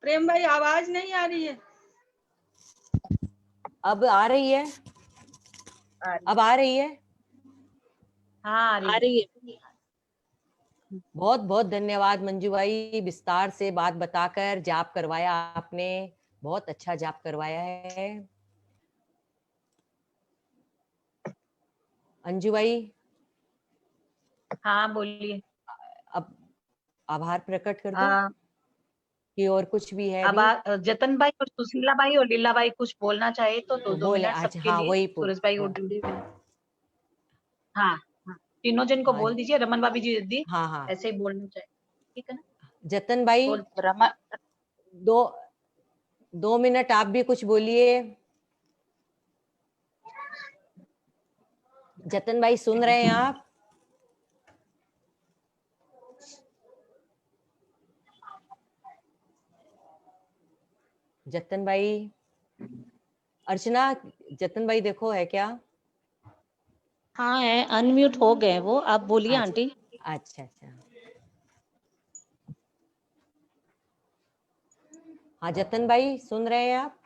प्रेम भाई आवाज नहीं आ रही है?
अब आ रही है, अब आ रही है।
हाँ आ रही है।
बहुत बहुत धन्यवाद मंजू भाई, विस्तार से बात बताकर जाप करवाया आपने, बहुत अच्छा जाप करवाया है। अंजू भाई
हाँ बोलिए।
अब आभार प्रकट कर दो कि और कुछ भी है
अब
अभी?
जतन भाई और सुशीला भाई और लीला भाई कुछ बोलना चाहे तो दो
बोले
मिनट
आज,
सबके
हाँ
लिए।
वही
सूरज भाई और जुड़े हुए हैं। हाँ तीनों जन को
हाँ,
बोल दीजिए, रमन भाभी जी दीदी
हाँ हाँ
ऐसे ही बोलना चाहिए, ठीक है ना?
जतन भाई
बोल रमन।
2 मिनट आप भी कुछ बोलिए। जतन भाई सुन रहे हैं आप? जतन भाई, अर्चना जतन भाई देखो है क्या?
हाँ है, अनम्यूट हो गए वो, आप बोलिए
अच्छा,
आंटी।
अच्छा अच्छा। हाँ जतन भाई सुन रहे हैं आप?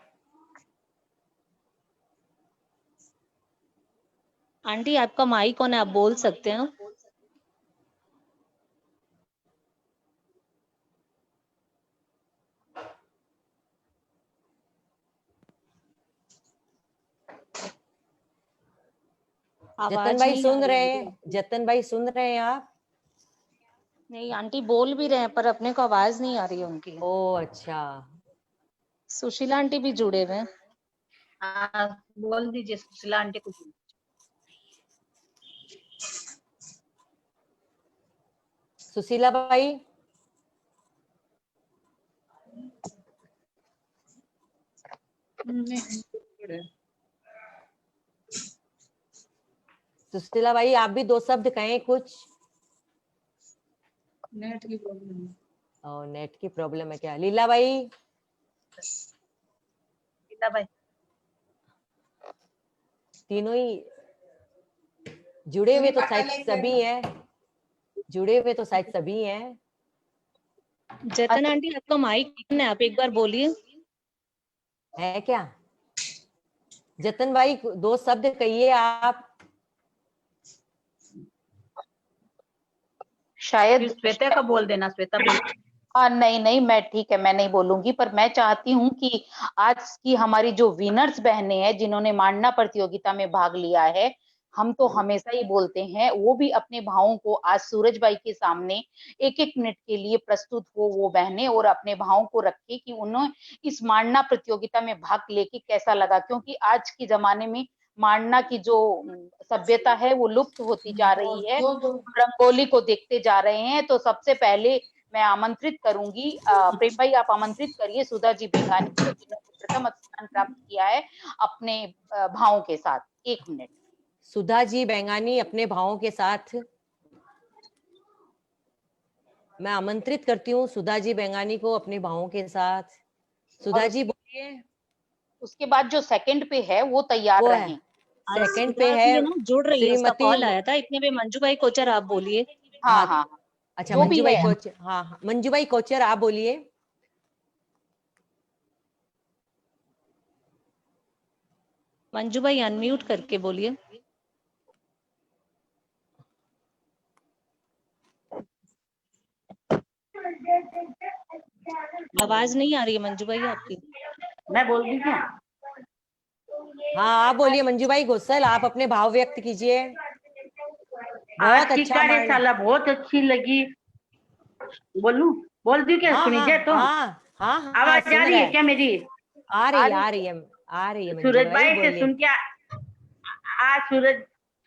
आंटी आपका माइक ऑन है, आप बोल सकते हैं।
जतन भाई सुन रहे हैं? जतन भाई सुन रहे हैं आप?
नहीं आंटी बोल भी रहे हैं पर अपने को आवाज नहीं आ रही है उनकी।
ओ अच्छा।
सुशीला आंटी भी जुड़े हुए हैं। हाँ बोल दीजिए सुशीला आंटी को।
सुशीला भाई सुशीला भाई आप भी 2 शब्द कहें कुछ।
नेट की प्रॉब्लम है।
ओ नेट की प्रॉब्लम है क्या? लीला भाई?
लीला भाई
तीनों ही जुड़े हुए तो शायद सभी हैं, जुड़े हुए तो शायद सभी हैं।
जतन आंटी आपका माइक है, आप एक बार बोलिए।
है क्या? जतन भाई 2 शब्द कहिए आप।
शायद श्वेता का बोल देना। श्वेता बोल।
हाँ नहीं नहीं मैं ठीक है, मैं नहीं बोलूंगी, पर मैं चाहती हूँ कि आज की हमारी जो विनर्स बहनें हैं जिन्होंने मांडना प्रतियोगिता में भाग लिया है, हम तो हमेशा ही बोलते हैं, वो भी अपने भावों को आज सूरजबाई के सामने एक एक मिनट के लिए प्रस्तुत हो वो बहनें, और अपने भावों को रखे कि उन्हें इस मांडना प्रतियोगिता में भाग लेके कैसा लगा, क्योंकि आज के जमाने में मांडना की जो सभ्यता है वो लुप्त होती जा रही है, रंगोली को देखते जा रहे हैं। तो सबसे पहले मैं आमंत्रित करूंगी, प्रेम भाई आप आमंत्रित करिए सुधा जी बेंगानी को, जिन्होंने प्रथम स्थान प्राप्त किया है अपने भावों के साथ। 1 मिनट।
सुधा जी बेंगानी अपने भावों के साथ, मैं आमंत्रित करती हूँ सुधा जी बेंगानी को अपने भावों के साथ। सुधा जी बोलिए।
उसके बाद जो सेकंड पे है वो तैयार
वो है
रहें।
सेकंड पे है
ना जुड़ रही है, उसका
श्रीमती,
कॉल आया था इतने में। मंजू भाई कोचर आप बोलिए।
हाँ हाँ
अच्छा
जो भी
मंजू भाई
है।
कोचर, हाँ मंजू भाई कोचर आप बोलिए।
मंजू भाई अनम्यूट करके बोलिए। आवाज नहीं आ रही है मंजू भाई आपकी।
मैं बोल दी क्या?
हाँ आप बोलिए मंजू भाई गोसल, आप अपने भाव व्यक्त कीजिए।
आज
बहुत
की
अच्छा
कार्यशाला बहुत अच्छी लगी। बोलूं? बोल दूं क्या?
हाँ
सुनी जाए तो?
हाँ हाँ हाँ
आवाज
सुन
आ रही
रहा
है
है,
क्या मेरी?
आ रही है मंजू
सूरज
भाई
भाई से
बोलिए।
सुन के आज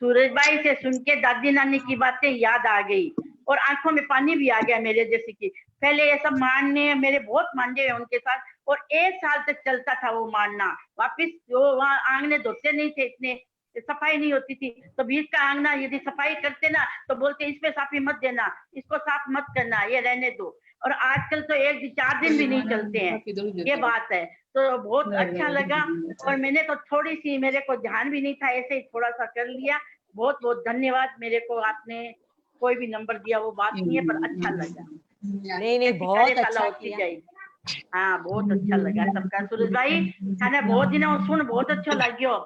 सूरज भाई से सुन के दादी नानी की बातें याद आ गई और आंखों में पानी भी आ गया मेरे, जैसे कि पहले ये सब मानने मेरे बहुत मानने हैं उनके साथ, और 1 साल तक चलता था वो मानना। वापिस वो वहाँ आंगने धोते नहीं थे, इतने सफाई नहीं होती थी, तो बीच का आंगना यदि सफाई करते ना तो बोलते इसमें साफी मत देना, इसको साफ मत करना, ये रहने दो। और आजकल तो 4 दिन भी नहीं चलते हैं, ये बात है। तो बहुत अच्छा लगा, और मैंने तो थोड़ी सी, मेरे को ध्यान भी नहीं था, ऐसे ही थोड़ा सा कर लिया। बहुत बहुत धन्यवाद, मेरे को आपने कोई भी नंबर दिया वो बात नहीं है, पर अच्छा लगा।
नहीं बहुत अच्छा
होती
किया।
जाएगी। हाँ बहुत अच्छा लगा सबका। सूरज भाई थाने बहुत दिन सुन, बहुत अच्छा लग्यो,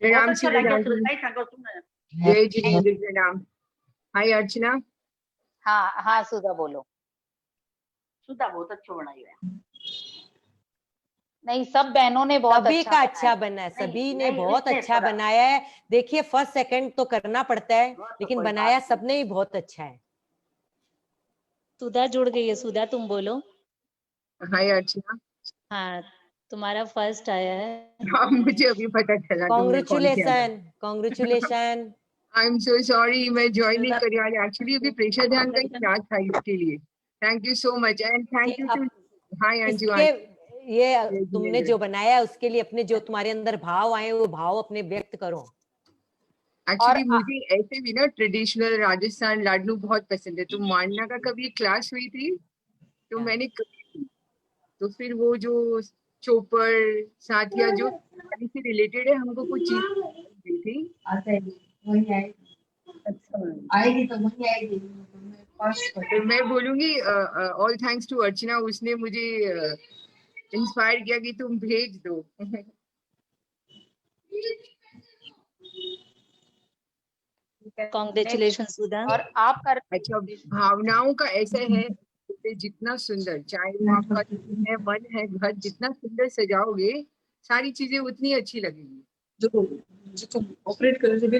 बहुत अच्छा लग्यो सूरज भाई थाको सुन।
जय जितेंद्र, प्रणाम। हाय अर्चना।
हाँ हाँ सुधा बोलो।
सुधा बहुत अच्छा बनाई है।
नहीं सब बहनों ने बहुत
सभी
अच्छा
का अच्छा बना है, सभी ने बहुत अच्छा बनाया है। देखिए फर्स्ट सेकंड तो करना पड़ता है, लेकिन बनाया सबने ही बहुत अच्छा है।
सुधा जुड़ गई है, सुधा तुम बोलो।
हाय अर्चना।
हाँ तुम्हारा फर्स्ट आया है।
हाँ मुझे अभी पता चला तुमने कॉल किया था।
Congratulation.
I am so sorry, मैं ज्वाइन नहीं करी आज, एक्चुअली अभी प्रेशर ध्यान का क्लास था इसके लिए। Thank you so much and thank you too hi Anju.
ये तुमने जो बनाया उसके लिए अपने जो तुम्हारे अंदर भाव आए वो भाव अपने व्यक्त करो।
एक्चुअली मुझे ऐसे भी ना ट्रेडिशनल राजस्थान लाडलू बहुत पसंद है, तो मांडना का कभी क्लास हुई थी तो मैंने करी थी, तो फिर वो जो चोपर साथिया जो से रिलेटेड है हमको कुछ चीज दी थी। आएगी तो वही आएगी। तो मैं बोलूंगी ऑल थैंक्स टू अर्चना, उसने मुझे इंस्पायर किया कि तुम भेज दो।
कॉन्ग्रेचुलेशन सुधा।
और आप कर
अच्छा भावनाओं का ऐसा है, जितना सुंदर चाहे वो आपका है मन है, घर जितना सुंदर सजाओगे सारी चीजें उतनी अच्छी लगेगी। जो ऑपरेट करने से भी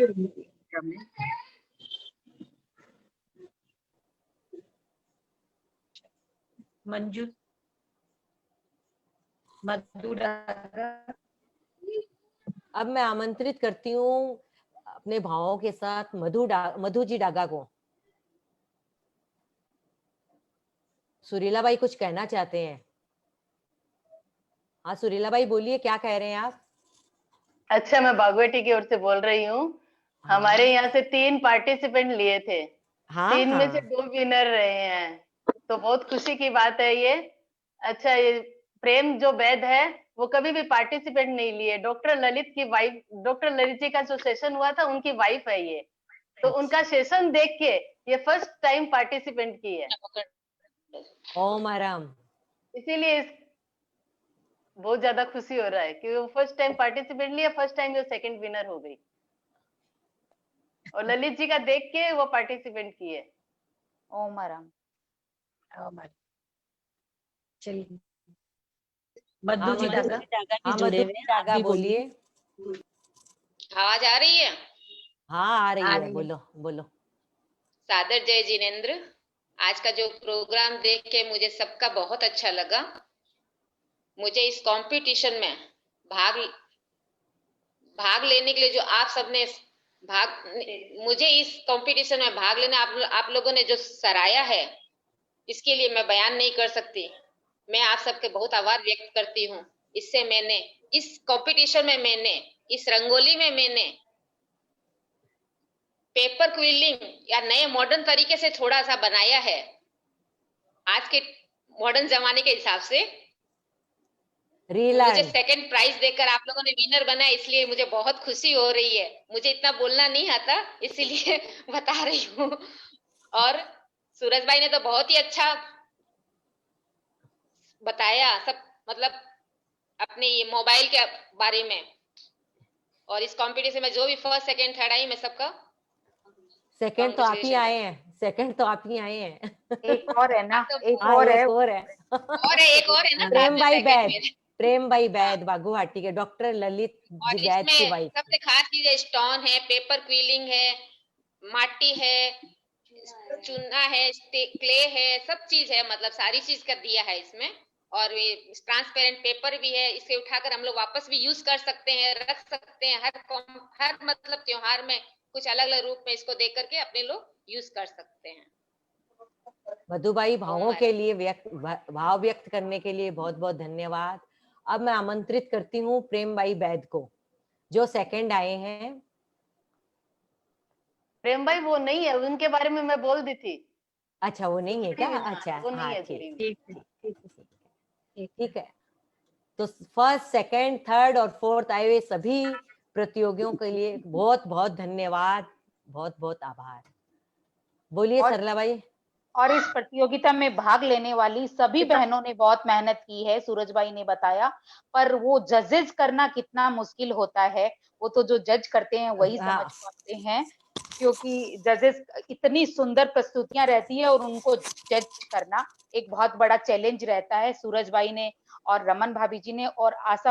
मंजू अब मैं आमंत्रित करती हूँ अपने भावों के साथ मधु जी डागा को। सुरीला भाई कुछ कहना चाहते हैं? हाँ सुरीला भाई बोलिए, क्या कह रहे हैं आप?
अच्छा मैं बागवटी की ओर से बोल रही हूँ। हमारे यहाँ से 3 पार्टिसिपेंट लिए थे। 3 में से 2 विनर रहे हैं, तो बहुत खुशी की बात है ये। अच्छा ये प्रेम जो वैद है वो कभी भी पार्टिसिपेंट नहीं लिए। डॉक्टर ललित की वाइफ, डॉक्टर ललित जी का जो सेशन हुआ था उनकी वाइफ है ये, तो उनका सेशन देख के ये फर्स्ट टाइम पार्टिसिपेंट की है।
ओम आराम।
इसीलिए बहुत ज्यादा खुशी हो रहा है कि वो फर्स्ट टाइम पार्टिसिपेंट लिया, फर्स्ट टाइम वो सेकंड विनर हो गई, और ललित जी का देख के वो पार्टिसिपेंट की है।
ओम आराम।
चलिए
मधु जी डागा बोलिए।
आवाज आ रही है?
हाँ आ रही है, बोलो बोलो।
सादर जय जिनेंद्र। आज का जो प्रोग्राम देख के मुझे सबका बहुत अच्छा लगा। मुझे इस कंपटीशन में भाग लेने के लिए जो आप सबने मुझे इस कंपटीशन में भाग लेने आप लोगों ने जो सराहा है, इसके लिए मैं बयान नहीं कर सकती। मैं आप सबके बहुत आभार व्यक्त करती हूँ। इससे मैंने इस कंपटीशन में इस रंगोली में मैंने पेपर क्विलिंग या नए मॉडर्न तरीके से थोड़ा सा बनाया है, आज के मॉडर्न जमाने के हिसाब से। मुझे सेकंड प्राइज देकर आप लोगों ने विनर बनाया, इसलिए मुझे बहुत खुशी हो रही है। मुझे इतना बोलना नहीं आता, इसीलिए बता रही हूँ। और सूरज भाई ने तो बहुत ही अच्छा बताया सब, मतलब अपने ये मोबाइल के बारे में। और इस कंपटीशन में जो भी फर्स्ट सेकंड थर्ड आई, मैं सबका
सेकंड तो आप ही आए हैं, सेकंड तो आप ही आए हैं।
एक और है ना, एक
हाँ,
और है,
एक और है
एक और है ना,
प्रेम भाई बैद बागुहाटी के, डॉक्टर ललित जी बैद की वाइफ।
सबसे खास चीज है स्टोन है, पेपर क्विलिंग है, माटी है, चूना है, क्ले है, सब चीज है, मतलब सारी चीज कर दिया है इसमें। और ये ट्रांसपेरेंट पेपर भी है, इसे उठाकर हम लोग वापस भी यूज कर सकते हैं, रख सकते हैं। हर मतलब त्योहार में कुछ अलग अलग रूप में इसको देख करके अपने लोग यूज कर सकते हैं।
मधुबाई, भावों के लिए भाव व्यक्त करने के लिए बहुत बहुत धन्यवाद। अब मैं आमंत्रित करती हूँ प्रेम भाई बैद को, जो सेकंड आए हैं।
प्रेम भाई वो नहीं है, उनके बारे में मैं बोल दी थी।
अच्छा, वो नहीं है क्या? अच्छा,
वो नहीं है।
ठीक है। तो फर्स्ट सेकंड थर्ड और फोर्थ आए हुए सभी प्रतियोगियों के लिए बहुत बहुत धन्यवाद, बहुत बहुत आभार। बोलिए सरला भाई।
और इस प्रतियोगिता में भाग लेने वाली सभी बहनों ने बहुत मेहनत की है, सूरज भाई ने बताया। पर वो जजेस करना कितना मुश्किल होता है, वो तो जो जज करते हैं वही समझ पाते हैं, क्योंकि जजेस इतनी सुंदर प्रस्तुतियां रहती है और उनको जज करना एक बहुत बड़ा चैलेंज रहता है। सूरज भाई ने और रमन भाभी जी ने और आशा